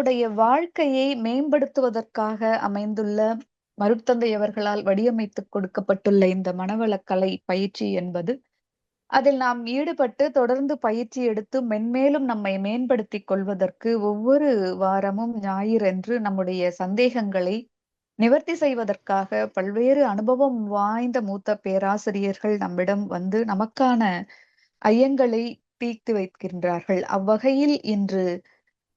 நம்மளுடைய வாழ்க்கையை மேம்படுத்துவதற்காக அமைந்துள்ள மருட்தந்தை அவர்களால் வடிவமைத்துக் கொடுக்கப்பட்டுள்ள இந்த மனவளக்கலை பயிற்சி என்பது, அதில் நாம் ஈடுபட்டு தொடர்ந்து பயிற்சி எடுத்து மென்மேலும் நம்மை மேம்படுத்திக் கொள்வதற்கு ஒவ்வொரு வாரமும் ஞாயிறன்று நம்முடைய சந்தேகங்களை நிவர்த்தி செய்வதற்காக பல்வேறு அனுபவம் வாய்ந்த மூத்த பேராசிரியர்கள் நம்மிடம் வந்து நமக்கான ஐயங்களை தீர்த்து வைக்கின்றார்கள். அவ்வகையில் இன்று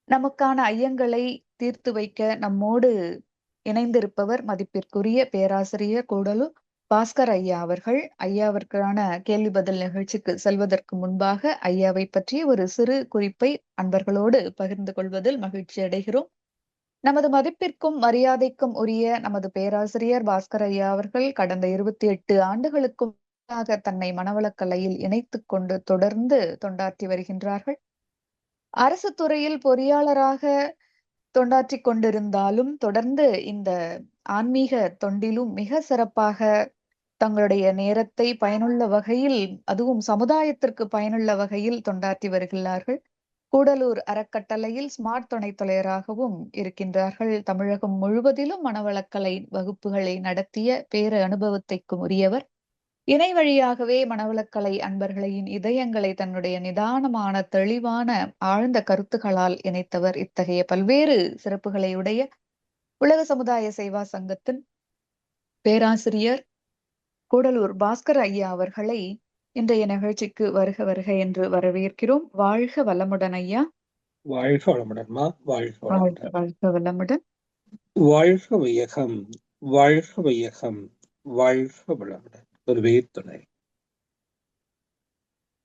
நமக்கான ஐயங்களை தீர்த்து வைக்க நம்மோடு இணைந்திருப்பவர் மதிப்பிற்குரிய பேராசிரியர் கூடலூர் பாஸ்கர் ஐயா அவர்கள். ஐயாவிற்கான கேள்வி பதில் நிகழ்ச்சிக்கு செல்வதற்கு முன்பாக ஐயாவை பற்றிய ஒரு சிறு குறிப்பை அன்பர்களோடு பகிர்ந்து கொள்வதில் மகிழ்ச்சி அடைகிறோம். நமது மதிப்பிற்கும் மரியாதைக்கும் உரிய நமது பேராசிரியர் பாஸ்கர் ஐயா அவர்கள் கடந்த 28 ஆண்டுகளுக்கும் தன்னை மனவளக்கலையில் இணைத்துக் கொண்டு தொடர்ந்து தொண்டாற்றி வருகின்றார்கள். அரசு துறையில் பொறியாளராக தொண்டாற்றிக் கொண்டிருந்தாலும் தொடர்ந்து இந்த ஆன்மீக தொண்டிலும் மிக சிறப்பாக தங்களுடைய நேரத்தை பயனுள்ள வகையில், அதுவும் சமுதாயத்திற்கு பயனுள்ள வகையில் தொண்டாற்றி வருகிறார்கள். கூடலூர் அறக்கட்டளையில் ஸ்மார்ட் துணைத் தலைவராகவும் இருக்கின்றார்கள். தமிழகம் முழுவதிலும் மனவளக்கலை வகுப்புகளை நடத்திய பேரு அனுபவத்திற்கு உரியவர். இணை வழியாகவே மனவளக்கலை அன்பர்களின் இதயங்களை தன்னுடைய நிதானமான, தெளிவான, ஆழ்ந்த கருத்துக்களால் இணைத்தவர். இத்தகைய பல்வேறு சிறப்புகளை உடைய உலக சமுதாய சேவா சங்கத்தின் பேராசிரியர் கூடலூர் பாஸ்கர் ஐயா அவர்களை இன்றைய நிகழ்ச்சிக்கு வருக வருக என்று வரவேற்கிறோம். வாழ்க வளமுடன் ஐயா. வாழ்க வளமுடன்மா. வாழ்க வளமுடன். வாழ்க வளமுடன். வாழ்க வையகம், வாழ்க வையகம், வாழ்க வளமுடன். ஒரு துணை.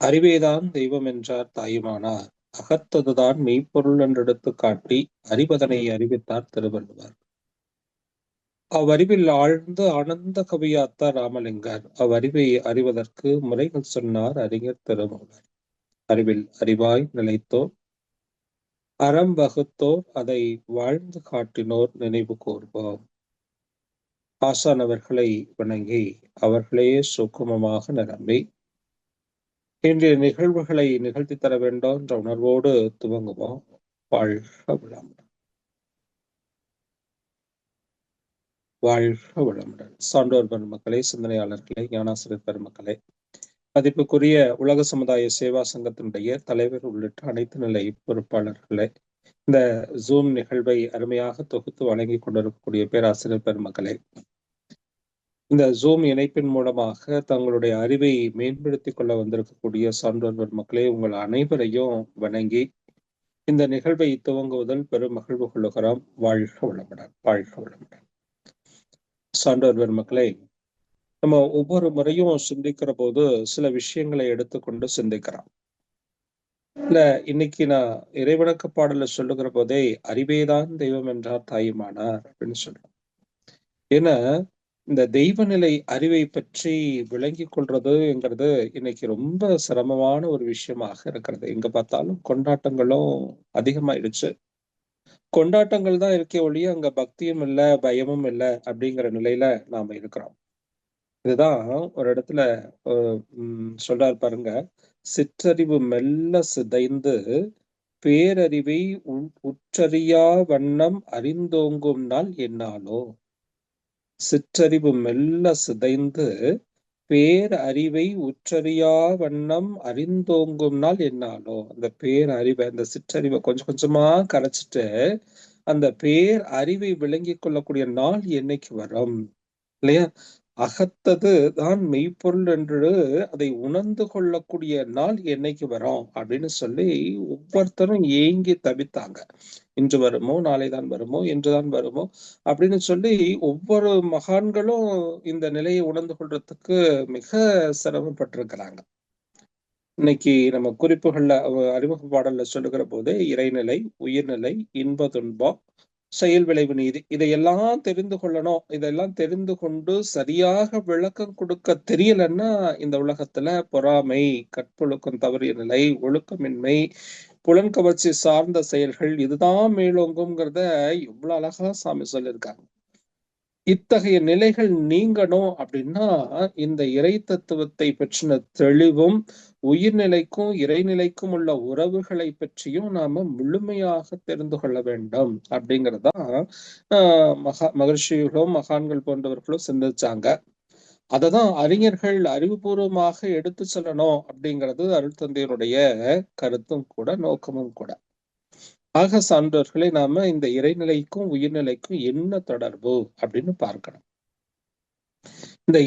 அறிவேதான் தெய்வம் என்றார் தாயுமானார், அகத்ததுதான் மெய்ப்பொருள் என்றெடுத்து காட்டி அறிவதனை அறிவித்தார் திருவள்ளுவர். அவ்வறிவில் ஆழ்ந்து ஆனந்த கவியாத்தார் ராமலிங்கர். அவ்வறிவை அறிவதற்கு முறைகள் சொன்னார் அறிஞர் திருமூலர். அறிவில் அறிவாய் நிலைத்தோர், அறம் வகுத்தோர், அதை வாழ்ந்து காட்டினோர் நினைவு கூர்வோம். ஆசானவர்களை வணங்கி அவர்களே சுக்குமமாக நிரம்பி இன்றைய நிகழ்வுகளை நிகழ்த்தி தர வேண்டும் என்ற உணர்வோடு துவங்குவோம். வாழ்க வளமுடன். வாழ்க வளமுடன். சான்றோர் பெருமக்களே, சிந்தனையாளர்களே, ஞானாசிரியர் பெருமக்களே, மதிப்புக்குரிய உலக சமுதாய சேவா சங்கத்தினுடைய தலைவர் உள்ளிட்ட அனைத்து நிலை பொறுப்பாளர்களே, இந்த ஜூம் நிகழ்வை அருமையாக தொகுத்து வழங்கி கொண்டிருக்கக்கூடிய பேராசிரியர் பெருமக்களே, இந்த ஜூம் இணைப்பின் மூலமாக தங்களுடைய அறிவை மேம்படுத்திக் கொள்ள வந்திருக்கக்கூடிய சான்றோர் பெருமக்களே, உங்கள் அனைவரையும் வணங்கி இந்த நிகழ்வை துவங்குவதில் பெரும் மகிழ்வு கொள்ளுகிறோம். வாழ்க வளமுடன். வாழ்க வளமுடன். சான்றோர் பெருமக்களே, நம்ம ஒவ்வொரு முறையும் சிந்திக்கிற போது சில விஷயங்களை எடுத்துக்கொண்டு சிந்திக்கிறோம். இல்ல, இன்னைக்கு நான் இறைவணக்க பாடல சொல்லுகிற போதே அறிவேதான் தெய்வம் என்றார் தாயுமானார் அப்படின்னு சொல்றோம். ஏன்னா இந்த தெய்வநிலை அறிவை பற்றி விளங்கி கொள்றதுங்கிறது இன்னைக்கு ரொம்ப சிரமமான ஒரு விஷயமாக இருக்கிறது. எங்க பார்த்தாலும் கொண்டாட்டங்களும் அதிகமாயிடுச்சு. கொண்டாட்டங்கள் தான் இருக்கே ஒழிய அங்க பக்தியும் இல்லை, பயமும் இல்லை அப்படிங்கிற நிலையில நாம இருக்கிறோம். இதுதான் ஒரு இடத்துல சொல்றாரு பாருங்க, சிற்றறிவு மெல்ல சிதைந்து பேரறிவை உற்றறியா வண்ணம் அறிந்தோங்கும் நாள் என்னாலோ. சிற்றறிவு மெல்ல சிதைந்து பேரறிவை உற்றறியா வண்ணம் அறிந்தோங்கும் நாள் என்னாலோ. அந்த பேரறிவை, அந்த சிற்றறிவை கொஞ்சம் கொஞ்சமா கரைச்சிட்டு அந்த பேர் அறிவை விளங்கி கொள்ளக்கூடிய நாள் என்னைக்கு வரும் இல்லையா? அகத்தது தான் மெய்ப்பொருள் என்று அதை உணர்ந்து கொள்ளக்கூடிய நாள் என்னைக்கு வரும் அப்படின்னு சொல்லி ஒவ்வொருத்தரும் ஏங்கி தவித்தாங்க. இன்று வருமோ, நாளைதான் வருமோ, என்றுதான் வருமோ அப்படின்னு சொல்லி ஒவ்வொரு மகான்களும் இந்த நிலையை உணர்ந்து கொள்றதுக்கு மிக சிரமப்பட்டிருக்கிறாங்க. இன்னைக்கு நம்ம குறிப்புகள்ல அறிமுக பாடல்ல சொல்லுகிற போதே இறைநிலை, உயிர்நிலை, இன்ப துன்பம், செயல் விளைவு நீதி, இதையெல்லாம் தெரிந்து கொள்ளணும். இதெல்லாம் தெரிந்து கொண்டு சரியாக விளக்கம் கொடுக்க தெரியலன்னா இந்த உலகத்துல பொறாமை, கற்பொழுக்கம் தவறிய நிலை, ஒழுக்கமின்மை, புலன்கவர்ச்சி சார்ந்த செயல்கள் இதுதான் மேலோங்குங்கிறத எவ்வளவு அழகா சாமி சொல்லியிருக்காங்க. இத்தகைய நிலைகள் நீங்கணும் அப்படின்னா இந்த இறை தத்துவத்தை பற்றின தெளிவும் உயிர்நிலைக்கும் இறைநிலைக்கும் உள்ள உறவுகளை பற்றியும் நாம முழுமையாக தெரிந்து கொள்ள வேண்டும் அப்படிங்கிறதான் மகர்ஷிகளும் மகான்கள் போன்றவர்களும் சிந்திச்சாங்க. அததான் அறிஞர்கள் அறிவுபூர்வமாக எடுத்து செல்லணும் அப்படிங்கிறது அருள் தந்தையருடைய கருத்தும் கூட, நோக்கமும் கூட. ஆக சான்றோர்களை நாம இந்த இறைநிலைக்கும் உயிர்நிலைக்கும் என்ன தொடர்பு அப்படின்னு பார்க்கணும். இந்த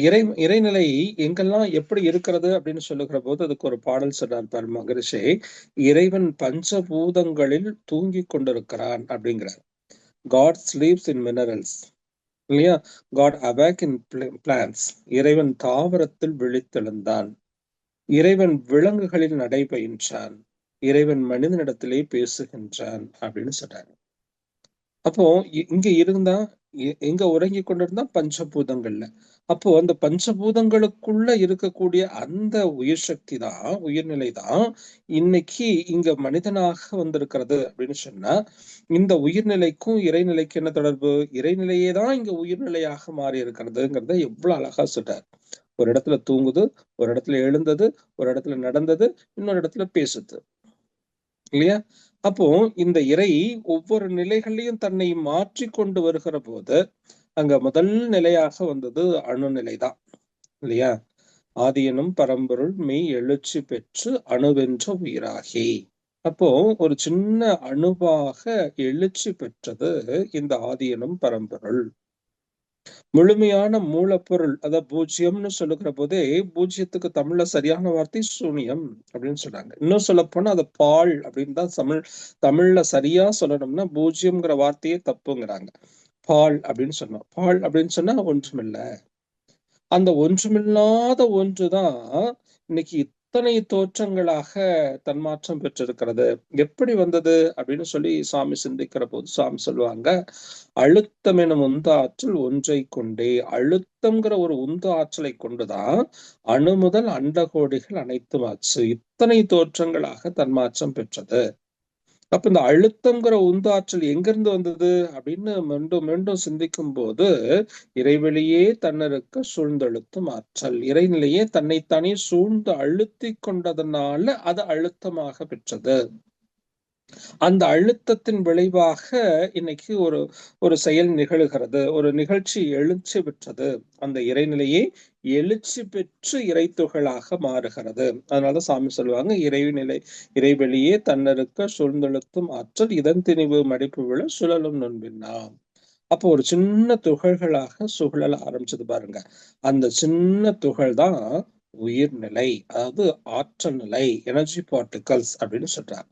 இறைநிலை எங்கெல்லாம் எப்படி இருக்கிறது அப்படின்னு சொல்லுகிற போது அதுக்கு ஒரு பாடல் சொன்னார் பார் மகரிஷி, இறைவன் பஞ்சபூதங்களில் தூங்கி கொண்டிருக்கிறான் அப்படிங்கிறார். காட் ஸ்லீப்ஸ் இன் மினரல்ஸ், இல்லையா? God awake in plants. இறைவன் தாவரத்தில் விழித்தெழுந்தான். இறைவன் விலங்குகளில் நடைபயின்றான். இறைவன் மனிதனிடத்திலே பேசுகின்றான் அப்படின்னு சொல்றாங்க. அப்போ இங்க இருந்தா எங்க உறங்கி கொண்டிருந்தா பஞ்சபூதங்கள்ல. அப்போ அந்த பஞ்சபூதங்களுக்குள்ள இருக்கக்கூடிய அந்த உயிர் சக்தி தான், உயிர்நிலை தான் இன்னைக்கு இங்க மனிதனாக வந்திருக்கிறது அப்படின்னு சொன்னா, இந்த உயிர்நிலைக்கும் இறைநிலைக்கு என்ன தொடர்பு? இறைநிலையே தான் இங்க உயிர்நிலையாக மாறி இருக்கிறதுங்கிறத எவ்வளவு அழகா சொல்றாரு. ஒரு இடத்துல தூங்குது, ஒரு இடத்துல எழுந்தது, ஒரு இடத்துல நடந்தது, இன்னொரு இடத்துல பேசுது, இல்லையா? அப்போ இந்த இறை ஒவ்வொரு நிலைகளையும் தன்னை மாற்றி கொண்டு வருகிற போது அங்க முதல் நிலையாக வந்தது அணுநிலைதான், இல்லையா? ஆதியனும் பரம்பொருள் மெய் எழுச்சி பெற்று அணுவென்ற உயிராகி. அப்போ ஒரு சின்ன அணுவாக எழுச்சி பெற்றது இந்த ஆதியனும் பரம்பொருள். முழுமையான மூலப்பொருள், அத பூஜ்யம்னு சொல்லுகிற போதே, பூஜ்யத்துக்கு தமிழ்ல சரியான வார்த்தை சூனியம் அப்படின்னு சொன்னாங்க. இன்னும் சொல்ல போனா அது பால் அப்படின்னு தான் தமிழ்ல சரியா சொல்லணும்னா பூஜ்யம்ங்கிற வார்த்தையே தப்புங்கிறாங்க. பால் அப்படின்னு சொன்னோம். பால் அப்படின்னு சொன்னா ஒன்றுமில்ல. அந்த ஒன்றுமில்லாத ஒன்றுதான் இன்னைக்கு இத்தனை தோற்றங்களாக தன்மாற்றம் பெற்றிருக்கிறது. எப்படி வந்தது அப்படின்னு சொல்லி சாமி சிந்திக்கிற போது சாமி சொல்லுவாங்க, அழுத்தம் எனும் உந்து ஆற்றல் ஒன்றை கொண்டே. அழுத்தம்ங்கிற ஒரு உந்து ஆற்றலை கொண்டுதான் அணு முதல் அண்டகோடிகள் அனைத்தும் ஆச்சு. இத்தனை தோற்றங்களாக தன்மாற்றம் பெற்றது. அப்ப இந்த அழுத்தம்ங்கிற உந்தாற்றல் எங்கிருந்து வந்தது அப்படின்னு மீண்டும் மீண்டும் சிந்திக்கும் போது, இறைவெளியே தன்னருக்க சூழ்ந்தழுத்தும் ஆற்றல், இறைநிலையே தன்னைத்தானே சூழ்ந்து அழுத்தி கொண்டதனால அது அழுத்தமாக பெற்றது. அந்த அழுத்தத்தின் விளைவாக இன்னைக்கு ஒரு செயல் நிகழ்கிறது, ஒரு நிகழ்ச்சி எழுச்சி பெற்றது. அந்த இறைநிலையே எழுச்சி பெற்று இறைத்துகளாக மாறுகிறது. அதனாலதான் சாமி சொல்லுவாங்க, இறைவெளியே தன்னருக்க சூழ்ந்தெழுத்தும் ஆற்றல் இதன் திணிவு மடிப்பு விழ சுழலும் நண்பின்னா. அப்போ ஒரு சின்ன துகள்களாக சுழல ஆரம்பிச்சது பாருங்க. அந்த சின்ன துகள் தான் உயிர்நிலை, அதாவது ஆற்றல் நிலை, எனர்ஜி பார்ட்டிகல்ஸ் அப்படின்னு சொல்றாங்க.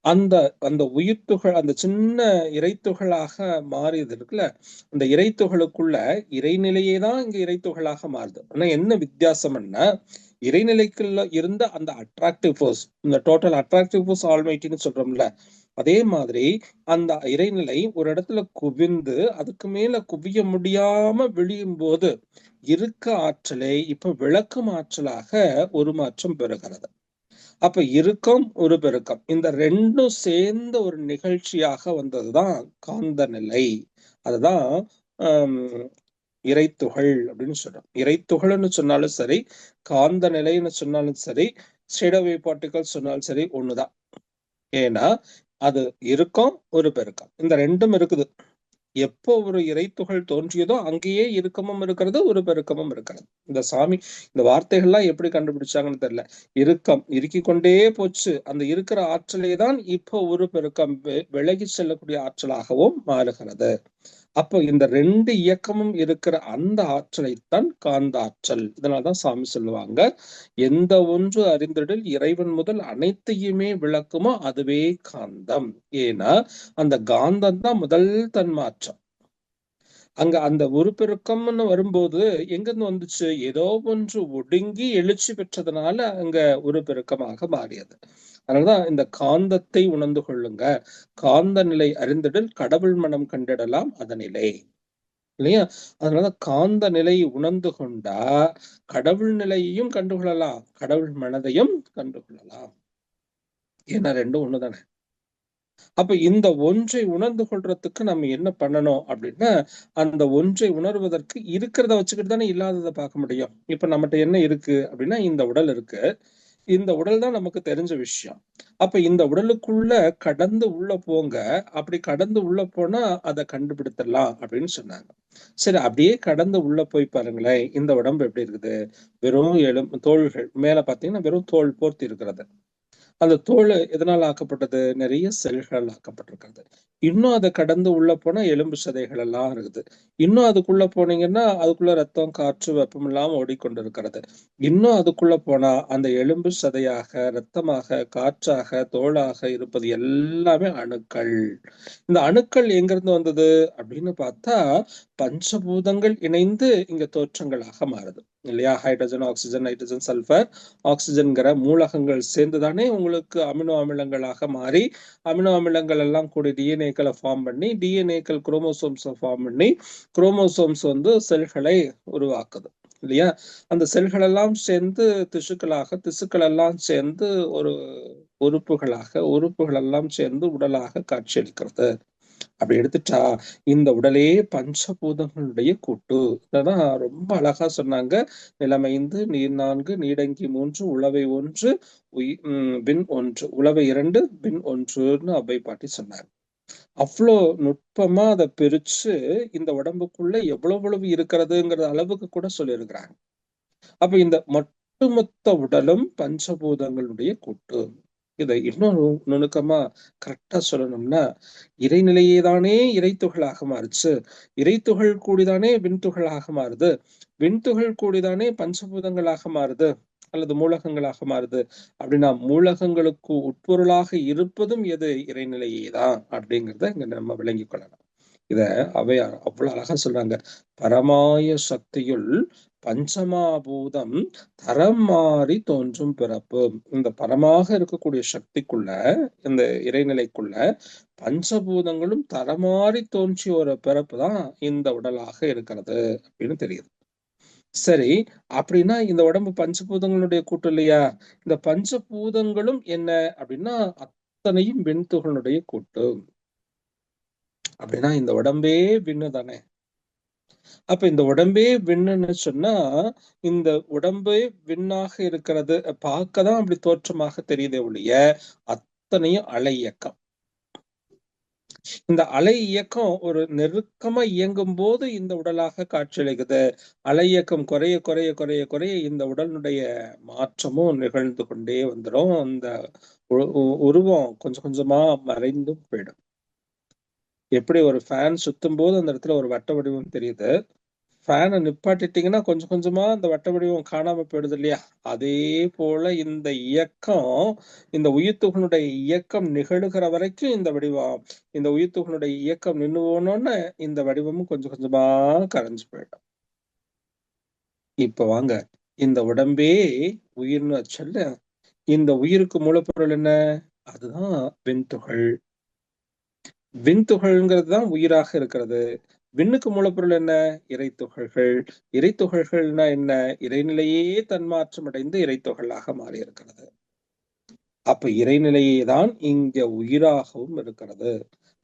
அந்த அந்த உயிர்த்துகள் அந்த சின்ன இறைத்துகளாக மாறியது இருக்குல்ல, அந்த இறைத்துகளுக்குள்ள இறைநிலையே தான் இங்க இறைத்துகளாக மாறுது. ஆனா என்ன வித்தியாசம்னா, இறைநிலைக்குள்ள இருந்த அந்த அட்ராக்டிவ் ஃபோர்ஸ், இந்த டோட்டல் அட்ராக்டிவ் ஃபோர்ஸ் ஆல்மைட்டின்னு சொல்றோம்ல, அதே மாதிரி அந்த இறைநிலை ஒரு இடத்துல குவிந்து அதுக்கு மேல குவிய முடியாம விழியும் போது இருக்க ஆற்றலை இப்ப விளக்கும் ஆற்றலாக ஒரு மாற்றம் பெறுகிறது. அப்ப இறுக்கம் ஒரு பெருக்கம், இந்த ரெண்டும் சேர்ந்த ஒரு நிகழ்ச்சியாக வந்ததுதான் காந்த நிலை. அதுதான் இறைத்துகள் அப்படின்னு சொல்றோம். இறைத்துகள்னு சொன்னாலும் சரி, காந்த நிலைன்னு சொன்னாலும் சரி, ஷேடோவே பார்ட்டிகல் சொன்னாலும் சரி, ஒண்ணுதான். ஏன்னா அது இறுக்கம் ஒரு பெருக்கம், இந்த ரெண்டும் இருக்குது. எப்போ ஒரு இறைத்துகள் தோன்றியதோ அங்கேயே இறுக்கமும் இருக்கிறது, ஒரு பெருக்கமும் இருக்கிறது. இந்த வார்த்தைகள்லாம் எப்படி கண்டுபிடிச்சாங்கன்னு தெரியல. இறுக்கம் இறுக்கிக் கொண்டே போச்சு, அந்த இருக்கிற ஆற்றலே தான் இப்போ ஒரு பெருக்கம் விலகி செல்லக்கூடிய ஆற்றலாகவும் மாறுகிறது. அப்போ இந்த ரெண்டு இயக்கமும் இருக்கிற அந்த ஆற்றலைத்தான் காந்த ஆற்றல். இதனால்தான் சாமி சொல்லுவாங்க, எந்த ஒன்று அறிந்திடில் இறைவன் முதல் அனைத்தையுமே விளக்குமோ அதுவே காந்தம். ஏன்னா அந்த காந்தம் தான் முதல் தன்மாற்றம். அங்க அந்த ஒரு பெருக்கம்னு வரும்போது எங்கிருந்து வந்துச்சு? ஏதோ ஒன்று ஒடுங்கி எழுச்சி பெற்றதுனால அங்க ஒரு பெருக்கமாக மாறியது. அதனாலதான் இந்த காந்தத்தை உணர்ந்து கொள்ளுங்க, காந்த நிலை அறிந்திடல் கடவுள் மனம் கண்டிடலாம் அதனிலை, இல்லையா? அதனால காந்த நிலையை உணர்ந்து கொண்டா கடவுள் நிலையையும் கண்டுகொள்ளலாம், கடவுள் மனதையும் கண்டுகொள்ளலாம். ஏன்னா ரெண்டும் ஒண்ணுதானே. அப்ப இந்த ஒன்றை உணர்ந்து கொள்றதுக்கு நம்ம என்ன பண்ணணும் அப்படின்னா, அந்த ஒன்றை உணர்வதற்கு இருக்கிறத வச்சுக்கிட்டு தானே இல்லாததை பார்க்க முடியும். இப்ப நம்மகிட்ட என்ன இருக்கு அப்படின்னா, இந்த உடல் இருக்கு. இந்த உடல் தான் நமக்கு தெரிஞ்ச விஷயம். அப்ப இந்த உடலுக்குள்ள கடந்து உள்ள போங்க, அப்படி கடந்து உள்ள போனா அதை கண்டுபிடித்திடலாம் அப்படின்னு சொன்னாங்க. சரி, அப்படியே கடந்து உள்ள போய் பாருங்களேன், இந்த உடம்பு எப்படி இருக்குது? வெறும் தோள்கள் மேல பாத்தீங்கன்னா வெறும் தோல் போர்த்தி இருக்கிறது. அந்த தோல் எதனால் ஆக்கப்பட்டது? நிறைய செல்கள் ஆக்கப்பட்டிருக்கிறது. இன்னும் அதை கடந்து உள்ள போனா எலும்பு சதைகள் எல்லாம் இருக்குது. இன்னும் அதுக்குள்ள போனீங்கன்னா அதுக்குள்ள ரத்தம், காற்று, வெப்பம் எல்லாம் ஓடிக்கொண்டிருக்கிறது. இன்னும் அதுக்குள்ள போனா அந்த எலும்பு சதையாக, ரத்தமாக, காற்றாக, தோளாக இருப்பது எல்லாமே அணுக்கள். இந்த அணுக்கள் எங்கிருந்து வந்தது அப்படின்னு பார்த்தா, பஞ்சபூதங்கள் இணைந்து இங்க தோற்றங்களாக மாறுது இல்லையா? ஹைட்ரஜன், ஆக்சிஜன், நைட்ரஜன், சல்பர், ஆக்சிஜன்கிற மூலகங்கள் சேர்ந்துதானே உங்களுக்கு அமினோ அமிலங்களாக மாறி, அமினோ அமிலங்கள் எல்லாம் கூடி டிஎன்ஏக்களை ஃபார்ம் பண்ணி, டிஎன்ஏக்கள் குரோமோசோம்ஸை ஃபார்ம் பண்ணி, குரோமோசோம்ஸ் செல்களை உருவாக்குது இல்லையா? அந்த செல்கள் எல்லாம் சேர்ந்து திசுக்களாக, திசுக்கள் எல்லாம் சேர்ந்து ஒரு உறுப்புகளாக, உறுப்புகள் எல்லாம் சேர்ந்து உடலாக காட்சியளிக்கிறது. அப்படி எடுத்துட்டா இந்த உடலே பஞ்சபூதங்களுடைய கூட்டு. இதான் ரொம்ப அழகா சொன்னாங்க. நிலம் 5, நீர் 4, நீடங்கி 3, உளவை 1, விண் 1, உளவை 2, விண் 1ன்னு அவ்வை பாட்டி சொன்னாங்க. அவ்வளோ நுட்பமா அதை பிரிச்சு இந்த உடம்புக்குள்ள எவ்வளவு இருக்கிறதுங்கிற அளவுக்கு கூட சொல்லியிருக்கிறாங்க. அப்ப இந்த ஒட்டுமொத்த உடலும் பஞ்சபூதங்களுடைய கூட்டு. இதை இன்னும் நுணுக்கமா கரெக்டா சொல்லணும்னா, இறைநிலையே தானே இறைத்துகளாக மாறுச்சு, இறைத்துகள் கூடிதானே விண்துகளாக மாறுது, விண்துகள் கூடிதானே பஞ்சபூதங்களாக மாறுது அல்லது மூலகங்களாக மாறுது. அப்படின்னா மூலகங்களுக்கு உட்பொருளாக இருப்பதும் எது? இறைநிலையே தான் அப்படிங்கிறத இங்க நம்ம விளங்கிக் கொள்ளலாம். இத அவையார் அவ்வளவு அழகா சொல்றாங்க. பரமாய சக்தியுள் பஞ்சமாபூதம் தரம் மாறி தோன்றும் பிறப்பு. இந்த பரமாக இருக்கக்கூடிய சக்திக்குள்ள, இந்த இறைநிலைக்குள்ள பஞ்சபூதங்களும் தரமாறி தோன்றிய ஒரு பிறப்பு தான் இந்த உடலாக இருக்கிறது அப்படின்னு தெரியுது. சரி, அப்படின்னா இந்த உடம்பு பஞ்சபூதங்களுடைய கூட்டு இல்லையா? இந்த பஞ்சபூதங்களும் என்ன அப்படின்னா அத்தனையும் விண்துகளுடைய கூட்டு. அப்படின்னா இந்த உடம்பே விண்ணு தானே. அப்ப இந்த உடம்பே விண்ணுன்னு சொன்னா, இந்த உடம்பே விண்ணாக இருக்கிறது பார்க்கதான் அப்படி தோற்றமாக தெரியுதே ஒழிய அத்தனையும் அலை இயக்கம். இந்த அலை இயக்கம் ஒரு நெருக்கமா இயங்கும் போது இந்த உடலாக காட்சியளிக்குது. அலை இயக்கம் குறைய குறைய குறைய குறைய இந்த உடலுடைய மாற்றமும் நிகழ்ந்து கொண்டே வந்துடும். அந்த உருவம் கொஞ்சம் கொஞ்சமா மறைந்தும் போயிடும். எப்படி ஒரு ஃபேன் சுத்தும் போது அந்த இடத்துல ஒரு வட்ட வடிவம் தெரியுது, ஃபேனை நிப்பாட்டிட்டீங்கன்னா கொஞ்சம் கொஞ்சமா அந்த வட்ட வடிவம் காணாம போயிடுது இல்லையா? அதே போல இந்த இயக்கம், இந்த உயிர்த்துகளுடைய இயக்கம் நிகழுகிற வரைக்கும் இந்த வடிவம், இந்த உயிர்த்துகளுடைய இயக்கம் நின்று போனோன்னு இந்த வடிவமும் கொஞ்சம் கொஞ்சமா கரைஞ்சு போயிடும். இப்ப வாங்க, இந்த உடம்பே உயிர்னு வச்சல்ல, இந்த உயிருக்கு மூலப்பொருள் என்ன? அதுதான் விண்துகள். விண்துகள்ங்கிறது தான் உயிராக இருக்கிறது. விண்ணுக்கு மூலப்பொருள் என்ன? இறைத்துகள்கள். இறைத்துகள்கள்னா என்ன? இறைநிலையே தன்மாற்றம் அடைந்து இறைத்துகளாக மாறி இருக்கிறது. அப்ப இறைநிலையே தான் இங்க உயிராகவும் இருக்கிறது.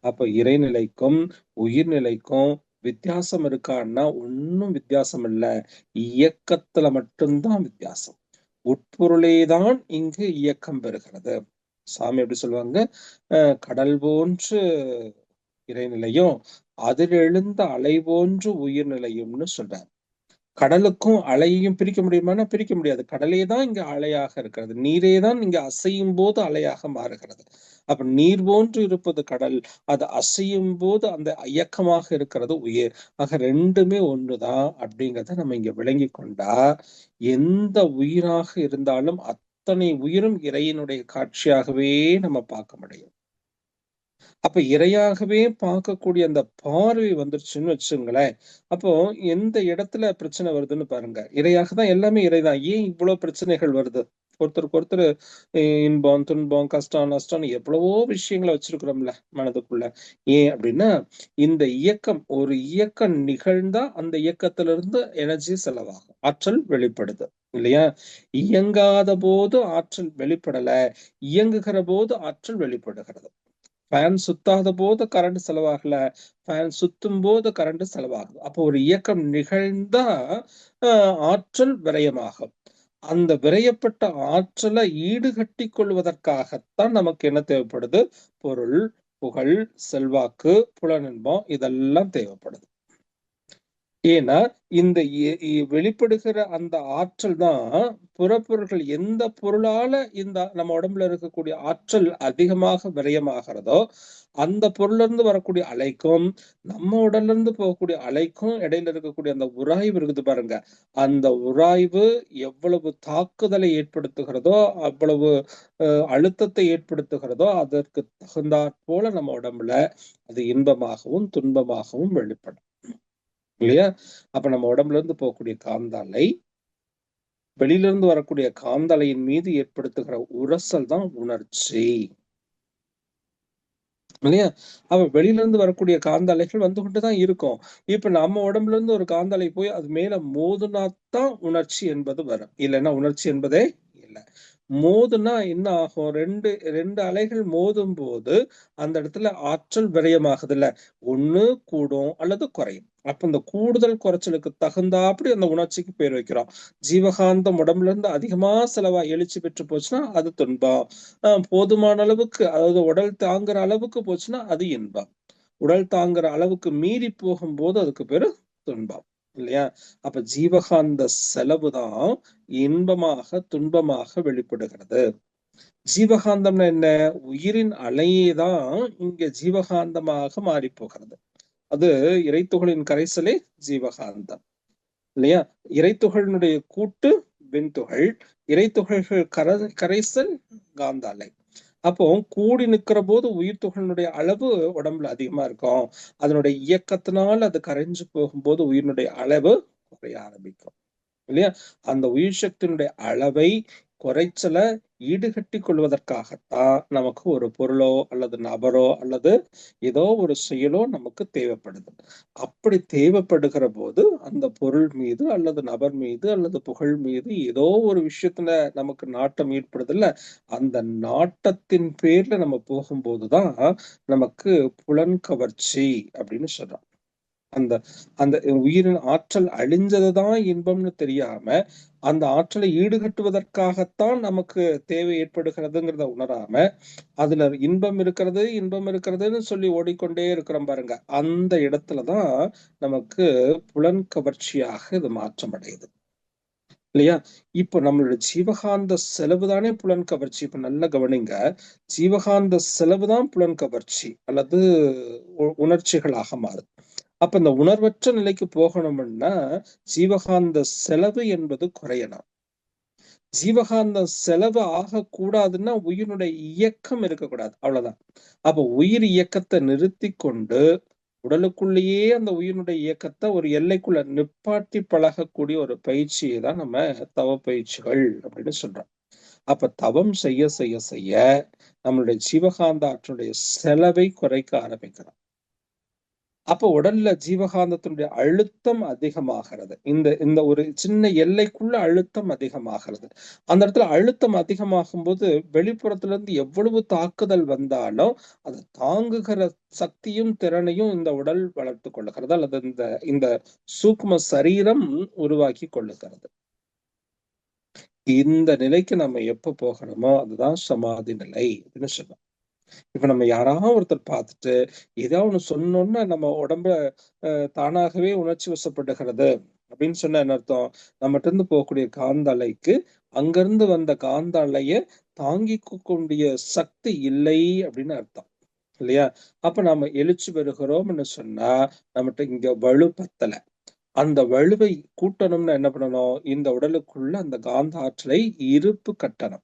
அப்ப இறைநிலைக்கும் உயிர்நிலைக்கும் வித்தியாசம் இருக்கான்னா ஒன்னும் வித்தியாசம் இல்ல. இயக்கத்துல மட்டும்தான் வித்தியாசம். உட்பொருளே தான் இங்கு இயக்கம் பெறுகிறது. சாமி எப்படி சொல்லுவாங்க? கடல் போன்று இறைநிலையும் அதில் எழுந்த அலை போன்று உயிர்நிலையும்னு சொல்றார். கடலுக்கும் அலையையும் பிரிக்க முடியுமானா பிரிக்க முடியாது. கடலே தான் இங்க அலையாக இருக்கிறது. நீரே தான் இங்க அசையும் போது அலையாக மாறுகிறது. அப்ப நீர் போன்று இருப்பது கடல், அது அசையும் போது அந்த இயக்கமாக இருக்கிறது உயிர். ஆக ரெண்டுமே ஒண்ணுதான் அப்படிங்கிறத நம்ம இங்க விளங்கி கொண்டா, எந்த உயிராக இருந்தாலும் அத்தனை உயிரும் இறையினுடைய காட்சியாகவே நம்ம பார்க்க முடியும். அப்ப இறையாகவே பார்க்கக்கூடிய அந்த பார்வை வந்துருச்சுன்னு வச்சுங்களேன், அப்போ எந்த இடத்துல பிரச்சனை வருதுன்னு பாருங்க. இறையாக தான், எல்லாமே இறைதான். ஏன் இவ்வளவு பிரச்சனைகள் வருது? ஒருத்தருக்கு ஒருத்தர் இன்பம், துன்பம், கஷ்டம், நஷ்டம்னு எவ்வளவோ விஷயங்களை வச்சிருக்கிறோம்ல மனதுக்குள்ள. ஏன் அப்படின்னா, இந்த இயக்கம், ஒரு இயக்கம் நிகழ்ந்தா அந்த இயக்கத்திலிருந்து எனர்ஜி செலவாகும், ஆற்றல் வெளிப்படுது இல்லையா? இயங்காத போது ஆற்றல் வெளிப்படல, இயங்குகிற போது ஆற்றல் வெளிப்படுகிறது. ஃபேன் சுத்தாத போது கரண்ட் செலவாகல, ஃபேன் சுத்தும் போது கரண்ட் செலவாகுது. அப்போ ஒரு இயக்கம் நிகழ்ந்தா ஆற்றல் விரயமாகும். அந்த விரையப்பட்ட ஆற்றலை ஈடுகட்டி கொள்வதற்காகத்தான் நமக்கு என்ன தேவைப்படுது? பொருள், புகழ், செல்வாக்கு, புலனின்பம் இதெல்லாம் தேவைப்படுது. ஏன்னா இந்த வெளிப்படுகிற அந்த ஆற்றல் தான் புறப்பொருட்கள் எந்த பொருளால இந்த நம்ம உடம்புல இருக்கக்கூடிய ஆற்றல் அதிகமாக விரயமாகிறதோ அந்த பொருள்ல இருந்து வரக்கூடிய அலைக்கும் நம்ம உடல்ல இருந்து போகக்கூடிய அலைக்கும் இடையில இருக்கக்கூடிய அந்த உராய்வு இருக்குது பாருங்க. அந்த உராய்வு எவ்வளவு தாக்குதலை ஏற்படுத்துகிறதோ அவ்வளவு அழுத்தத்தை ஏற்படுத்துகிறதோ அதற்கு தகுந்தாற் போல நம்ம உடம்புல அது இன்பமாகவும் துன்பமாகவும் வெளிப்படும் இல்லையா? அப்ப நம்ம உடம்புல இருந்து போகக்கூடிய காந்தாலை வெளியில இருந்து வரக்கூடிய காந்தலையின் மீது ஏற்படுத்துகிற உரசல் தான் உணர்ச்சி இல்லையா? அப்ப வெளியில இருந்து வரக்கூடிய காந்த அலைகள் வந்து கொண்டுதான் இருக்கும். இப்ப நம்ம உடம்புல இருந்து ஒரு காந்தலை போய் அது மேல மோதுனாத்தான் உணர்ச்சி என்பது வரும். இல்லைன்னா உணர்ச்சி என்பதே இல்லை. மோதுனா என்ன ஆகும்? ரெண்டு அலைகள் மோதும் போது அந்த இடத்துல ஆற்றல் விரயமாகுது இல்ல, ஒண்ணு கூடும் அல்லது குறையும். அப்ப இந்த கூடுதல் குறைச்சலுக்கு தகுந்தாப்படி அந்த உணர்ச்சிக்கு பேர் வைக்கிறோம். ஜீவகாந்தம் உடம்புல இருந்து அதிகமா செலவா எழுச்சி பெற்று போச்சுன்னா அது துன்பம். போதுமான அளவுக்கு, அதாவது உடல் தாங்குற அளவுக்கு போச்சுன்னா அது இன்பம். உடல் தாங்குற அளவுக்கு மீறி போகும்போது அதுக்கு பேரு துன்பம் இல்லையா? அப்ப ஜீவகாந்த செலவுதான் இன்பமாக துன்பமாக வெளிப்படுகிறது. ஜீவகாந்தம்னா என்ன? உயிரின் அலையே தான் இங்க ஜீவகாந்தமாக மாறி போகிறது. அது இறைத்துகளின் கரைசலே ஜீவகாந்தம் இல்லையா? இறைத்துகளினுடைய கூட்டு வெண்துகள், இறைத்துகள்கள் கரைசல் காந்த அலை. அப்போ கூடி நிக்கிற போது உயிர் துகளினுடைய அளவு உடம்புல அதிகமா இருக்கும். அதனுடைய இயக்கத்தினால் அது கரைஞ்சு போகும்போது உயிரினுடைய அளவு குறைய ஆரம்பிக்கும் இல்லையா? அந்த உயிர் சக்தியினுடைய அளவை குறைச்சலை ஈடுகட்டி கொள்வதற்காகத்தான் நமக்கு ஒரு பொருளோ அல்லது நபரோ அல்லது ஏதோ ஒரு செயலோ நமக்கு தேவைப்படுது. அப்படி தேவைப்படுகிற போது அந்த பொருள் மீது அல்லது நபர் மீது அல்லது புகழ் மீது ஏதோ ஒரு விஷயத்துல நமக்கு நாட்டம் ஏற்படுதுல்ல, அந்த நாட்டத்தின் பேர்ல நம்ம போகும்போதுதான் நமக்கு புலன் கவர்ச்சி அப்படின்னு சொல்றோம். அந்த அந்த உயிரின் ஆற்றல் அழிஞ்சதுதான் இன்பம்னு தெரியாம அந்த ஆற்றலை ஈடுகட்டுவதற்காகத்தான் நமக்கு தேவை ஏற்படுகிறதுங்கிறத உணராம அதுல இன்பம் இருக்கிறதுன்னு சொல்லி ஓடிக்கொண்டே இருக்கிறோம் பாருங்க. அந்த இடத்துலதான் நமக்கு புலன் கவர்ச்சியாக இது மாற்றம் அடையுது இல்லையா? இப்ப நம்மளுடைய ஜீவகாந்த செலவுதானே புலன் கவர்ச்சி. இப்ப நல்ல கவனிங்க, ஜீவகாந்த செலவுதான் புலன் கவர்ச்சி அல்லது உணர்ச்சிகளாக மாறுது. அப்ப இந்த உணர்வற்ற நிலைக்கு போகணும்னா ஜீவகாந்த செலவு என்பது குறையணும். ஜீவகாந்த செலவு ஆகக்கூடாதுன்னா உயிரினுடைய இயக்கம் இருக்கக்கூடாது, அவ்வளவுதான். அப்ப உயிர் இயக்கத்தை நிறுத்தி கொண்டு உடலுக்குள்ளேயே அந்த உயிரினுடைய இயக்கத்தை ஒரு எல்லைக்குள்ள நிப்பாட்டி பழகக்கூடிய ஒரு பயிற்சியை தான் நம்ம தவ பயிற்சிகள் அப்படின்னு சொல்றோம். அப்ப தவம் செய்ய செய்ய செய்ய நம்மளுடைய ஜீவகாந்த ஆற்றலுடைய செலவை குறைக்க ஆரம்பிக்கிறோம். அப்ப உடல்ல ஜீவகாந்தத்தினுடைய அழுத்தம் அதிகமாகிறது. இந்த இந்த ஒரு சின்ன எல்லைக்குள்ள அழுத்தம் அதிகமாகிறது. அந்த இடத்துல அழுத்தம் அதிகமாகும் போது வெளிப்புறத்துல இருந்து எவ்வளவு தாக்குதல் வந்தாலும் அதை தாங்குகிற சக்தியும் திறனையும் இந்த உடல் வளர்த்து கொள்ளுகிறது அல்லது இந்த இந்த சூக்ம சரீரம் உருவாக்கி கொள்ளுகிறது. இந்த நிலைக்கு நம்ம எப்ப போகணுமோ அதுதான் சமாதி நிலை அப்படின்னு சொல்லுவோம். இப்ப நம்ம யாராவது ஒருத்தர் பார்த்துட்டு ஏதாவது ஒண்ணு சொன்னோம்னா நம்ம உடம்ப தானாகவே உணர்ச்சி வசப்படுகிறது அப்படின்னு சொன்ன என்ன அர்த்தம்? நம்மகிட்ட இருந்து போகக்கூடிய காந்த அலைக்கு அங்கிருந்து வந்த காந்த அலைய தாங்கிக்கூடிய சக்தி இல்லை அப்படின்னு அர்த்தம் இல்லையா? அப்ப நம்ம எழுச்சி பெறுகிறோம்னு சொன்னா நம்மகிட்ட இங்க வலு பத்தல. அந்த வலுவை கூட்டணும்னு என்ன பண்ணணும்? இந்த உடலுக்குள்ள அந்த காந்த ஆற்றலை இருப்பு கட்டணும்.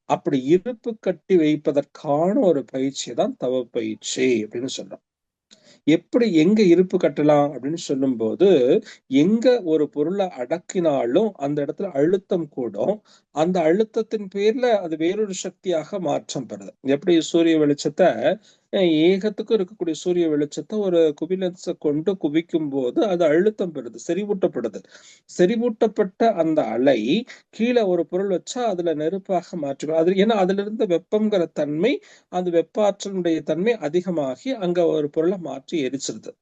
அப்படி இருப்பு கட்டி வைப்பதற்கான ஒரு பயிற்சி தான் தவ பயிற்சி அப்படின்னு சொல்றோம். எப்படி எங்க இருப்பு கட்டலாம் அப்படின்னு சொல்லும் போது, எங்க ஒரு பொருளை அடக்கினாலும் அந்த இடத்துல அழுத்தம் கூடும். அந்த அழுத்தத்தின் பேர்ல அது வேறொரு சக்தியாக மாற்றம் பெறுது. எப்படி சூரிய வெளிச்சத்தை ஏகத்துக்கும் இருக்கக்கூடிய சூரிய வெளிச்சத்தை ஒரு குவிலென்ஸை கொண்டு குவிக்கும் போது அது அழுத்தம் பெறுது, செறிவூட்டப்படுது. செறிவூட்டப்பட்ட அந்த அலை கீழே ஒரு பொருள் வச்சா அதுல நெருப்பாக மாற்றிடும். அது ஏன்னா அதுல இருந்த வெப்பம்ங்கிற தன்மை, அந்த வெப்ப ஆற்றலுடைய தன்மை அதிகமாகி அங்க ஒரு பொருளை மாற்றி எரிச்சிருது.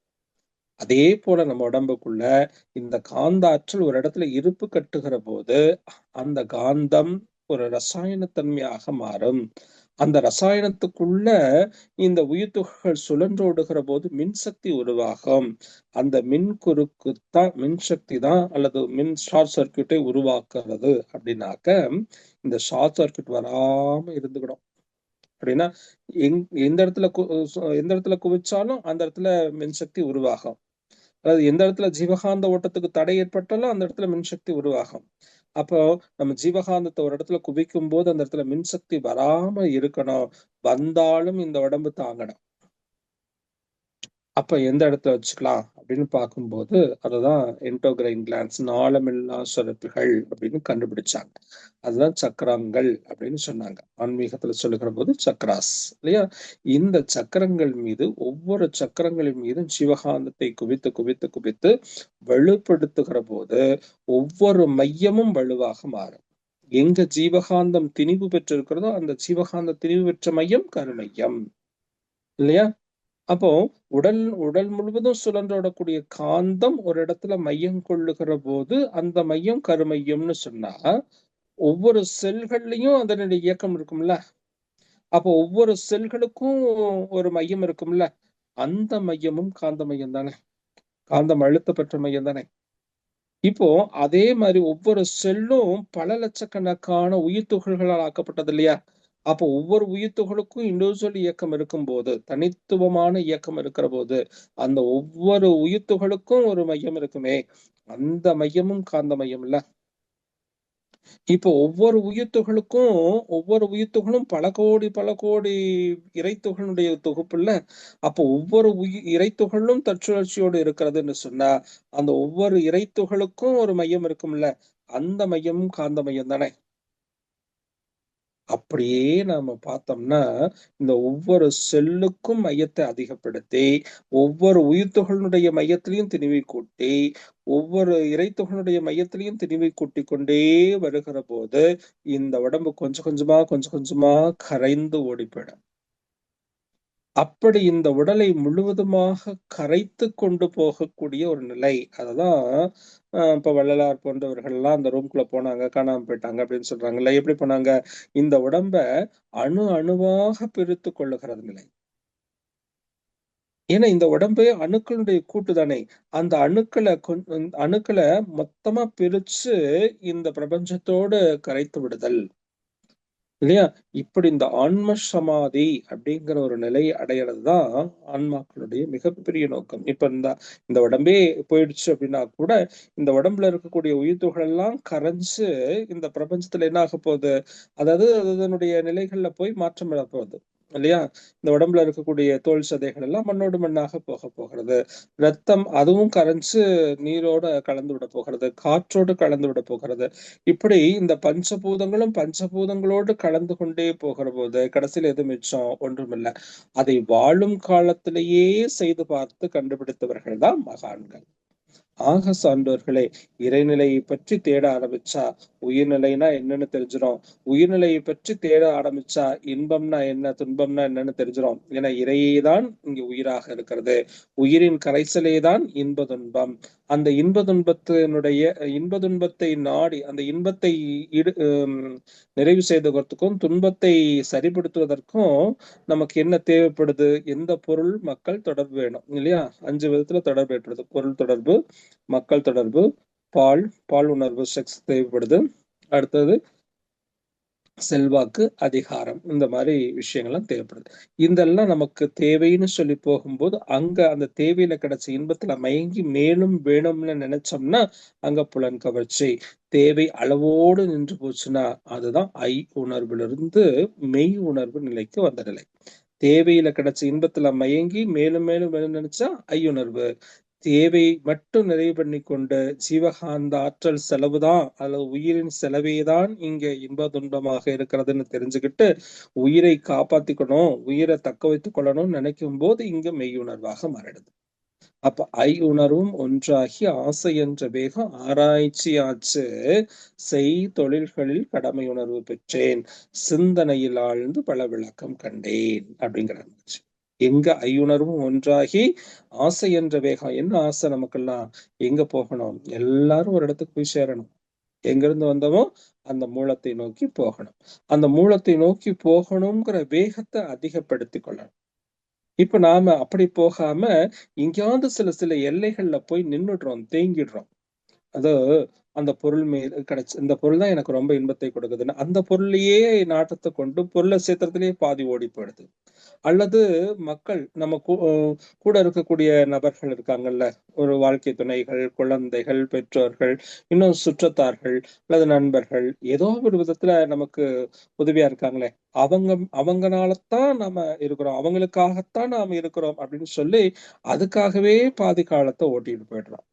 அதே போல நம்ம உடம்புக்குள்ள இந்த காந்த ஆற்றல் ஒரு இடத்துல இருப்பு கட்டுகிற போது அந்த காந்தம் ஒரு ரசாயனத்தன்மையாக மாறும். அந்த ரசாயனத்துக்குள்ள இந்த உயிர்த்துகள் சுழன்றோடுகிற போது மின்சக்தி உருவாகும். அந்த மின் குறுக்குத்தான் மின்சக்தி தான் அல்லது மின் ஷார்ட் சர்க்கியூட்டை உருவாக்குறது. அப்படின்னாக்க இந்த ஷார்ட் சர்க்கியூட் வராம இருந்துக்கணும். அப்படின்னா எந்த இடத்துல எந்த இடத்துல குவிச்சாலும் அந்த இடத்துல மின்சக்தி உருவாகும். அதாவது எந்த இடத்துல ஜீவகாந்த ஓட்டத்துக்கு தடை ஏற்பட்டாலும் அந்த இடத்துல மின்சக்தி உருவாகும். அப்போ நம்ம ஜீவகாந்தத்தை ஒரு இடத்துல குவிக்கும் போது அந்த இடத்துல மின்சக்தி வராம இருக்கணும். வந்தாலும் இந்த உடம்பு தாங்கணும். அப்ப எந்த இடத்துல வச்சுக்கலாம் அப்படின்னு பார்க்கும்போது அதுதான் என்டோகிரைன் கிளான்ஸ், நாளமில்லா சுரப்பிகள் அப்படின்னு கண்டுபிடிச்சாங்க. அதுதான் சக்கரங்கள் அப்படின்னு சொன்னாங்க. ஆன்மீகத்துல சொல்லுகிற போது சக்கராஸ் இல்லையா. இந்த சக்கரங்கள் மீது ஒவ்வொரு சக்கரங்களின் மீதும் சிவகாந்தத்தை குவித்து குவித்து குவித்து வலுப்படுத்துகிற போது ஒவ்வொரு மையமும் வலுவாக மாறும். எங்க ஜீவகாந்தம் திணிவு பெற்றிருக்கிறதோ அந்த ஜீவகாந்த திணிவு பெற்ற மையம் கருமையம் இல்லையா. அப்போ உடல் முழுவதும் சுழன்றோடக்கூடிய காந்தம் ஒரு இடத்துல மையம் கொள்ளுகிற போது அந்த மையம் கருமையம்னு சொன்னா ஒவ்வொரு செல்கள்லயும் அதனுடைய இயக்கம் இருக்கும்ல. அப்போ ஒவ்வொரு செல்களுக்கும் ஒரு மையம் இருக்கும்ல. அந்த மையமும் காந்த மையம் தானே, காந்தம் அழுத்த பெற்ற மையம் தானே. இப்போ அதே மாதிரி ஒவ்வொரு செல்லும் பல லட்சக்கணக்கான உயிர் துகள்களால் ஆக்கப்பட்டது இல்லையா. அப்போ ஒவ்வொரு உயிர் துகளுக்கும் இண்டிவிஜுவல் இயக்கம் இருக்கும் போது, தனித்துவமான இயக்கம் இருக்கிற போது அந்த ஒவ்வொரு உயிர் துகளுக்கும் ஒரு மையம் இருக்குமே, அந்த மையமும் காந்த மையம் இல்ல. இப்போ ஒவ்வொரு உயிர்த்துகளும் பல கோடி இறைத்துகளுடைய தொகுப்பு இல்ல. அப்போ ஒவ்வொரு இறைத்துகளும் தற்சுழற்சியோடு இருக்கிறதுன்னு சொன்னா அந்த ஒவ்வொரு இறைத்துகளுக்கும் ஒரு மையம் இருக்கும்ல. அந்த மையமும் காந்த மையம் தானே. அப்படியே நாம பார்த்தோம்னா இந்த ஒவ்வொரு செல்லுக்கும் மையத்தை அதிகப்படுத்தி ஒவ்வொரு உயிர்த்துகளுடைய மையத்திலையும் திணிவை கூட்டி ஒவ்வொரு இறைத்துகளுடைய மையத்திலையும் திணிவை கூட்டி கொண்டே வருகிற போது இந்த உடம்பு கொஞ்சம் கொஞ்சமா கரைந்து ஓடி போயிடும். அப்படி இந்த உடலை முழுவதுமாக கரைத்து கொண்டு போகக்கூடிய ஒரு நிலை. அததான் இப்ப வள்ளலார் போன்றவர்கள் எல்லாம் அந்த ரூம்குள்ள போனாங்க, காணாம போயிட்டாங்க அப்படின்னு சொல்றாங்கல்ல. எப்படி போனாங்க? இந்த உடம்ப அணுவாக பிரித்து கொள்ளுகிறது நிலை. ஏன்னா இந்த உடம்பே அணுக்களுடைய கூட்டு தானே. அந்த அணுக்களை மொத்தமா பிரிச்சு இந்த பிரபஞ்சத்தோடு கரைத்து விடுதல் இல்லையா. இப்படி இந்த ஆன்ம சமாதி அப்படிங்கிற ஒரு நிலை அடையிறதுதான் ஆன்மாக்களுடைய மிகப்பெரிய நோக்கம். இப்ப இந்த உடம்பே போயிடுச்சு அப்படின்னா கூட இந்த உடம்புல இருக்கக்கூடிய உயிர் துகள் எல்லாம் கரைஞ்சு இந்த பிரபஞ்சத்துல என்ன ஆக போகுது, அதாவது அதனுடைய நிலைகள்ல போய் மாற்றம் பெற போகுது இல்லையா. இந்த உடம்புல இருக்கக்கூடிய தோல் சதைகள் எல்லாம் மண்ணோடு மண்ணாக போகிறது. ரத்தம் அதுவும் கரைஞ்சு நீரோட கலந்து விட போகிறது, காற்றோடு கலந்து விட போகிறது. இப்படி இந்த பஞ்சபூதங்களோடு கலந்து கொண்டே போகிற போது கடைசியில் எது மிச்சம்? ஒன்றுமில்லை. அதை வாழும் காலத்திலேயே செய்து பார்த்து கண்டுபிடித்தவர்கள் தான் மகான்கள். ஆக சான்றோர்களே, இறைநிலையை பற்றி தேட ஆரம்பிச்சா உயிர்நிலைனா என்னன்னு தெரிஞ்சிடும். உயிர்நிலையை பற்றி தேட ஆரம்பிச்சா இன்பம்னா என்ன, துன்பம்னா என்னன்னு தெரிஞ்சிடும். ஏன்னா இறையே தான் இங்க உயிராக இருக்கிறது. உயிரின் கரைசலே தான் இன்ப துன்பம். அந்த இன்ப துன்பத்தை நாடி அந்த இன்பத்தை நிறைவு செய்வதற்கும் துன்பத்தை சரிப்படுத்துவதற்கும் நமக்கு என்ன தேவைப்படுது? எந்த பொருள் மக்கள் தொடர்பு வேணும் இல்லையா. 5 விதத்துல தொடர்பு ஏற்படுது. பொருள் தொடர்பு, மக்கள் தொடர்பு, பால் உணர்வு செக்ஸ் தேவைப்படுது. அடுத்தது செல்வாக்கு, அதிகாரம், இந்த மாதிரி விஷயங்கள்லாம் தேவைப்படுது. இதெல்லாம் நமக்கு தேவைன்னு சொல்லி போகும்போது அங்க அந்த தேவையில கிடைச்ச இன்பத்துல மயங்கி மேலும் வேணும்னு நினைச்சோம்னா அங்க புலன் கவர்ச்சி. தேவை அளவோடு நின்று போச்சுன்னா அதுதான் உணர்விலிருந்து மெய் உணர்வு நிலைக்கு வந்த நிலை. தேவையில கிடைச்ச இன்பத்துல மயங்கி மேலும் மேலும் நினைச்சா ஐயுணர்வு. தேவை மட்டும் நிறைவு பண்ணி கொண்டு ஜீவகாந்த ஆற்றல் செலவுதான் அல்லது உயிரின் செலவேதான் இங்க இன்ப துன்பமாக இருக்கிறதுன்னு தெரிஞ்சுக்கிட்டு உயிரை காப்பாத்திக்கணும், உயிரை தக்க வைத்துக் கொள்ளணும்னு நினைக்கும் போது இங்க மெய்யுணர்வாக மாறிடுது. அப்ப உணர்வும் ஒன்றாகி ஆசை என்ற வேகம் ஆராய்ச்சி ஆச்சு. செய் தொழில்களில் கடமை உணர்வு பெற்றேன், சிந்தனையில் ஆழ்ந்து பல விளக்கம் கண்டேன் அப்படிங்கிற. எங்க ஐயுணர்வும் ஒன்றாகி ஆசை என்ற வேகம். என்ன ஆசை நமக்கெல்லாம்? எங்க போகணும்? எல்லாரும் ஒரு இடத்துக்கு போய் சேரணும். எங்கிருந்து வந்தோமோ அந்த மூலத்தை நோக்கி போகணும். அந்த மூலத்தை நோக்கி போகணுங்கிற வேகத்தை அதிகப்படுத்தி கொள்ளணும். இப்ப நாம அப்படி போகாம எங்கேயாவது சில சில எல்லைகள்ல போய் நின்னுடுறோம், தேங்கிடுறோம். அது அந்த பொருள் மேல் கிடைச்சு இந்த பொருள் தான் எனக்கு ரொம்ப இன்பத்தை கொடுக்குதுன்னு அந்த பொருளையே நாட்டத்தை கொண்டு பொருளை சேத்திரத்திலேயே பாதி ஓடி போயிடுது. அல்லது மக்கள் நம்ம கூட இருக்கக்கூடிய நபர்கள் இருக்காங்கல்ல, ஒரு வாழ்க்கை துணைகள், குழந்தைகள், பெற்றோர்கள், இன்னும் சுற்றத்தார்கள் அல்லது நண்பர்கள், ஏதோ ஒரு விதத்துல நமக்கு உதவியா இருக்காங்களே, அவங்கனாலத்தான் நாம இருக்கிறோம், அவங்களுக்காகத்தான் நாம இருக்கிறோம் அப்படின்னு சொல்லி அதுக்காகவே பாதி காலத்தை ஓட்டிட்டு போயிடுறோம்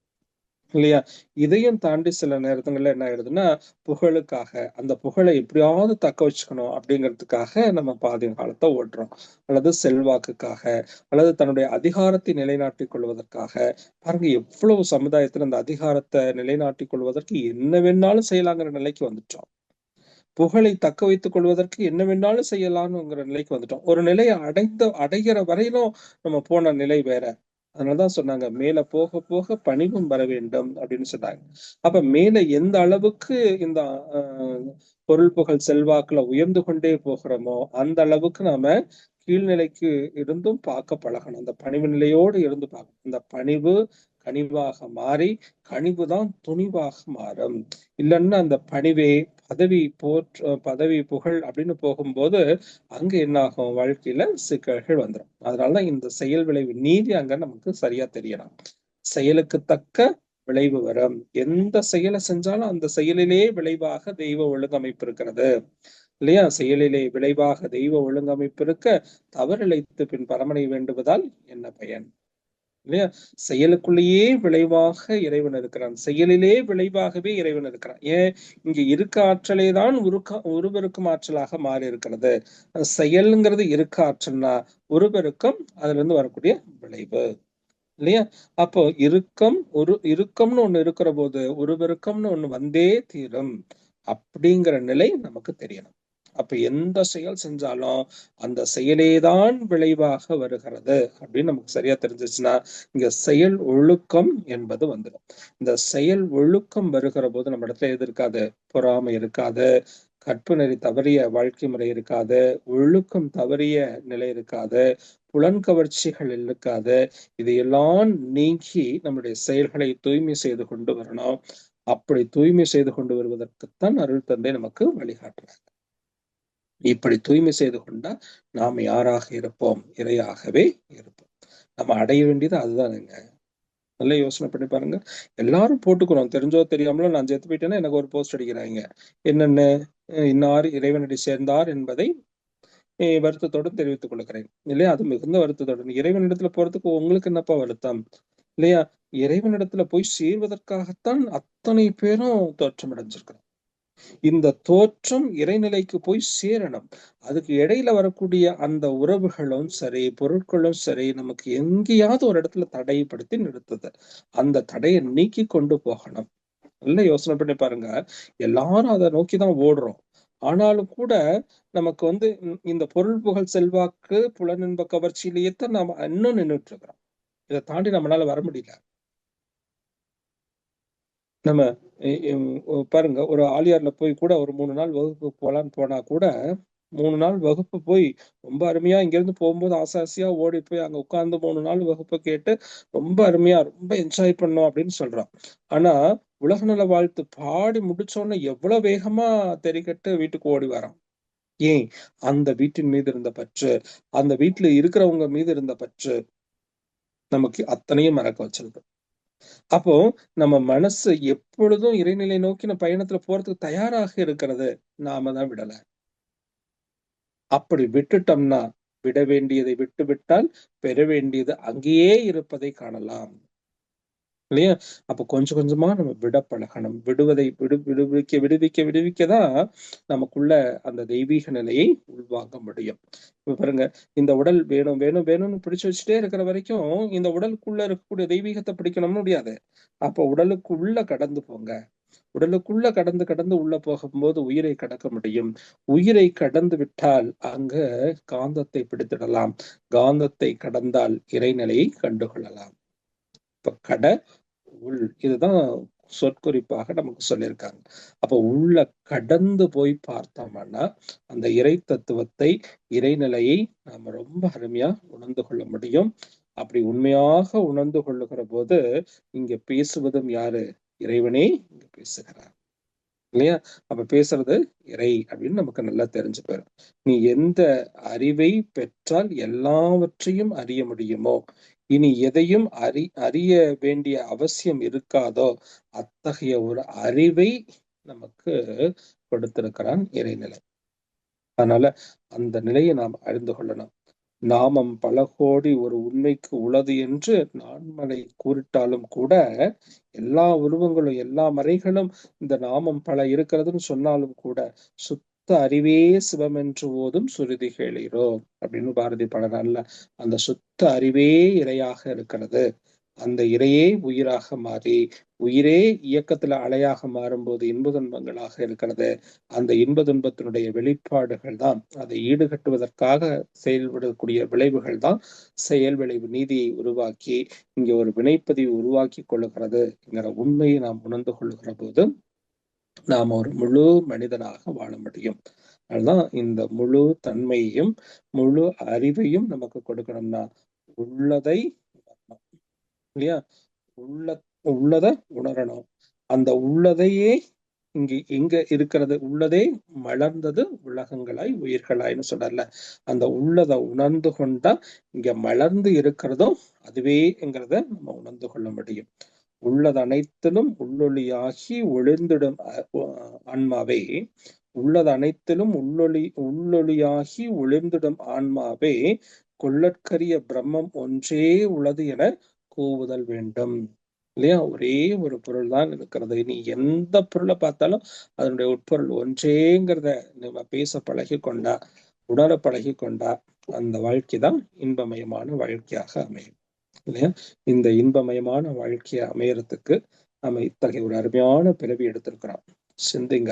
இல்லையா? இதையும் தாண்டி சில நேரங்கள்ல என்ன ஆயிடுதுன்னா, புகழுக்காக அந்த புகழை எப்படியாவது தக்க வச்சுக்கணும் அப்படிங்கிறதுக்காக நம்ம பாதி காலத்தை ஓட்டுறோம். அல்லது செல்வாக்குக்காக, அல்லது தன்னுடைய அதிகாரத்தை நிலைநாட்டிக் கொள்வதற்காக. பாருங்க எவ்வளவு சமுதாயத்துல அந்த அதிகாரத்தை நிலைநாட்டிக் கொள்வதற்கு என்ன வேணாலும் செய்யலாங்கிற நிலைக்கு வந்துட்டோம். புகழை தக்க வைத்துக் கொள்வதற்கு என்ன வேணாலும் செய்யலாம்ங்கிற நிலைக்கு வந்துட்டோம். ஒரு நிலையை அடைகிற வரையிலும் நம்ம போன நிலை வேற. அதனாலதான் சொன்னாங்க, மேல போக போக பணிவும் வர வேண்டும் அப்படின்னு சொன்னாங்க. அப்ப மேல எந்த அளவுக்கு இந்த பொருள் புகழ் செல்வாக்குல உயர்ந்து கொண்டே போகிறோமோ அந்த அளவுக்கு நாம கீழ்நிலைக்கு இருந்தும் பார்க்க பழகணும். அந்த பணிவு நிலையோடு இருந்து பார்க்கணும். அந்த பணிவு கனிவாக மாறி கனிவுதான் துணிவாக மாறும். இல்லைன்னா அந்த பணிவே பதவி புகழ் அப்படின்னு போகும்போது அங்க என்ன ஆகும்? வாழ்க்கையில சிக்கல்கள் வந்துடும். அதனாலதான் இந்த செயல் விளைவு நீதி அங்க நமக்கு சரியா தெரியணும். செயலுக்கு தக்க விளைவு வரும். எந்த செயலை செஞ்சாலும் அந்த செயலிலே விளைவாக தெய்வ ஒழுங்கமைப்பு இருக்கிறது இல்லையா? செயலிலே விளைவாக தெய்வ ஒழுங்கமைப்பு இருக்க தவறிழைத்து பின் பரமனை வேண்டுவதால் என்ன பயன் இல்லையா? செயலுக்குள்ளேயே விளைவாக இறைவன் இருக்கிறான். செயலிலே விளைவாகவே இறைவன் இருக்கிறான். ஏன்? இங்க இருக்க ஆற்றலே தான் உருவெருக்கும் ஆற்றலாக மாறி இருக்கிறது. செயல்ங்கிறது இருக்க ஆற்றல்னா உருவெருக்கம் அதுல இருந்து வரக்கூடிய விளைவு இல்லையா? அப்போ இறுக்கம்னு ஒண்ணு இருக்கிற போது உருவெருக்கம்னு ஒண்ணு வந்தே தீரும் அப்படிங்கிற நிலை நமக்கு தெரியணும். அப்ப எந்த செயல் செஞ்சாலும் அந்த செயலேதான் விளைவாக வருகிறது அப்படின்னு நமக்கு சரியா தெரிஞ்சிச்சுன்னா இங்க செயல் ஒழுக்கம் என்பது வந்துடும். இந்த செயல் ஒழுக்கம் வருகிற போது நம்ம இடத்துல எது இருக்காது? பொறாமை இருக்காது, கற்பு நெறி தவறிய வாழ்க்கை முறை இருக்காது, ஒழுக்கம் தவறிய நிலை இருக்காது, புலன்கவர்ச்சிகள் இருக்காது. இதையெல்லாம் நீக்கி நம்முடைய செயல்களை தூய்மை செய்து கொண்டு வரணும். அப்படி தூய்மை செய்து கொண்டு வருவதற்குத்தான் அருள் தந்தை நமக்கு வழிகாட்டுறாங்க. இப்படி தூய்மை செய்து கொண்டா நாம் யாராக இருப்போம்? இறையாகவே இருப்போம். நம்ம அடைய வேண்டியது அதுதானுங்க. நல்லா யோசனை பண்ணி பாருங்க. எல்லாரும் போட்டுக்கிறோம், தெரிஞ்சோ தெரியாமலோ நான் செத்து போயிட்டேன்னா எனக்கு ஒரு போஸ்ட் அடிக்கிறாங்க. என்னென்ன? இன்னார் இறைவனடி சேர்ந்தார் என்பதை வருத்தத்தோடு தெரிவித்துக் கொள்கிறேன் இல்லையா? அது மிகுந்த வருத்தத்தோடு. இறைவனிடத்துல போறதுக்கு உங்களுக்கு என்னப்பா வருத்தம் இல்லையா? இறைவனிடத்துல போய் சேர்வதற்காகத்தான் அத்தனை பேரும் தோற்றம் அடைஞ்சிருக்கிறோம். இந்த தோற்றம் இறைநிலைக்கு போய் சேரணும். அதுக்கு இடையில வரக்கூடிய அந்த உறவுகளும் சரி, பொருட்களும் சரி, நமக்கு எங்கேயாவது ஒரு இடத்துல தடைப்படுத்தி நிறுத்துது. அந்த தடையை நீக்கி கொண்டு போகணும். நல்ல யோசனை பண்ணி பாருங்க. எல்லாரும் அதை நோக்கிதான் ஓடுறோம். ஆனாலும் கூட நமக்கு இந்த பொருள் புகழ் செல்வாக்கு புலனின்ப கவர்ச்சியிலேயே தான் நாம இன்னும் நின்றுட்டு இருக்கிறோம். இதை தாண்டி நம்மளால வர முடியல. நம்ம பாருங்க, ஒரு ஆலியார்ல போய் கூட ஒரு 3 நாள் வகுப்பு போலான்னு போனா கூட 3 நாள் வகுப்பு போய் ரொம்ப அருமையா இங்க இருந்து போகும்போது ஆசாசியா ஓடி போய் அங்க உட்கார்ந்து 3 நாள் வகுப்பு கேட்டு ரொம்ப அருமையா ரொம்ப என்ஜாய் பண்ணோம் அப்படின்னு சொல்றோம். ஆனா உலக நல வாழ்த்து பாடி முடிச்சோன்னு எவ்வளவு வேகமா தெரிக்கட்டு வீட்டுக்கு ஓடி வரோம். ஏன்? அந்த வீட்டின் மீது இருந்த பற்று, அந்த வீட்டுல இருக்கிறவங்க மீது இருந்த பற்று நமக்கு அத்தனையும் மறக்க வச்சிருக்கு. அப்போ நம்ம மனசு எப்பொழுதும் இறைநிலை நோக்கின பயணத்துல போறதுக்கு தயாராக இருக்கிறது. நாம தான் விடல. அப்படி விட்டுட்டோம்னா விட வேண்டியதை விட்டு விட்டால் பெற வேண்டியது அங்கேயே இருப்பதை காணலாம் இல்லையா? அப்ப கொஞ்சம் கொஞ்சமா நம்ம விட பழகணும். விடுவதை விடுவிக்கதான் நமக்குள்ள அந்த தெய்வீக நிலையை உள்வாங்க முடியும். இப்ப பாருங்க, இந்த உடல் வேணும் வேணும் வேணும்னு பிடிச்சு வச்சுட்டே இருக்கிற வரைக்கும் இந்த உடலுக்குள்ள இருக்கக்கூடிய தெய்வீகத்தை பிடிக்கணும்னு முடியாது. அப்ப உடலுக்குள்ள கடந்து போங்க. உடலுக்குள்ள கடந்து கடந்து உள்ள போகும்போது உயிரை கடக்க முடியும். உயிரை கடந்து விட்டால் அங்க காந்தத்தை பிடித்திடலாம். காந்தத்தை கடந்தால் இறைநிலையை கண்டுகொள்ளலாம். இப்ப கட உள் இதுதான் சொற்குறிப்பாக நமக்கு சொல்லியிருக்காங்க. அப்ப உள்ள கடந்து போய் பார்த்தோம்னா அந்த இறை தத்துவத்தை, இறைநிலையை நாம ரொம்ப அருமையா உணர்ந்து கொள்ள முடியும். அப்படி உண்மையாக உணர்ந்து கொள்ளுகிற போது இங்க பேசுவதும் யாரு? இறைவனே இங்க பேசுகிறார் இல்லையா? அப்ப பேசுறது இறை அப்படின்னு நமக்கு நல்லா தெரிஞ்சு போயிடும். நீ எந்த அறிவை பெற்றால் எல்லாவற்றையும் அறிய முடியுமோ, இனி எதையும் அறிய வேண்டிய அவசியம் இருக்காதோ, அத்தகைய ஒரு அறிவை நமக்கு கொடுத்திருக்கிறான் இறைநிலை. அதனால அந்த நிலையை நாம் அறிந்து கொள்ளணும். நாமம் பல கோடி ஒரு உண்மைக்கு உளது என்று நான்மலை கூறிட்டாலும் கூட, எல்லா உருவங்களும் எல்லா மறைகளும் இந்த நாமம் பல இருக்கிறதுன்னு சொன்னாலும் கூட, சுத்த அறிவே சிவம் என்று ஓதும் சுருதி கேளீரோ அப்படின்னு பாரதி பாடல்ல. அந்த சுத்த அறிவே இறையாக இருக்கிறது. அந்த இறையே உயிராக மாறி, உயிரே இயக்கத்துல அலையாக மாறும்போது இன்ப துன்பங்களாக இருக்கிறது. அந்த இன்ப துன்பத்தினுடைய வெளிப்பாடுகள் தான், அதை ஈடுகட்டுவதற்காக செயல்படக்கூடிய விளைவுகள் தான் செயல் விளைவு நீதியை உருவாக்கி இங்க ஒரு வினைப்பதிவு உருவாக்கி கொள்ளுகிறதுங்கிற உண்மையை நாம் உணர்ந்து கொள்ளுகிற போது நாம் ஒரு முழு மனிதனாக வாழ முடியும். அதுதான் இந்த முழு தன்மையையும் முழு அறிவையும் நமக்கு கொடுக்கணும்னா உள்ளதை இல்லையா, உள்ளத உணரணும். அந்த உள்ளதையே இங்க இருக்கிறது, உள்ளதே மலர்ந்தது உலகங்களாய் உயிர்களாய்னு சொல்றல. அந்த உள்ளதை உணர்ந்து கொண்டா இங்க மலர்ந்து இருக்கிறதும் அதுவேங்கிறத நம்ம உணர்ந்து கொள்ள முடியும். உள்ளது அனைத்திலும் உள்ளொளியாகி ஒளிர்ந்திடும் ஆன்மாவே, உள்ளது அனைத்திலும் உள்ளொளியாகி ஒளிர்ந்திடும் ஆன்மாவே, கொள்ளற்கரிய பிரம்மம் ஒன்றே உள்ளது என கூவுதல் வேண்டும் இல்லையா? ஒரே ஒரு பொருள் தான் இருக்கிறது. நீ எந்த பொருளை பார்த்தாலும் அதனுடைய உட்பொருள் ஒன்றேங்கிறத நம்ம பேச பழகி கொண்டா, உணர பழகி கொண்டா, அந்த வாழ்க்கை தான் இன்பமயமான வாழ்க்கையாக அமையும் இல்லையா? இந்த இன்பமயமான வாழ்க்கையை அமையறதுக்கு நம்ம இத்தகைய ஒரு அருமையான பிறவி எடுத்திருக்கிறோம். சிந்திங்க,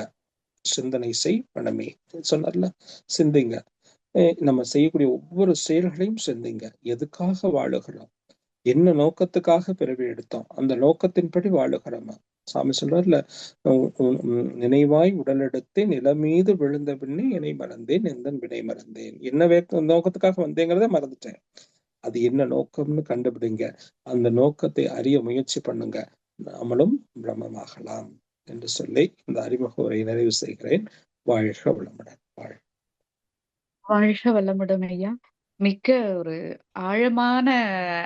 சிந்தனை செய் பணமே சொன்னார்ல, சிந்திங்க. நம்ம செய்யக்கூடிய ஒவ்வொரு செயல்களையும் சிந்திங்க. எதுக்காக வாழுகிறோம், என்ன நோக்கத்துக்காக பிறவி எடுத்தோம், அந்த நோக்கத்தின்படி வாழுகிறோமா? சாமி சொல்றாருல, நினைவாய் உடல் எடுத்து நிலமீது விழுந்த பின்னே என்னை மறந்தேன், எந்தன் வினை மறந்தேன். என்ன நோக்கத்துக்காக வந்தேங்கிறத மறந்துட்டேன். அது என்ன நோக்கம்னு கண்டுபிடிங்க. அந்த நோக்கத்தை அறிய முயற்சி பண்ணுங்க. நாமளும் பிரம்மமாகலாம் என்று சொல்லி இந்த அறிமுக உரையை நிறைவு செய்கிறேன். வாழ்க வளமுடன். வாழ்க வளமுடன் ஐயா. மிக்க ஒரு ஆழமான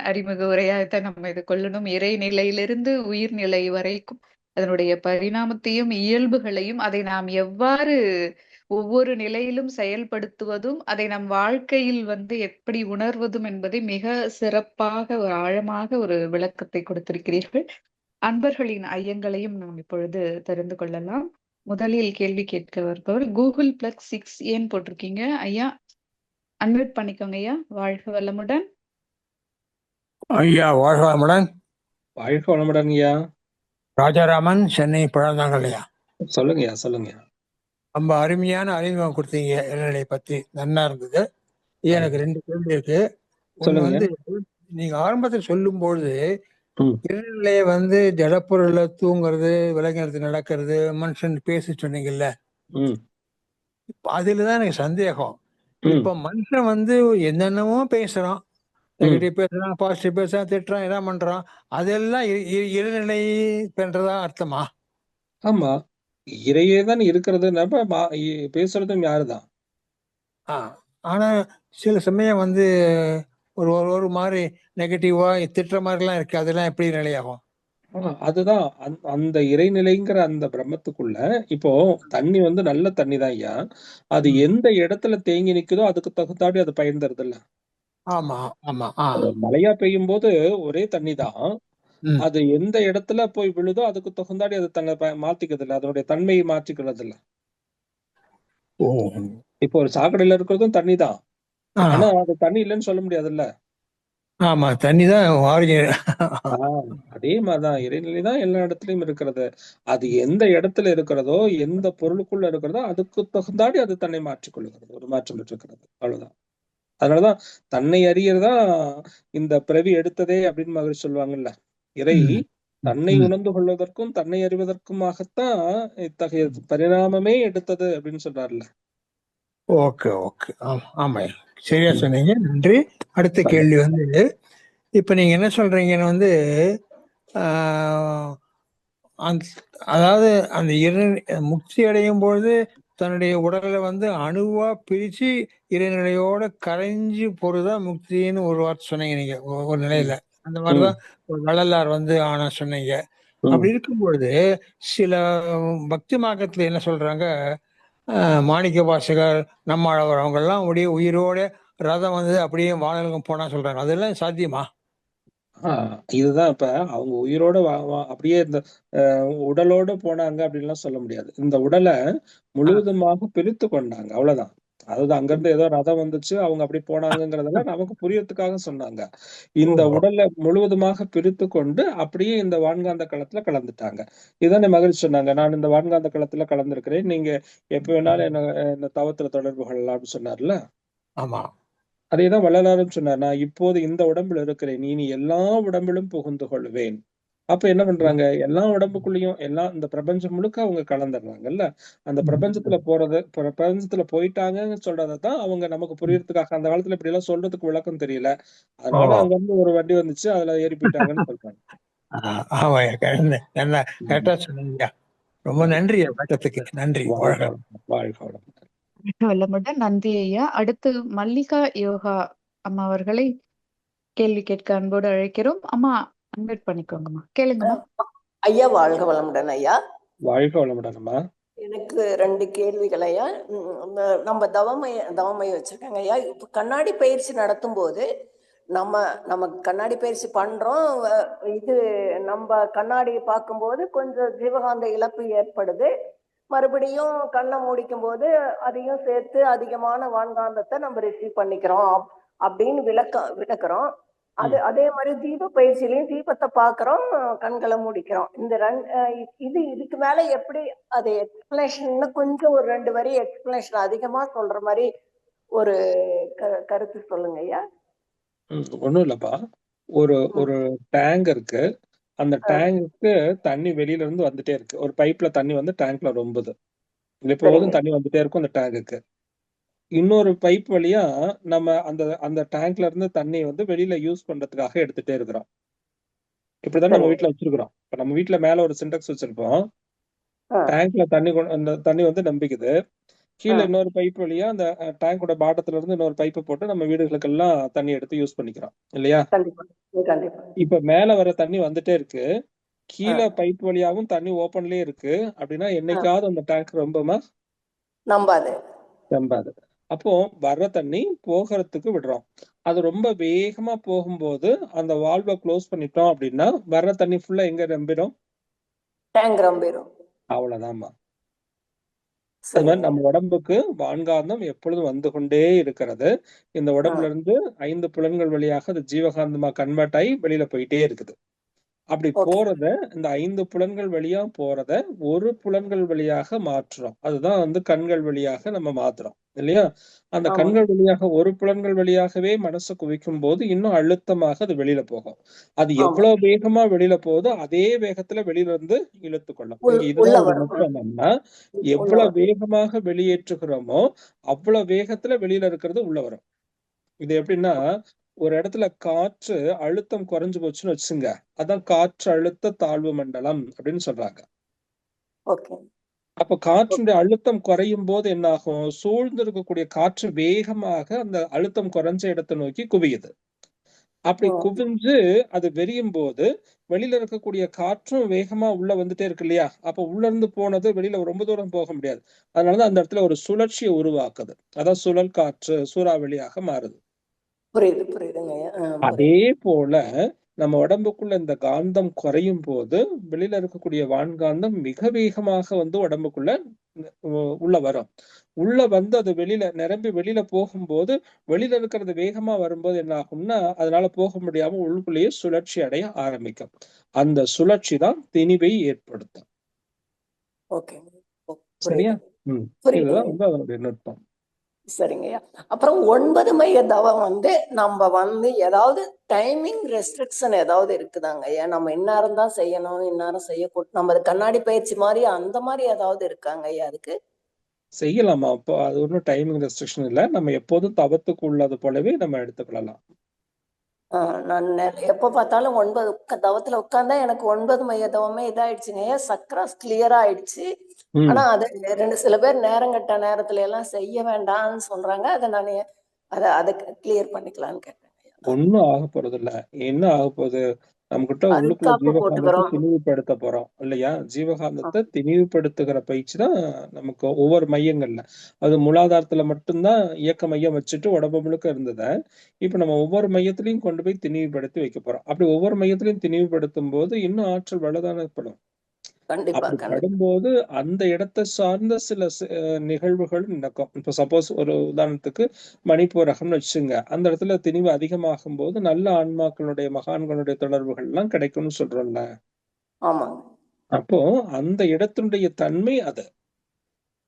அறிமுக உரையாகத்தான் நம்ம இது கொள்ளணும். இறைநிலையிலிருந்து உயிர்நிலை வரைக்கும் அதனுடைய பரிணாமத்தையும் இயல்புகளையும் அதை நாம் எவ்வாறு ஒவ்வொரு நிலையிலும் செயல்படுத்துவதும் அதை நம் வாழ்க்கையில் எப்படி உணர்வதும் என்பதை மிக சிறப்பாக ஒரு ஆழமாக ஒரு விளக்கத்தை கொடுத்திருக்கிறீர்கள். அன்பர்களின் ஐயங்களையும் நாம் இப்பொழுது தெரிந்து கொள்ளலாம். முதலில் கேள்வி கேட்க வருபவர் கூகுள் +6 ஏன் போட்டிருக்கீங்க ஐயா? அன்மியூட் பண்ணிக்கோங்க ஐயா. வாழ்க வளமுடன் ஐயா. வாழ்க வளமுடன். வாழ்க வளமுடன் ஐயா. ராஜாராமன், சென்னை பழந்தாங்கல் ஐயா. சொல்லுங்கய்யா, சொல்லுங்கய்யா. ரொம்ப அருமையான அறிமுகம் கொடுத்தீங்க. இறைநிலை பத்தி நல்லா இருந்தது. எனக்கு 2 கேள்வி இருக்கு. ஒண்ணு நீங்க ஆரம்பத்தில் சொல்லும் பொழுது இறைநிலைய ஜடப்பொருள்ல தூங்குறது, விலங்கினத்து நடக்கிறது, மனுஷன் பேச சொன்னீங்கல்ல, அதுலதான் எனக்கு சந்தேகம். இப்ப மனுஷன் என்னென்னமோ பேசுறான், நெகட்டிவ் பேசுறான், பாசிட்டிவ் பேசுறான், திட்டுறான், எல்லாம் பண்றான். அதெல்லாம் இறைநிலை பண்றதா அர்த்தமா? ஆமா, இறையே தான் இருக்கிறது. பேசுறதும் யாருதான். ஆனா சில சமயம் ஒரு ஒரு மாதிரி நெகட்டிவா திட்டுற மாதிரிலாம் இருக்கு. அதெல்லாம் எப்படி நிலையாகும்? அதுதான் அந்த இறைநிலைங்கிற அந்த பிரம்மத்துக்குள்ள இப்போ தண்ணி நல்ல தண்ணி தான் ஐயா. அது எந்த இடத்துல தேங்கி நிக்குதோ அதுக்கு தகுந்தாடி அது பயன்படுறது இல்ல. ஆமா ஆமா. மழையா பெய்யும் போது ஒரே தண்ணி தான். அது எந்த இடத்துல போய் விழுதோ அதுக்கு தகுந்தாடி அது தன்னை மாத்திக்கிறது இல்ல, அதனுடைய தன்மையை மாற்றிக்கிறது இல்ல. இப்போ ஒரு சாக்கடையில இருக்கிறதும் தண்ணி தான், ஆனா அது தண்ணி இல்லைன்னு சொல்ல முடியாதுல்ல. ஆமா, தண்ணி தான் ஆரிஜினல். அதே மாதிரிதான் இறைநிலை தான் எல்லா இடத்துலயும் இருக்கிறது. அது எந்த இடத்துல இருக்கிறதோ, எந்த பொருளுக்குள்ள இருக்கிறதோ அதுக்கு தகுந்தாடி அது தன்னை மாற்றிக்கொள்கிறது, ஒரு மாற்றம் பெற்றிருக்கிறது. அவ்வளவுதான். அதனாலதான் தன்னை அறியறதா இந்த பிறவி எடுத்ததே அப்படின்னு மகிழ்ச்சி சொல்லுவாங்கல்ல. இறை தன்னை உணர்ந்து கொள்வதற்கும் தன்னை அறிவதற்குமாகத்தான் இத்தகைய பரிணாமமே எடுத்தது அப்படின்னு சொல்றாருல்ல. ஓகே ஓகே, ஆமா, சரியா சொன்னீங்க, நன்றி. அடுத்த கேள்வி வந்து, இப்ப நீங்க என்ன சொல்றீங்கன்னு வந்து அதாவது அந்த முக்தி அடையும் பொழுது தன்னுடைய உடலை வந்து அணுவா பிரிச்சு இறைநிலையோட கரைஞ்சு போறதுதான் முக்தின்னு ஒரு வார்த்தை சொன்னீங்க நீங்க ஒரு நிலையில. அந்த மாதிரிதான் ஒரு வள்ளலார் வந்து ஆனா சொன்னீங்க. அப்படி இருக்கும்பொழுது சில பக்தி மார்க்கத்துல என்ன சொல்றாங்க, மாணிக்க வாசகர், நம்மாழ்வார் அவங்க எல்லாம் அப்படியே உயிரோட ரதம் வந்து அப்படியே வானகம் போனா சொல்றாங்க. அதெல்லாம் சாத்தியமா? இதுதான் இப்ப அவங்க உயிரோட அப்படியே இந்த உடலோட போனாங்க அப்படின்லாம் சொல்ல முடியாது. இந்த உடலை முழுவதுமாக பிரித்து கொண்டாங்க, அவ்வளவுதான். அதாவது அங்கிருந்து ஏதோ ரதம் வந்துச்சு, அவங்க அப்படி போனாங்கிறதெல்லாம் நமக்கு புரியறதுக்காக சொன்னாங்க. இந்த உடலை முழுவதுமாக பிரித்து கொண்டு அப்படியே இந்த வான்காந்த களத்துல கலந்துட்டாங்க. இதானே மகிழ்ச்சி சொன்னாங்க, நான் இந்த வான்காந்த களத்துல கலந்துருக்கிறேன், நீங்க எப்ப வேணாலும் என்ன தவத்துல தொடர்பு கொள்ளலாம்னு சொன்னார்ல. ஆமா, அதேதான் வள்ளலாரும் சொன்னார், நான் இப்போது இந்த உடம்புல இருக்கிறேன், இனி எல்லா உடம்பிலும் புகுந்து கொள்வேன். அப்ப என்ன பண்றாங்க, எல்லா உடம்புக்குள்ளயும் எல்லாம் இந்த பிரபஞ்சம் முழுக்க அவங்க கலந்துடுறாங்கல்ல. அந்த பிரபஞ்சத்துல பிரபஞ்சத்துல போயிட்டாங்கன்னு சொல்றதான் அவங்க நமக்கு புரியறதுக்காக. அந்த காலத்துல இப்படி எல்லாம் சொல்றதுக்கு விளக்கம் தெரியல, அதனால அங்க இருந்து ஒரு வண்டி வந்துச்சு, அதுல ஏறி போயிட்டாங்கன்னு சொல்றாங்க. ஆமா, கரெக்டா சொன்னீங்க. ரொம்ப நன்றி வட்டத்துக்கு. நன்றி. வளமுடன். நன்றி ஐயா. அடுத்து மல்லிகா யோகா அம்மா அவர்களை கேள்வி கேட்க அன்போடு அழைக்கிறோம். அம்மா அன்மியூட் பண்ணிக்கோங்கம்மா, கேளுங்கம்மா. ஐயா வாழ்க வளமுடன் ஐயா. வாழ்க வளமுடன் அம்மா. எனக்கு 2 கேள்விகள் ஐயா. நம்ம தவமை வச்சிருக்காங்க ஐயா. இப்ப கண்ணாடி பயிற்சி நடத்தும் போது நம்ம கண்ணாடி பயிற்சி பண்றோம். இது நம்ம கண்ணாடியை பார்க்கும்போது கொஞ்சம் ஜீவகாந்த இழப்பு ஏற்படுது. மறுபடியும் கண்ணை மூடிக்கும் போது அதையும் சேர்த்து அதிகமான வான்காந்தத்தை நம்ம ரிசீவ் பண்ணிக்கிறோம் அப்படின்னு விளக்குறோம். அதே மாதிரி தீப பயிற்சியிலையும் தீபத்தை பாக்குறோம், கண்களை மூடிக்கிறோம். இந்த இதுக்கு மேல எப்படி அது எக்ஸ்பிளனேஷன் கொஞ்சம் ஒரு 2 வரி எக்ஸ்பிளனேஷன் அதிகமா சொல்ற மாதிரி ஒரு கருத்து சொல்லுங்க ஐயா. ஒண்ணும் இல்லப்பா, ஒரு டேங்க் இருக்கு. அந்த டேங்குக்கு தண்ணி வெளியில இருந்து வந்துட்டே இருக்கு. ஒரு பைப்ல தண்ணி வந்து டேங்க்ல ரொம்புது. எப்போதும் தண்ணி வந்துட்டே இருக்கும் அந்த டேங்குக்கு. இன்னொரு பைப் வழியா நம்ம அந்த டேங்க்ல இருந்து தண்ணி வந்து வெளியில யூஸ் பண்றதுக்காக எடுத்துட்டே இருக்கிறோம். இப்படிதான் நம்ம வீட்டுல வச்சிருக்கிறோம். இப்ப நம்ம வீட்டுல மேல ஒரு சின்டெக்ஸ் வச்சிருப்போம். டேங்க்ல தண்ணி வந்து நம்பிக்குது. கீழே இன்னொரு பைப் வழியா அந்த டேங்கோட பாட்டத்துல இருந்து இன்னொரு பைப்பை போட்டு நம்ம வீடுகளுக்கெல்லாம் தண்ணி எடுத்து யூஸ் பண்ணிக்கிறோம் இல்லையா? இப்ப மேல வர தண்ணி வந்துட்டே இருக்கு, கீழே பைப் வழியாவும் தண்ணி ஓபன்லயே இருக்கு. அப்படின்னா என்னைக்காவது அந்த டேங்க் ரொம்பமா? நம்பாது. அப்போ வர்ற தண்ணி போகிறதுக்கு விடுறோம். அது ரொம்ப வேகமா போகும்போது அந்த வால்வை க்ளோஸ் பண்ணிட்டோம் அப்படின்னா வர்ற தண்ணி ஃபுல்லா எங்க நம்பிடும்? டேங்க் நம்பிடும். அவ்வளவுதான்மா. அது மாதிரி நம்ம உடம்புக்கு வான்காந்தம் எப்பொழுதும் வந்து கொண்டே இருக்கிறது. இந்த உடம்புல இருந்து 5 புலன்கள் வழியாக அது ஜீவகாந்தமா கன்வெர்ட் ஆகி வெளியில போயிட்டே இருக்குது. அப்படி போறத இந்த 5 புலன்கள் வழியா போறத ஒரு புலன்கள் வழியாக மாற்றுறோம். அதுதான் வந்து கண்கள் வழியாக நம்ம மாத்துறோம் இல்லையா? அந்த கண்கள் வழியாக ஒரு புலன்கள் வழியாகவே மனசை குவிக்கும் போது இன்னும் அழுத்தமாக அது வெளியில போகும். அது எவ்வளவு வேகமா வெளியில போகுதோ அதே வேகத்துல வெளியில இருந்து இழுத்து கொள்ளும். இதுதான் ஒரு நுட்பம்னா, எவ்வளவு வேகமாக வெளியேற்றுகிறோமோ அவ்வளவு வேகத்துல வெளியில இருக்கிறது உள்ள வரும். இது எப்படின்னா, ஒரு இடத்துல காற்று அழுத்தம் குறைஞ்சு போச்சுன்னு வச்சுங்க, அதான் காற்று அழுத்த தாழ்வு மண்டலம் அப்படின்னு சொல்றாங்க. அப்ப காற்றுடைய அழுத்தம் குறையும் போது என்ன ஆகும், சூழ்ந்து இருக்கக்கூடிய காற்று வேகமாக அந்த அழுத்தம் குறைஞ்ச இடத்தை நோக்கி குவியுது. அப்படி குவிஞ்சு அது வெறியும் போது வெளியில இருக்கக்கூடிய காற்றும் வேகமா உள்ள வந்துட்டே இருக்கு இல்லையா? அப்ப உள்ள இருந்து போனது வெளியில ரொம்ப தூரம் போக முடியாது. அதனாலதான் அந்த இடத்துல ஒரு சுழற்சியை உருவாக்குது. அதான் சுழல் காற்று சூறாவளியாக மாறுது. புரியுதுங்க. அதே போல நம்ம உடம்புக்குள்ள இந்த காந்தம் குறையும் போது வெளியில இருக்கக்கூடிய வான்காந்தம் மிக வேகமாக வந்து உடம்புக்குள்ள உள்ள வரும். உள்ள வந்து அது வெளியில நிரம்பி வெளியில போகும்போது வெளியில இருக்கிறது வேகமா வரும்போது என்ன ஆகும்னா அதனால போக முடியாம உள்ளுக்குள்ளேயே சுழற்சி அடைய ஆரம்பிக்கும். அந்த சுழற்சி தான் திணிவை ஏற்படுத்தும். சரியா? இதுதான் வந்து அதனுடைய நுட்பம். சரிங்கய்யா. அப்புறம் 9 மைய தவம் வந்து நம்ம வந்து ஏதாவது டைமிங் ரெஸ்ட்ரிக்ஷன் ஏதாவது இருக்குதாங்க ஐயா? நம்ம இந்நேரம் தான் செய்யணும், இந்நேரம் செய்யக்கூடாது, நம்ம கண்ணாடி பயிற்சி மாதிரி அந்த மாதிரி ஏதாவது இருக்காங்க ஐயா அதுக்கு? செய்யலாமா? அப்போ அது ஒன்றும் டைமிங் ரெஸ்ட்ரிக்ஷன் இல்லை. நம்ம எப்போதும் தவத்துக்கு உள்ளது போலவே நம்ம எடுத்துக்கொள்ளலாம். நான் எப்ப பார்த்தாலும் 9 தவத்துல உட்கார்ந்தா எனக்கு 9 மைய தவமே இதாயிடுச்சுங்க ஐயா. சக்ராஸ் கிளியரா ஆயிடுச்சு. ஆனா அது சில பேர் நேரங்கட்ட நேரத்துல எல்லாம் செய்ய வேண்டாம்னு சொல்றாங்க. அதை கிளியர் பண்ணிக்கலாம்னு கேட்டேன். ஒன்னும் ஆக போறது இல்ல. என்ன ஆக போகுது? நம்மகிட்ட உள்ளுக்குள்ள ஜீவகாந்தத்தை திணிவுபடுத்த போறோம் இல்லையா? ஜீவகாந்தத்தை திணிவுபடுத்துகிற பயிற்சி தான் நமக்கு ஒவ்வொரு மையங்கள்ல. அது மூலாதாரத்துல மட்டும்தான் இயக்க மையம் வச்சுட்டு உடம்பு முழுக்க இருந்தத இப்ப நம்ம ஒவ்வொரு மையத்திலையும் கொண்டு போய் திணிவுபடுத்தி வைக்க போறோம். அப்படி ஒவ்வொரு மையத்திலையும் திணிவுபடுத்தும் போது இன்னும் ஆற்றல் வலுதானப்படும். அப்படி படும்போது அந்த இடத்தை சார்ந்த சில நிகழ்வுகள் நடக்கும். இப்ப சப்போஸ் ஒரு உதாரணத்துக்கு மணிப்பூரகம்னு வச்சுங்க, அந்த இடத்துல திணிவு அதிகமாகும் போது நல்ல ஆன்மாக்களுடைய மகான்களுடைய தொடர்புகள் எல்லாம் கிடைக்கும்னு சொல்றோம்ல. அப்போ அந்த இடத்தினுடைய தன்மை அது.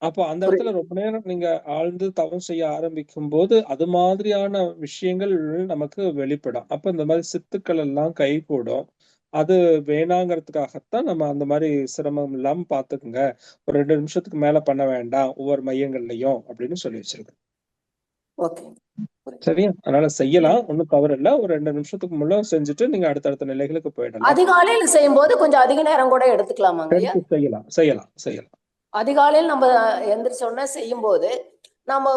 அப்போ அந்த இடத்துல ரொம்ப நேரம் நீங்க ஆழ்ந்து தவம் செய்ய ஆரம்பிக்கும் போது அது மாதிரியான விஷயங்கள் நமக்கு வெளிப்படும். அப்ப இந்த மாதிரி சித்துக்கள் எல்லாம் கைகூடும். அது வேணாங்கிறதுக்காகத்தான் நம்ம அந்த மாதிரி சிரமம் இல்லாம பாத்துக்குங்க. ஒரு 2 நிமிஷத்துக்கு மேல பண்ண வேண்டாம் ஒவ்வொரு மையங்கள்லயும் அப்படின்னு சொல்லி வச்சிருக்கேன். சரியா? அதனால செய்யலாம், ஒண்ணும் தவறு இல்ல. ஒரு 2 நிமிஷத்துக்கு முன்ன செஞ்சுட்டு நீங்க அடுத்தடுத்த நிலைகளுக்கு போயிடலாம். அதிகாலையில செய்யும் போது கொஞ்சம் அதிக நேரம் கூட எடுத்துக்கலாமாங்க? செய்யலாம். அதிகாலையில் நம்ம எந்திரிச்ச உடனே செய்யும் போது நம்ம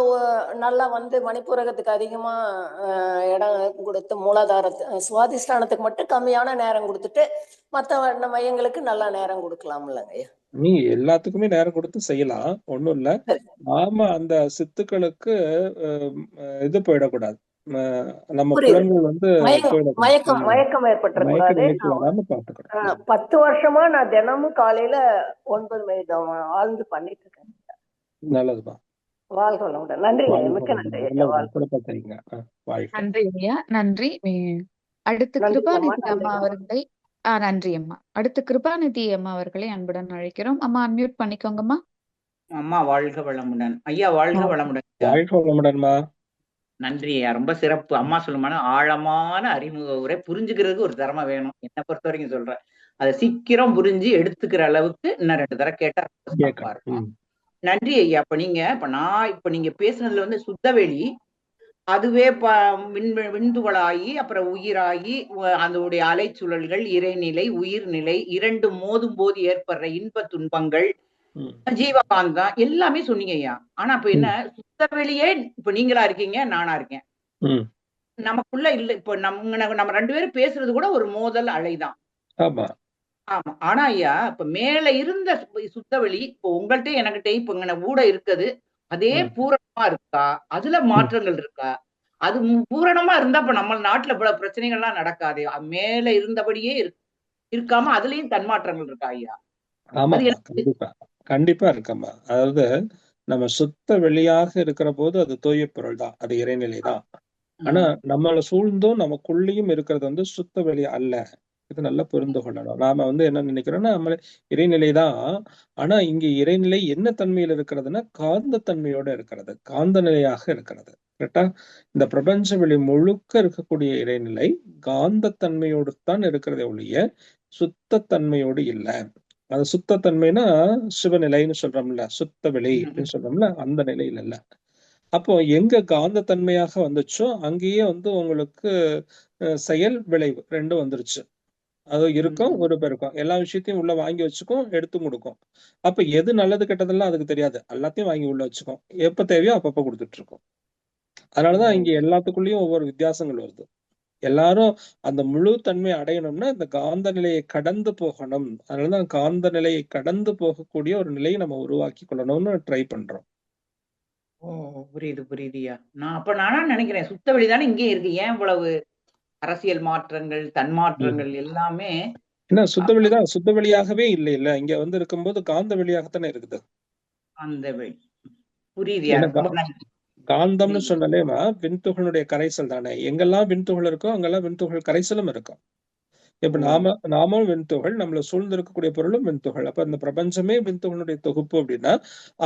நல்லா வந்து மணிப்பூரகத்துக்கு அதிகமா இடம் கொடுத்து மூலாதாரத்து சுவாதிஷ்டானத்துக்கு மட்டும் கம்மியான நேரம் கொடுத்துட்டு மற்ற மையங்களுக்கு நல்லா நேரம் கொடுக்கலாம் இல்லைங்க? நீ எல்லாத்துக்குமே நேரம் கொடுத்து செய்யலாம், ஒண்ணும் இல்ல. நாம அந்த சித்துக்களுக்கு இது போயிடக்கூடாது. நம்ம புலன்கள் வந்து மயக்கம் ஏற்பட்டுறக்கூடாது. 10 வருஷமா நான் தினமும் காலையில 9 மைய தவம் ஆழ்ந்து பண்ணிட்டு இருக்கேன். நல்லதுப்பா. வாழ்க வளமுடன். நன்றி, மிக்க நன்றி. நன்றி ஐயா, நன்றி. அடுத்து கிருபாநிதி அம்மா அவர்களை நன்றி அம்மா. அடுத்து கிருபாநிதி அம்மா அவர்களை அன்புடன் அழைக்கிறோம். அம்மா அன்மியூட் பண்ணிக்கோங்கம்மா. அம்மா வாழ்க வளமுடன். ஐயா வாழ்க வளமுடன். வாழ்க வளமுடன்மா. நன்றி ஐயா, ரொம்ப சிறப்பு. அம்மா சொல்லுமான ஆழமான அறிமுக உரை. புரிஞ்சுக்கிறதுக்கு ஒரு திறமை வேணும், என்ன பொறுத்த வரைக்கும் சொல்றேன். அதை சீக்கிரம் புரிஞ்சு எடுத்துக்கிற அளவுக்கு இன்னும் 2 தடவை கேட்டா நன்றி ஐயா. இப்ப நீங்க பேசுனதுல வந்து சுத்தவெளி அதுவே விண்துகளாகி அப்புறம் உயிராகி அதனுடைய அலைச்சுழல்கள், இறைநிலை, உயிர்நிலை இரண்டும் மோதும் போது ஏற்படுற இன்ப துன்பங்கள், ஜீவகாந்தம் எல்லாமே சொன்னீங்க ஐயா. ஆனா இப்ப என்ன, சுத்தவெளியே இப்ப நீங்களா இருக்கீங்க, நானா இருக்கேன், நமக்குள்ள இல்ல. இப்ப நம்ம 2 பேரும் பேசுறது கூட ஒரு மோதல் அலைதான். ஆமா. ஆனா ஐயா, இப்ப மேல இருந்த சுத்தவெளி இப்ப உங்கள்கிட்ட எனக்கிட்ட இப்ப இங்க ஊட இருக்குது, அதே பூரணமா இருக்கா? அதுல மாற்றங்கள் இருக்கா? அது பூரணமா இருந்தா இப்ப நம்ம நாட்டுல இவ்வளவு பிரச்சனைகள்லாம் நடக்காது. மேல இருந்தபடியே இருக்காம அதுலயும் தன்மாற்றங்கள் இருக்கா ஐயா? கண்டிப்பா இருக்கம்மா. அதாவது நம்ம சுத்த வெளியாக இருக்கிற போது அது தூய பொருள் தான், அது இறைநிலை தான். ஆனா நம்மள சூழ்ந்தும் நமக்குள்ளேயும் இருக்கிறது வந்து சுத்த வெளி அல்ல. இது நல்லா புரிந்து கொள்ளணும். நாம வந்து என்ன நினைக்கிறோம்னா நம்ம இறைநிலைதான். ஆனா இங்க இறைநிலை என்ன தன்மையில இருக்கிறதுனா காந்த தன்மையோட இருக்கிறது, காந்த நிலையாக இருக்கிறது. கரெக்டா? இந்த பிரபஞ்ச வெளி முழுக்க இருக்கக்கூடிய இறைநிலை காந்த தன்மையோடு தான் இருக்கிறதே ஒழிய சுத்த தன்மையோடு இல்லை. அது சுத்த தன்மைனா சிவநிலைன்னு சொல்றோம்ல, சுத்த வெளி அப்படின்னு சொல்றோம்ல, அந்த நிலையில இல்ல. அப்போ எங்க காந்த தன்மையாக வந்துச்சோ அங்கேயே வந்து உங்களுக்கு செயல் விளைவு 2 வந்துருச்சு. அது இருக்கும், ஒரு பெருக்கும். எல்லா விஷயத்தையும் உள்ள வாங்கி வச்சுக்கும், எடுத்து கொடுக்கும். அப்ப எது நல்லது கெட்டதெல்லாம் அதுக்கு தெரியாது, எல்லாத்தையும் வாங்கி உள்ள வச்சுக்கும். எப்ப தேவையோ அப்பப்ப கொடுத்துட்டு இருக்கும். அதனாலதான் இங்க எல்லாத்துக்குள்ளயும் ஒவ்வொரு வித்தியாசங்கள் வருது. எல்லாரும் அந்த முழு தன்மை அடையணும்னா இந்த காந்த நிலையை கடந்து போகணும். அதனாலதான் காந்த நிலையை கடந்து போகக்கூடிய ஒரு நிலையை நம்ம உருவாக்கி கொள்ளணும்னு ட்ரை பண்றோம். புரியுது புரியுதுயா. நானா நினைக்கிறேன் சுத்த வெளிதானே இங்கே இருக்கு, ஏன் இவ்வளவு அரசியல் மாற்றங்கள், தன்மாற்றங்கள் எல்லாமே என்ன சுத்த வெளிதான், சுத்த வெளியாகவே இல்லை இல்ல, இங்க வந்து இருக்கும்போது காந்த வெளியாகத்தானே இருக்குது. அந்த புரியுது. காந்தம்னு சொன்னாலேமா விண்துகளுடைய கரைசல் தானே. எங்கெல்லாம் விண்துகள் இருக்கோ அங்கெல்லாம் விண்துகள் கரைசலும் இருக்கும். இப்ப நாமும் விண்துகள், நம்மள சூழ்ந்து இருக்கக்கூடிய பொருளும் விண்துகள். அப்ப இந்த பிரபஞ்சமே விண்துகளுடைய தொகுப்பு அப்படின்னா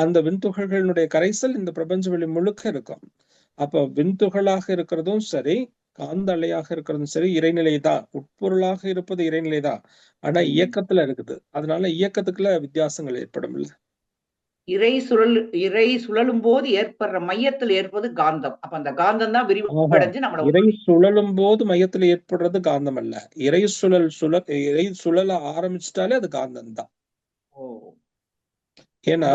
அந்த விண்துகள்களுடைய கரைசல் இந்த பிரபஞ்ச வெளி முழுக்க இருக்கும். அப்ப விண்துகளாக இருக்கிறதும் சரி, காந்த அலையாக இருக்கிறதும் சரி இறைநிலை தான். உட்பொருளாக இருப்பது இறைநிலை தான். ஆனா இயக்கத்துல இருக்குது. அதனால இயக்கத்துக்குள்ள வித்தியாசங்கள் ஏற்படும் இல்ல. இறை சுழலும் போது ஏற்படுற மையத்தில் ஏற்பது காந்தம். அப்ப அந்த காந்தம் தான் விரிவடைஞ்சு நம்மள இறை சுழலும் போது மையத்துல ஏற்படுறது காந்தம் அல்ல. இறை சுழல ஆரம்பிச்சுட்டாலே அது காந்தம் தான். ஏன்னா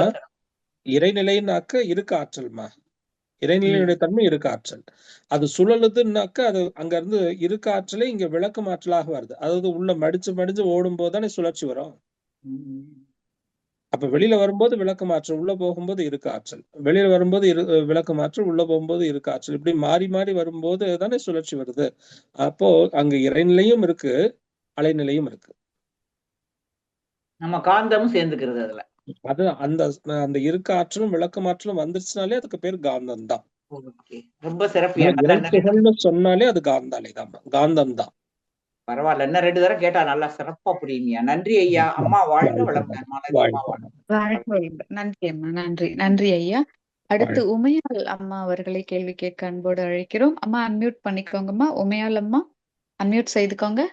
இறைநிலைனாக்க இருக்க ஆற்றல்மா. இறைநிலையுடைய தன்மை இருக்க ஆற்றல். அது சுழலுதுன்னாக்க அது அங்க இருந்து இருக்க ஆற்றலே இங்க விளக்கும் ஆற்றலாக வருது. அதாவது உள்ள மடிச்சு ஓடும் போதுதானே சுழற்சி வரும். அப்ப வெளியில வரும்போது விளக்கம் ஆற்றல், உள்ள போகும்போது இருக்க ஆற்றல். வெளியில வரும்போது விளக்கம் ஆற்றல், உள்ள போகும்போது இருக்க ஆற்றல். இப்படி மாறி வரும்போது தானே சுழற்சி வருது. அப்போ அங்க இறைநிலையும் இருக்கு, அலைநிலையும் இருக்கு. நம்ம காந்தமும் சேர்ந்துக்கிறது அதுல. அது அந்த இருக்க ஆற்றலும் விளக்கம் ஆற்றலும் வந்துருச்சுனாலே அதுக்கு பேர் காந்தம் தான். ரொம்ப சிறப்பு. சொன்னாலே அது காந்தாலை தான், காந்தம் தான். பரவாயில்ல, என்ன 2 தடவை கேட்டா நல்லா சிறப்பா புரியுங்க. நன்றி ஐயா. அம்மா வாழ்க வளமுடன். நன்றி அம்மா. நன்றி ஐயா. அடுத்து உமையாள் அம்மா அவர்களை கேள்வி கேட்க அன்போடு அழைக்கிறோம். அம்மா அன்மியூட் பண்ணிக்கோங்கம்மா. உமையாள் அம்மா அன்மியூட் செய்துக்கோங்க.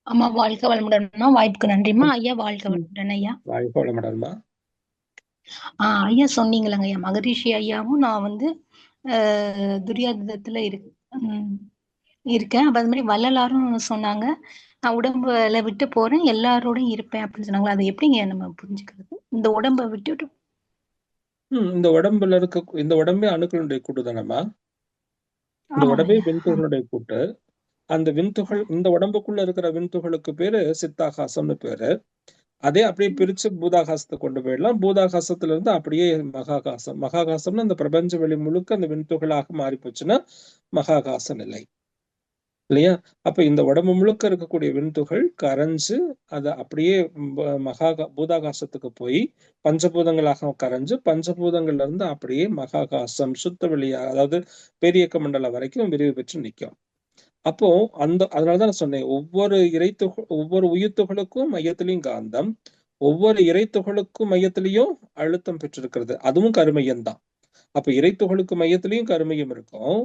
அம்மா வாழ்க வளமுடன்மா. வாய்ப்புக்கு நன்றிம்மா. ஐயா வாழ்க வளமுடன் ஐயா. வாழ்க வளமுடன்மா. ஐயா சொன்னீங்களங்க ஐயா, மகரிஷி ஐயாவும் நான் வந்து துரியாதத்துல இருக்கேன். அப்ப அது மாதிரி வள்ளலாரும் சொன்னாங்க, நான் உடம்புல விட்டு போறேன், எல்லாரோடையும் இருப்பேன் அப்படின்னு சொன்னாங்களா. அதை எப்படிங்க நம்ம புரிஞ்சுக்கிறது? இந்த உடம்ப விட்டுட்டு இந்த உடம்புல இந்த உடம்பே அணுக்களுடைய கூட்டு தானேமா. இந்த உடம்பே விண்துகளுடைய கூட்டு. அந்த விண்துகள், இந்த உடம்புக்குள்ள இருக்கிற விண்துகளுக்கு பேரு சித்தாகாசம்னு பேரு. அதே அப்படியே பிரிச்சு பூதாகாசத்தை கொண்டு போயிடலாம். பூதாகாசத்துல இருந்து அப்படியே மகாகாசம். மகாகாசம்னு அந்த பிரபஞ்ச வெளி முழுக்க அந்த விண்துகளாக மாறி போச்சுன்னா மகாகாச நிலை இல்லையா. அப்ப இந்த உடம்பு முழுக்க இருக்கக்கூடிய விண்துகள் கரைஞ்சு அதை அப்படியே பூதாகாசத்துக்கு போய் பஞ்சபூதங்களாக கரைஞ்சு பஞ்சபூதங்கள்ல இருந்து அப்படியே மகாகாசம் சுத்த வெளியாக, அதாவது பெரியக்க மண்டலம் வரைக்கும் விரிவு பெற்று நிற்கும். அப்போ அதனாலதான் சொன்னேன், ஒவ்வொரு உயிர்த்துகளுக்கும் மையத்திலையும் காந்தம், ஒவ்வொரு இறைத்துகளுக்கும் மையத்திலையும் அழுத்தம் பெற்றிருக்கிறது. அதுவும் கருமையம் தான். அப்ப இறைத்துகளுக்கு மையத்திலையும் கருமையம் இருக்கும்,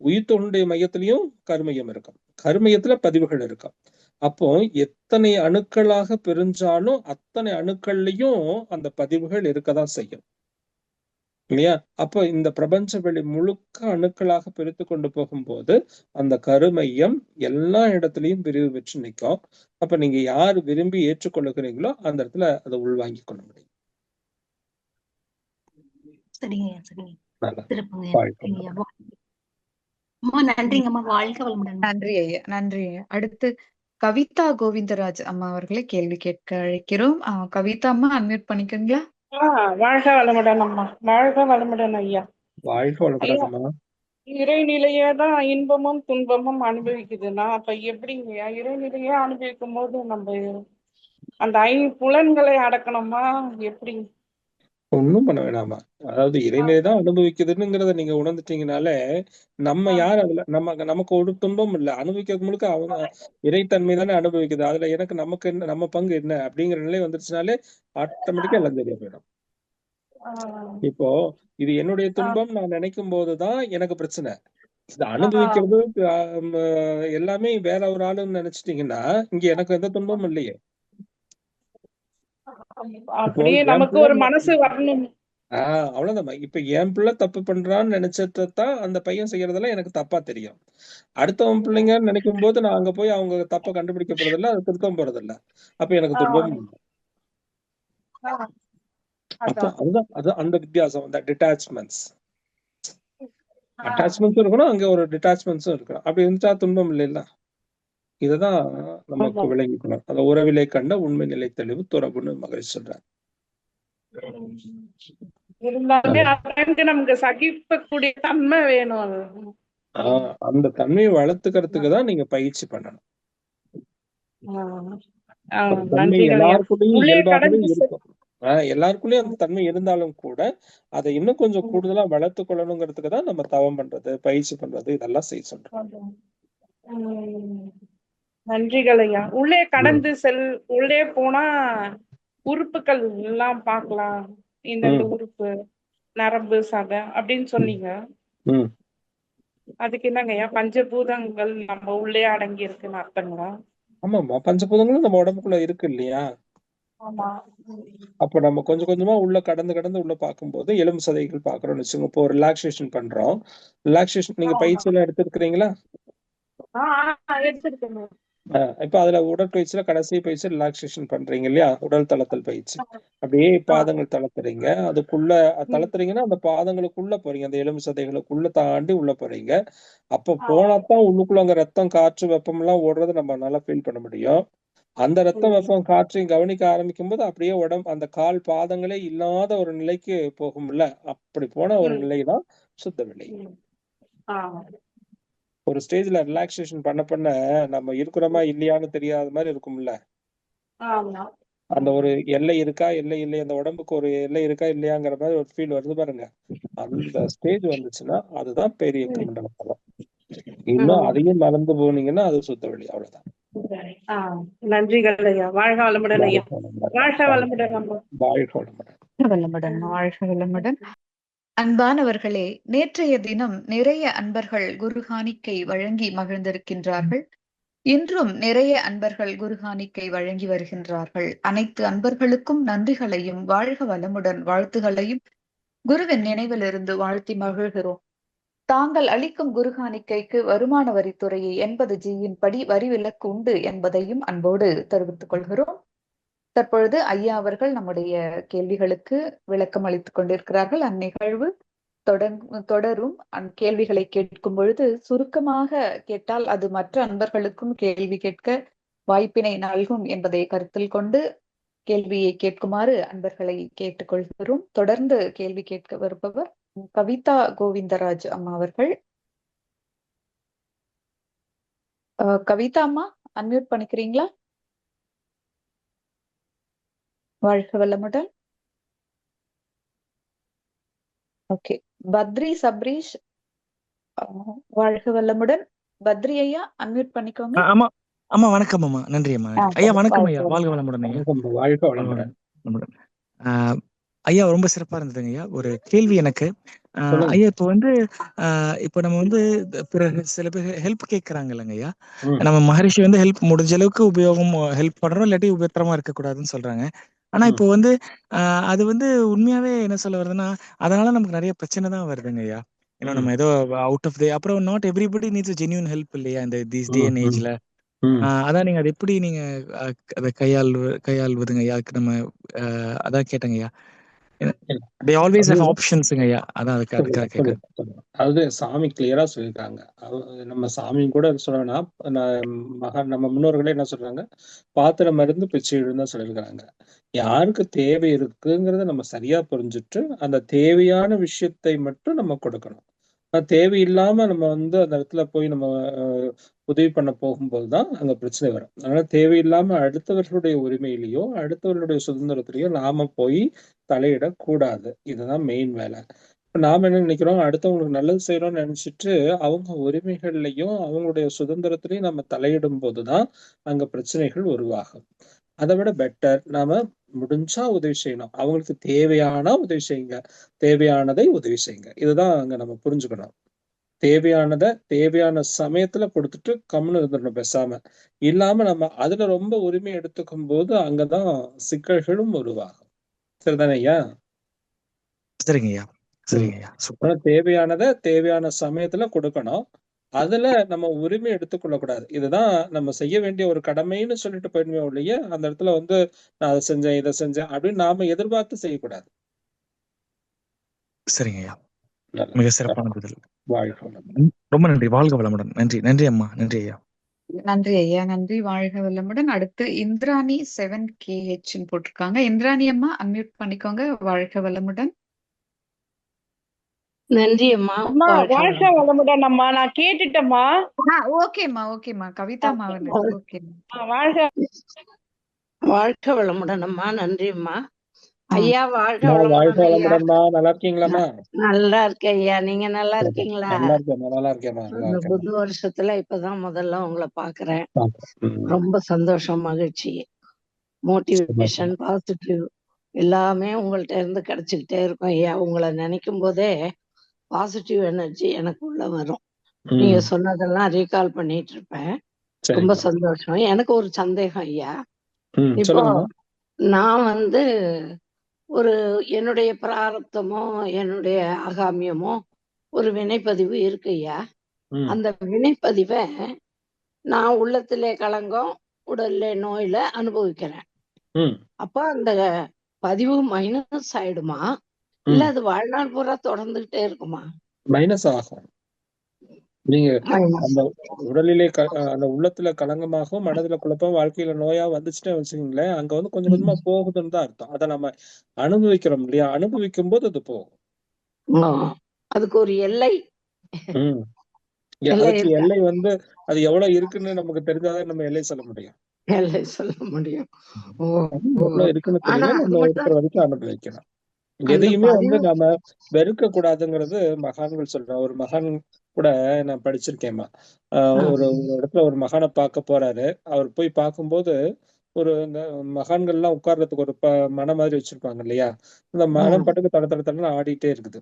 உயிர்த்துகளுடைய மையத்திலையும் கருமையம் இருக்கும். கருமையத்துல பதிவுகள் இருக்கும். அப்போ எத்தனை அணுக்களாக பிரிஞ்சாலும் அத்தனை அணுக்கள்லயும் அந்த பதிவுகள் இருக்கதான் செய்யும் இல்லையா. அப்ப இந்த பிரபஞ்ச வெளி முழுக்க அணுக்களாக பிரித்து கொண்டு போகும்போது அந்த கருமையம் எல்லா இடத்துலயும் விரிவு பெற்று நிற்கும். அப்ப நீங்க யாரு விரும்பி ஏற்றுக்கொள்ளுகிறீங்களோ அந்த இடத்துல அதை உள்வாங்கிக் கொள்ள முடியும். நன்றி ஐயா. நன்றி ஐயா. அடுத்து கவிதா கோவிந்தராஜ் அம்மா அவர்களை கேள்வி கேட்க அழைக்கிறோம். கவிதா அம்மா அன்மியூட் பண்ணிக்கீங்களா? வாழ்க வளமுடன் அம்மா. வாழ்க வளமுடன் ஐயா. வாழ்க வளமுடன் அம்மா. இறைநிலையேதான் இன்பமும் துன்பமும் அனுபவிக்குதுன்னா அப்ப எப்படிங்கய்யா இறைநிலையே அனுபவிக்கும் போது நம்ம அந்த 5 புலன்களை அடக்கணுமா? எப்படி? ஒண்ணும் பண்ண வேணாமா. அதாவது இறைநிலைதான் அனுபவிக்குதுங்கிறத நீங்க உணர்ந்துட்டீங்கனாலே நம்ம யார் அதுல நமக்கு ஒரு துன்பம் இல்லை. அனுபவிக்கிறது முழுக்க அவங்க இறைத்தன்மை தானே அனுபவிக்குது. அதுல எனக்கு நமக்கு என்ன, நம்ம பங்கு என்ன அப்படிங்கிற நிலை வந்துருச்சுனாலே ஆட்டோமேட்டிக்கா எல்லாம் தெரிய போயிடும். இப்போ இது என்னுடைய துன்பம் நான் நினைக்கும் போதுதான் எனக்கு பிரச்சனை. இது அனுபவிக்கிறது எல்லாமே வேற ஒரு ஆளுன்னு நினைச்சிட்டீங்கன்னா இங்க எனக்கு எந்த துன்பமும் இல்லையே. அப்படியே நமக்கு ஒரு மனசு வரணும். அவ்வளவுதான். இப்ப என் பிள்ளை தப்பு பண்றான்னு நினைச்சதான் அந்த பையன் செய்யறதெல்லாம் எனக்கு தப்பா தெரியும். அடுத்தவன் பிள்ளைங்கன்னு நினைக்கும் போது நான் அங்க போய் அவங்க தப்ப கண்டுபிடிக்க போறதில்ல, அதை திருத்தம் போறதில்ல. அப்ப எனக்கு துன்பம். அப்ப அதுதான் அந்த வித்தியாசம், அந்த டிட்டாச்மெண்ட்ஸ். அட்டாச்மெண்ட்ஸும் இருக்கணும், அங்க ஒரு டிட்டாச்மெண்ட்ஸும் இருக்கணும். அப்படி இருந்துட்டா துன்பம் இல்லைல்ல. இதுதான் நமக்கு விளங்கிக்கணும். அந்த உறவிலே கண்ட உண்மை நிலை தெளிவு துறவுன்னு மகிழ்ச்சி சொல்றாரு. இருந்தாலுமே நமக்கு சகிக்கக்கூடிய தன்மை வேணும். அந்த தன்மையை வளர்த்துக்கிறதுக்கு தான் நீங்க பயிற்சி பண்ணணும். ஒரு தன்மை நன்றிகள் ஐயா. எல்லாருக்குள்ளயும் உள்ளே இயல்பாகவே கடந்து இருக்கும். எல்லாருக்குள்ளயும் அந்த தன்மை இருந்தாலும் கூட அதை இன்னும் கொஞ்சம் கூடுதலா வளர்த்து கொள்ளணுங்கிறதுக்கு தான் நம்ம தவம் பண்றது, பயிற்சி பண்றது, இதெல்லாம் செய்ய சொல்றோம். நன்றிகள் ஐயா. உள்ளே கடந்து உள்ளே போனா உறுப்புகள் எல்லாம் பார்க்கலாம். இந்த உறுப்பு, நரம்பு, சதை அப்படின்னு சொன்னீங்க. அதுக்கு என்னங்க ஐயா, பஞ்சபூதங்கள் நம்ம உள்ளே அடங்கி இருக்குன்னு அர்த்தங்களா? ஆமாமா, பஞ்சபூதங்களும் நம்ம உடம்புக்குள்ள இருக்கு இல்லையா? அப்ப நம்ம கொஞ்சம் கொஞ்சமா உள்ள கடந்து உள்ள பார்க்கும்போது எலும்பு சதைகள் பாக்குறோம்னு வச்சுக்கோங்க. இப்போ ரிலாக்ஸேஷன் பண்றோம். ரிலாக்ஸேஷன் நீங்க பயிற்சி எல்லாம் எடுத்துருக்கீங்களா? இப்ப அதுல உடற்பயிற்சியில கடைசி பயிற்சி ரிலாக்ஸேஷன் பண்றீங்க இல்லையா? உடல் தளத்தல் பயிற்சி. அப்படியே பாதங்கள் தளர்த்துறீங்க. அதுக்குள்ள தளர்த்துறீங்கன்னா அந்த பாதங்களுக்குள்ள போறீங்க, அந்த எலும்பு சதைகளுக்குள்ள தாண்டி உள்ள போறீங்க. அப்ப போனாதான் உள்ளுக்குள்ள அங்க ரத்தம், காற்று, வெப்பம் எல்லாம் ஓடுறது நம்ம நல்லா ஃபீல் பண்ண முடியும். அந்த ரத்தம், வெப்பம், காற்றையும் கவனிக்க ஆரம்பிக்கும் போது அப்படியே அந்த கால் பாதங்களே இல்லாத ஒரு நிலைக்கு போகும்ல, அப்படி போன ஒரு நிலைதான் சுத்த வெளி. ஒரு ஸ்டேஜ்ல ரிலாக்ஸேஷன் பண்ண நம்ம இருக்கிறோமா இல்லையான்னு தெரியாத மாதிரி இருக்கும்ல. அந்த ஒரு எல்லை இருக்கா, எல்லை இல்லை, அந்த உடம்புக்கு ஒரு எல்லை இருக்கா இல்லையாங்கிற மாதிரி ஒரு ஃபீல் வருது பாருங்க. அந்த ஸ்டேஜ் வந்துச்சுன்னா அதுதான் பெரிய கமண்டல தலம். இன்னும் அதையும் மறந்து போனீங்கன்னா அது சுத்த வெளி. அவ்வளவுதான். நன்றிகள் ஐயா. வாழ்க வளமுடன் ஐயா. வாழ்க வளமுடன். வாழ்க வளமுடன். வாழ்க வளமுடன். அன்பானவர்களே, நேற்றைய தினம் நிறைய அன்பர்கள் குரு காணிக்கை வழங்கி மகிழ்ந்திருக்கின்றார்கள். இன்றும் நிறைய அன்பர்கள் குரு காணிக்கை வழங்கி வருகின்றார்கள். அனைத்து அன்பர்களுக்கும் நன்றிகளையும் வாழ்க வளமுடன் வாழ்த்துகளையும் குருவின் நினைவிலிருந்து வாழ்த்தி மகிழ்கிறோம். தாங்கள் அளிக்கும் குரு காணிக்கைக்கு வருமான வரித்துறையை 80G படி வரி விலக்கு உண்டு என்பதையும் அன்போடு தெரிவித்துக் கொள்கிறோம். தற்பொழுது ஐயா அவர்கள் நம்முடைய கேள்விகளுக்கு விளக்கம் அளித்துக் கொண்டிருக்கிறார்கள். அந்நிகழ்வு தொடரும். கேள்விகளை கேட்கும் பொழுது சுருக்கமாக கேட்டால் அது மற்ற அன்பர்களுக்கும் கேள்வி கேட்க வாய்ப்பினை நல்கும் என்பதை கருத்தில் கொண்டு கேள்வியை கேட்குமாறு அன்பர்களை கேட்டுக்கொள்கிறோம். தொடர்ந்து கேள்வி கேட்க வருபவர் கவிதா கோவிந்தராஜ் அம்மா அவர்கள். கவிதா அம்மா, அன்மியூட் பண்ணிக்கிறீங்களா? வாழ்க வளமுடன். ஓகே, பத்ரி சப்ரீஷ், வாழ்க வளமுடன். பத்ரி ஐயா, அன்மியூட் பண்ணிக்கோங்க. ஆமா ஆமா, வணக்கம் அம்மா. நன்றி அம்மா. ஐயா வணக்கம் ஐயா. வாழ்க வளமுடன் ஐயா. வாழ்க வளமுடன். ஐயா ரொம்ப சிறப்பா இருந்ததுங்க ஐயா. ஒரு கேள்வி எனக்கு. ஐயா இப்போ இப்போ நம்ம பிறகு சில பேர் ஹெல்ப் கேட்கறாங்க இல்லைங்க ஐயா. நம்ம மகரிஷி ஹெல்ப் முடிஞ்ச அளவுக்கு ஹெல்ப் பண்றோம், இல்லாட்டி உபயோகரமா இருக்கக்கூடாதுன்னு சொல்றாங்க. ஆனா இப்போ அது உண்மையாவே என்ன சொல்ல வருதுன்னா, அதனால நமக்கு நிறைய பிரச்சனை தான் வருதுங்க ஐயா. ஏன்னா நம்ம ஏதோ அவுட் ஆஃப் அப்புறம் not everybody needs genuine help இல்லையா இந்த திஸ் டே அண்ட் ஏஜ்ல. அதான் நீங்க அதை எப்படி நீங்க அதை கையாள்வதுங்க ஐயா? அதுக்கு நம்ம அதான் கேட்டேங்க ஐயா. They always have options ஐயா. அதான் அதுக்காக கேட்கிறேன். அதாவது சாமி கிளியரா சொல்லிருக்காங்க. நம்ம சாமி கூட சொன்னா நம்ம முன்னோர்களே என்ன சொல்றாங்க, பாத்திரம் மருந்து பிச்சை தான் சொல்லியிருக்காங்க. யாருக்கு தேவை இருக்குங்கிறத நம்ம சரியா புரிஞ்சுட்டு அந்த தேவையான விஷயத்தை மட்டும் நம்ம கொடுக்கணும். தேவையில்லாம நம்ம அந்த இடத்துல போய் நம்ம உதவி பண்ண போகும்போதுதான் அங்க பிரச்சனை வரும். அதனால தேவையில்லாம அடுத்தவர்களுடைய உரிமையிலையோ அடுத்தவர்களுடைய சுதந்திரத்திலையோ நாம போய் தலையிடக்கூடாது. இதுதான் மெயின் வேலை. இப்ப நாம என்ன நினைக்கிறோம், அடுத்தவங்களுக்கு நல்லது செய்யறோம்னு நினைச்சிட்டு அவங்க உரிமைகள்லையும் அவங்களுடைய சுதந்திரத்திலையும் நம்ம தலையிடும் போதுதான் அங்க பிரச்சனைகள் உருவாகும். அதை விட பெட்டர் நாம முடிஞ்சா உதவி செய்யணும். அவங்களுக்கு தேவையான உதவி செய்யுங்க, தேவையானதை உதவி செய்யுங்க. இதுதான் அங்க நம்ம புரிஞ்சுக்கணும். தேவையான சமயத்துல கொடுத்துட்டு கம்முன்னு இருந்துடணும் பேசாம. இல்லாம நம்ம அதுல ரொம்ப உரிமை எடுத்துக்கும் போது அங்கதான் சிக்கல்களும் உருவாகும். சரிதானே ஐயா? சரிங்க ஐயா. சரிங்க ஐயா. தேவையானதை தேவையான சமயத்துல கொடுக்கணும். அதுல நம்ம உரிமை எடுத்துக்கொள்ள கூடாது. இதுதான் நம்ம செய்ய வேண்டிய ஒரு கடமைன்னு சொல்லிட்டு போயிடுமே ஒழிய அந்த இடத்துல நான் அதை செஞ்சேன் இதை செஞ்சேன் அப்படின்னு நாம எதிர்பார்த்து செய்யக்கூடாது. சரிங்க ஐயா, மிக சிறப்பான பதில். வாழ்க ரொம்ப நன்றி. வாழ்க வளமுடன். நன்றி. நன்றி அம்மா. நன்றி ஐயா. நன்றி ஐயா. நன்றி. வாழ்க வளமுடன். அடுத்து இந்திராணி 7KH போட்டிருக்காங்க. இந்திராணி அம்மா, அன்மியூட் பண்ணிக்கோங்க. வாழ்க வளமுடன். நன்றி அம்மா. அம்மா வாழ்க வாழ்க வளமுடன். வளமுடன் அம்மா. நான் கேட்டுட்டேம்மா. ஓகேம்மா கவிதா மாவன். ஓகேம்மா. வாழ்க வாழ்க வளமுடன் அம்மா. நன்றி அம்மா. ஐயா வாழ்க வாழ்க வளமுடன் ஐயா. வளமுடன்மா. நல்லா இருக்கீங்களாம்மா? நல்லா இருக்கேன் ஐயா. நீங்க நல்லா இருக்கீங்களா? நல்லா இருக்கேம்மா, நல்லா இருக்கேம்மா, நல்லா இந்த இருக்கேம்மா. புது வருஷத்துல இப்பதான் முதல்ல உங்களை பாக்குறேன். ம். ரொம்ப சந்தோஷம், மகிழ்ச்சி, மோட்டிவேஷன், பாசிட்டிவ் எல்லாமே உங்கள்ட்ட இருந்து கிடைச்சுக்கிட்டே இருக்கும் ஐயா. உங்களை நினைக்கும் போதே பாசிட்டிவ் எனர்ஜி எனக்குள்ள வரும். நீங்க சொன்னதெல்லாம் ரீகால் பண்ணிட்டு இருப்பேன். ரொம்ப சரிம்மா. சந்தோஷம். எனக்கு ஒரு சந்தேகம் ஐயா. இப்போ சொல்லுங்கம்மா. நான் வந்து ஒரு என்னுடைய பிராரப்தமோ என்னுடைய ஆகாமியமோ ஒரு வினைப்பதிவு இருக்கு ஐயா. அந்த வினைப்பதிவை நான் உள்ளத்திலே களங்கம் உடல்ல நோயில அனுபவிக்கிறேன். அப்ப அந்த பதிவு மைனஸ் ஆயிடுமா இல்ல அது வாழ்நாள் பூரா தொடர்ந்துகிட்டே இருக்குமா? மைனஸ் ஆகும். நீங்க அந்த உடலிலே அந்த உள்ளத்துல களங்கமாகவும் மனதுல குழப்பம் வாழ்க்கையில நோயா வந்துச்சுட்டே வச்சுக்கீங்களேன், அங்க வந்து கொஞ்சம் கொஞ்சமா போகுதுன்னு தான் அர்த்தம். அதை நம்ம அனுபவிக்கிறோம் இல்லையா? அனுபவிக்கும் போது அது போகும். அதுக்கு ஒரு எல்லை. அதுக்கு எல்லை வந்து அது எவ்வளவு இருக்குன்னு நமக்கு தெரிஞ்சாதான் நம்ம எல்லை சொல்ல முடியும். எல்லை சொல்ல முடியும். எவ்வளவு இருக்குன்னு தெரியல, நம்ம இருக்கிற வரைக்கும் அனுபவிக்கலாம். எதையுமே வந்து நாம வெறுக்க கூடாதுங்கிறது மகான்கள் சொல்றாங்க. ஒரு மகான் கூட நான் படிச்சிருக்கேன்மா. ஒரு இடத்துல ஒரு மகானை பார்க்க போறாரு. அவர் போய் பார்க்கும்போது ஒரு இந்த மகான்கள் எல்லாம் உட்கார்றதுக்கு ஒரு மனம் மாதிரி வச்சிருப்பாங்க இல்லையா? அந்த மனம் பாட்டுக்கு தட தட தடன்னு ஆடிட்டே இருக்குது.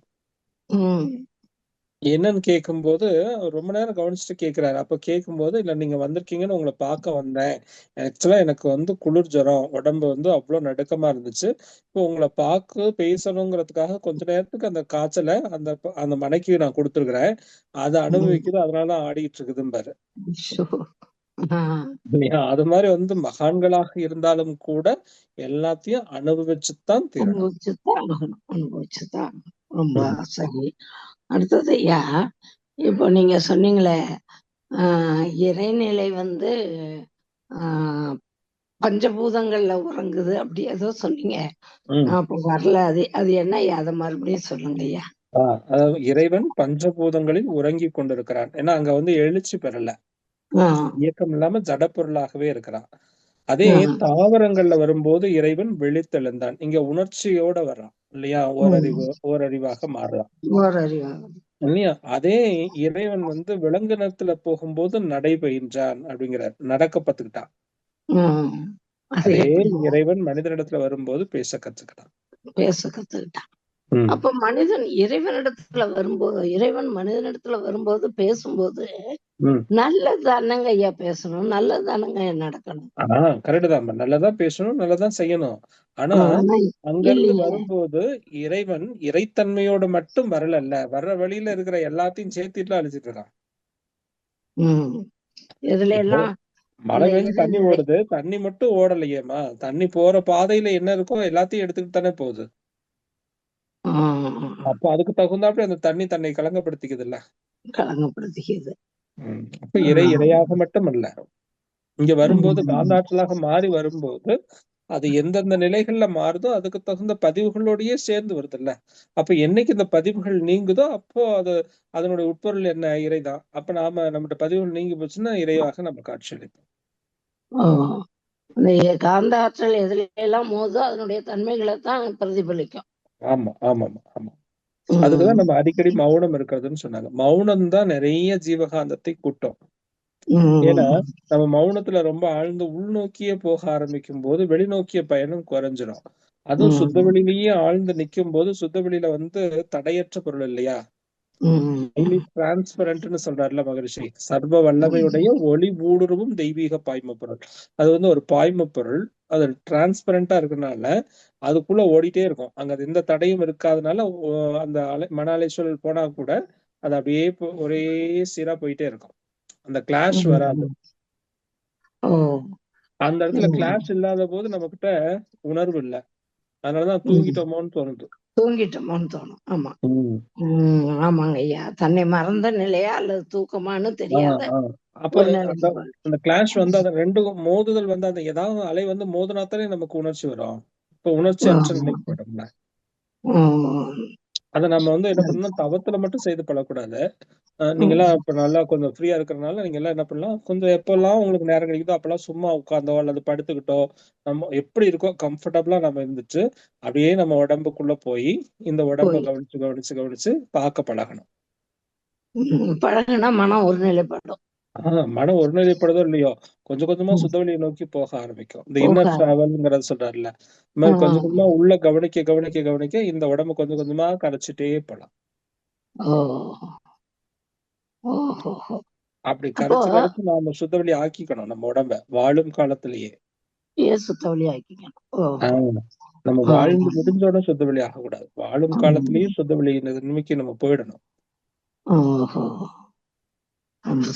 என்னன்னு கேட்கும்போது ரொம்ப நேரம் கவனிச்சுட்டு கேட்கிறாரு. அப்ப கேட்கும்போது, இல்ல நீங்க வந்திருக்கீங்கன்னு உங்களை பார்க்க வந்தேன். ஆக்சுவலா எனக்கு வந்து குளிர் ஜுரம், உடம்பு வந்து அவ்வளவு நடுக்கமா இருந்துச்சு. இப்போ உங்களை பார்க்க பேசணுங்கிறதுக்காக கொஞ்ச நேரத்துக்கு அந்த காய்ச்சலை அந்த மனைக்கு நான் கொடுத்துருக்கிறேன். அதை அனுபவிக்குது, அதனாலதான் ஆடிட்டு இருக்குதும்பாரு. அது மாதிரி வந்து மகான்களாக இருந்தாலும் கூட எல்லாத்தையும் அனுபவிச்சுதான் தீரணும். அனுபவிச்சுதான். ரொம்ப சரி. அடுத்தது ஐயா, இப்போ நீங்க சொன்னீங்களே இறைநிலை வந்து பஞ்சபூதங்கள்ல உறங்குது அப்படி ஏதோ சொன்னீங்க. அப்ப வரல. அது என்ன ஐயா? அதை மறுபடியும் சொல்லுங்க ஐயா. அதாவது இறைவன் பஞ்சபூதங்களில் உறங்கி கொண்டிருக்கிறான். ஏன்னா அங்க வந்து எழுச்சி பெறல, இயக்கம் இல்லாம ஜட பொருளாகவே இருக்கிறான். அதே தாவரங்கள்ல வரும்போது இறைவன் விழித்தெழுந்தான். இங்க உணர்ச்சியோட வர்றான் இல்லையா? ஓரறிவாக மாறுறான் இல்லையா? அதே இறைவன் வந்து விலங்கினத்துல போகும்போது நடைபயின்றான் அப்படிங்கிறார், நடக்க கத்துக்கிட்டான். அதே இறைவன் மனிதனிடத்துல வரும்போது பேச கத்துக்கிட்டான். அப்ப மனிதன் இறைவனிடத்துல வரும்போது, இறைவன் மனிதனிடத்துல வரும்போது பேசும்போது நல்லதானங்க ஐயா பேசணும், நல்லதானங்க நடக்கணும். கரெக்ட் தான், நல்லதான் பேசணும், நல்லதான் செய்யணும். ஆனா அங்கிருந்து வரும்போது இறைவன் இறைத்தன்மையோட மட்டும் வரல, வர்ற வழியில இருக்கிற எல்லாத்தையும் சேர்த்துட்டு அழிச்சிட்டு இருக்கான். மழை பெஞ்சு தண்ணி ஓடுது, தண்ணி மட்டும் ஓடலையேமா, தண்ணி போற பாதையில என்ன இருக்கோ எல்லாத்தையும் எடுத்துக்கிட்டு தானே போகுது. அப்ப அதுக்கு தகுந்தாப்படி அந்த தண்ணி தன்னை கலங்கப்படுத்திக்குது. அப்ப இறையாக மட்டும் அல்ல, இங்க வரும்போது காந்தாற்றலாக மாறி வரும்போது அது எந்தெந்த நிலைகள்ல மாறுதோ அதுக்கு தகுந்த பதிவுகளோடயே சேர்ந்து வருது இல்ல. அப்ப என்னைக்கு இந்த பதிவுகள் நீங்குதோ அப்போ அது அதனுடைய உட்பொருள் என்ன? இறைதான். அப்ப நாம நம்மகிட்ட பதிவுகள் நீங்கி போச்சுன்னா இறைவாக நம்ம காட்சி அளிப்போம். காந்த ஆற்றல் எதுல எல்லாம் மோதோ அதனுடைய தன்மைகளை தான் பிரதிபலிக்கும். ஆமா ஆமா ஆமா. அதுக்குதான் நம்ம அடிக்கடி மௌனம் இருக்கிறதுன்னு சொன்னாங்க. மௌனம் தான் நிறைய ஜீவகாந்தத்தை கூட்டும். ஏன்னா நம்ம மௌனத்துல ரொம்ப ஆழ்ந்து உள்நோக்கியே போக ஆரம்பிக்கும் போது வெளிநோக்கிய பயணம் குறைஞ்சிடும். அதுவும் சுத்த வெளியிலேயே ஆழ்ந்து நிக்கும் போது, சுத்த வெளியில வந்து தடையற்ற பொருள் இல்லையா? டிரான்ஸ்பரண்ட்னு சொல்றாருல மகரிஷி, சர்வ வல்லமையுடைய ஒளி ஊடுருவும் தெய்வீக பாய்ம பொருள். அது வந்து ஒரு பாய்ம பொருள், அது டிரான்ஸ்பரண்டா இருக்கனால அதுக்குள்ள ஓடிட்டே இருக்கும். அங்க எந்த தடையும் இருக்காதனால அந்த மன அலைச்சல் போனா கூட அது அப்படியே ஒரே சீரா போயிட்டே இருக்கும். அந்த கிளாஷ் வராது. அந்த இடத்துல கிளாஷ் இல்லாத போது நம்ம கிட்ட உணர்வு இல்ல, அதனாலதான் தூங்கிட்டோமோன்னு தோணுது. ஆமா. ஆமாங்க ஐயா, தன்னை மறந்த நிலையா அல்லது தூக்கமானு தெரியாது. அப்ப அந்த கிளாஷ் வந்து அந்த ரெண்டு மோதுதல் வந்து அந்த ஏதாவது அலை வந்து மோதினாத்தானே நமக்கு உணர்ச்சி வரும். இப்ப உணர்ச்சி அற்ற நிலைக்கு போயிடும்ல. அதை நம்ம வந்து என்ன பண்ணணும், தவத்துல மட்டும் செய்து பழக்கூடாது. நீங்க எல்லாம் இப்ப நல்லா கொஞ்சம் ஃப்ரீயா இருக்கிறதுனால நீங்க எல்லாம் என்ன பண்ணலாம், கொஞ்சம் எப்பெல்லாம் உங்களுக்கு நேரம் கிடைக்குதோ அப்பெல்லாம் சும்மா உட்கார்ந்தோ அல்லது படுத்துக்கிட்டோ நம்ம எப்படி இருக்கோ கம்ஃபர்டபுளா நம்ம இருந்துச்சு அப்படியே நம்ம உடம்புக்குள்ள போய் இந்த உடம்ப கவனிச்சு கவனிச்சு கவனிச்சு பார்க்க பழகணும். பழகுனா மனம் ஒருநிலைப்படும். மனம் ஒருநிலைப்படுதோ இல்லையோ கொஞ்சம் கொஞ்சமா சுத்தவெளியை நோக்கி போக ஆரம்பிக்கும். இந்த இன்னர் டிராவல்ங்கிறத சொல்றாருல்ல, இந்த மாதிரி கொஞ்சம் கொஞ்சமா உள்ள கவனிக்க கவனிக்க கவனிக்க இந்த உடம்பு கொஞ்சம் கொஞ்சமா கரைச்சிட்டே போலாம். அப்படி கரைச்சு கரைச்சு நாம சுத்தவெளி ஆக்கிக்கணும் நம்ம உடம்ப வாழும் காலத்திலேயே. சுத்தவெளி ஆக்கிக்கணும். நம்ம வாழ்ந்து முடிஞ்சோட சுத்தவெளி ஆகக்கூடாது. வாழும் காலத்திலேயே சுத்தவெளி நிலைமைக்கு நம்ம போயிடணும்.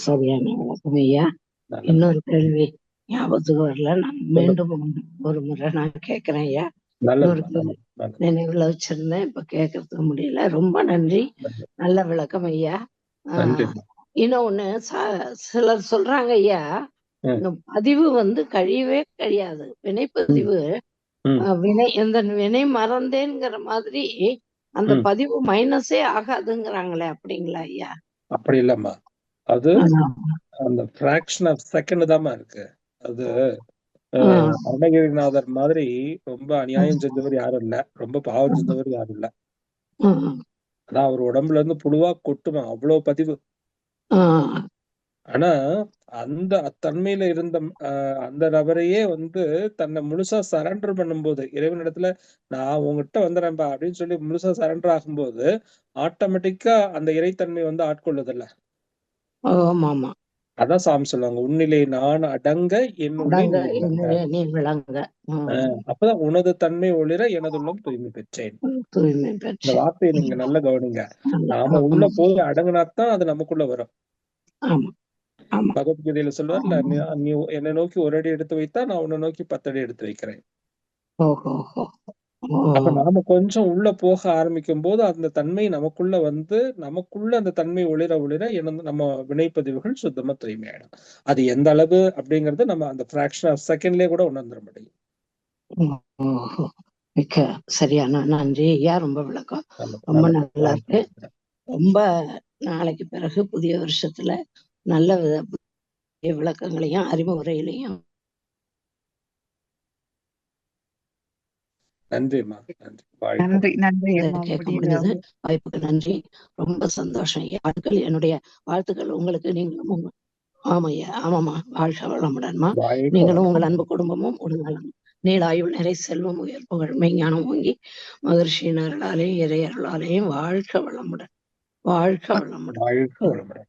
சரியான விளக்கம் ஐயா. இன்னொரு கேள்வி ஞாபகத்துக்கு வரல, நான் மீண்டும் ஒரு முறை நான் கேக்குறேன் ஐயா. நினைவுல வச்சிருந்தேன், இப்ப கேட்கறதுக்கு முடியல. ரொம்ப நன்றி, நல்ல விளக்கம் ஐயா. இன்னொன்னு சிலர் சொல்றாங்க ஐயா, பதிவு வந்து கழியவே கழியாது, வினைப்பதிவு எந்த வினை மறந்தேங்கிற மாதிரி அந்த பதிவு மைனஸே ஆகாதுங்கிறாங்களே, அப்படிங்களா ஐயா? அப்படி இல்லம்மா, அது அந்த ஃபிராக்ஷன் ஆஃப் செகண்ட் தாம்மா இருக்கு. அது அருணகிரிநாதர் மாதிரி ரொம்ப அநியாயம் செஞ்சவர் யாரும் இல்ல, ரொம்ப பாவம் செஞ்சவர் யாரும் இல்ல. அதான் அவர் உடம்புல இருந்து புழுவா கொட்டுமா அவ்வளவு பதிவு. ஆனா அந்த தன்மையில இருந்த அந்த நபரையே வந்து தன்னை முழுசா சரண்டர் பண்ணும்போது, இறைவனிடத்துல நான் உங்ககிட்ட வந்துடுறேன்பா அப்படின்னு சொல்லி முழுசா சரண்டர் ஆகும்போது ஆட்டோமேட்டிக்கா அந்த இறைத்தன்மை வந்து ஆட்கொள்ளுதல்ல. அதான் சாமி சொல்லுவாங்க, உன்னிலே நான் அடங்க என்னுள்ளே நீ விளங்க. அப்பதான் உனது தன்மை ஒளிர எனதுள்ளம் தூய்மை பெற்றேன். இந்த வார்த்தையை நீங்க நல்ல கவனிங்க. நாம உள்ள போய் அடங்கினாத்தான் அது நமக்குள்ள வரும். பகவத்கீதையில சொல்லுவார்ல, நீ என்னை நோக்கி ஒரு அடி எடுத்து வைத்தா நான் உன்னை நோக்கி 10 அடி எடுத்து வைக்கிறேன். அப்ப நாம கொஞ்சம் உள்ள போக ஆரம்பிக்கும் போது அந்த தன்மை நமக்குள்ள வந்து நமக்குள்ள அந்த தன்மை ஒளிர ஒளிர நம்ம வினைப்பதிவுகள் சுத்தமா தூய்மையாயிடும். அது எந்த அளவு அப்படிங்கறது நம்ம அந்த ஃபிராக்ஷன் ஆஃப் செகண்ட்லயே கூட உணர்ந்துட முடியும். மிக்க சரியான நன்றி ஐயா, ரொம்ப விளக்கம் ரொம்ப நல்லா இருக்கு. ரொம்ப நாளைக்கு பிறகு புதிய வருஷத்துல நல்ல விளக்கங்களையும் அறிமுறையிலையும் நன்றிம்மா, நன்றி நன்றி கேட்க முடியுது. வாய்ப்புக்கு நன்றி, ரொம்ப சந்தோஷம் ஐயா. வாழ்க்கை என்னுடைய வாழ்த்துக்கள் உங்களுக்கு. நீங்களும் ஆமாய்யா, ஆமாமா, வாழ்க வளமுடன்மா. நீங்களும் உங்கள் அன்பு குடும்பமும் உடல்நலம் நீளாயுள் நிறை செல்வம் உயர் புகழ் மெய்ஞானம் ஓங்கி மகிழ்ச்சியின் அருளாலேயும் இறை அருளாலேயும் வாழ்க வளமுடன், வாழ்க வளமுடன், வாழ்க வளமுடன்,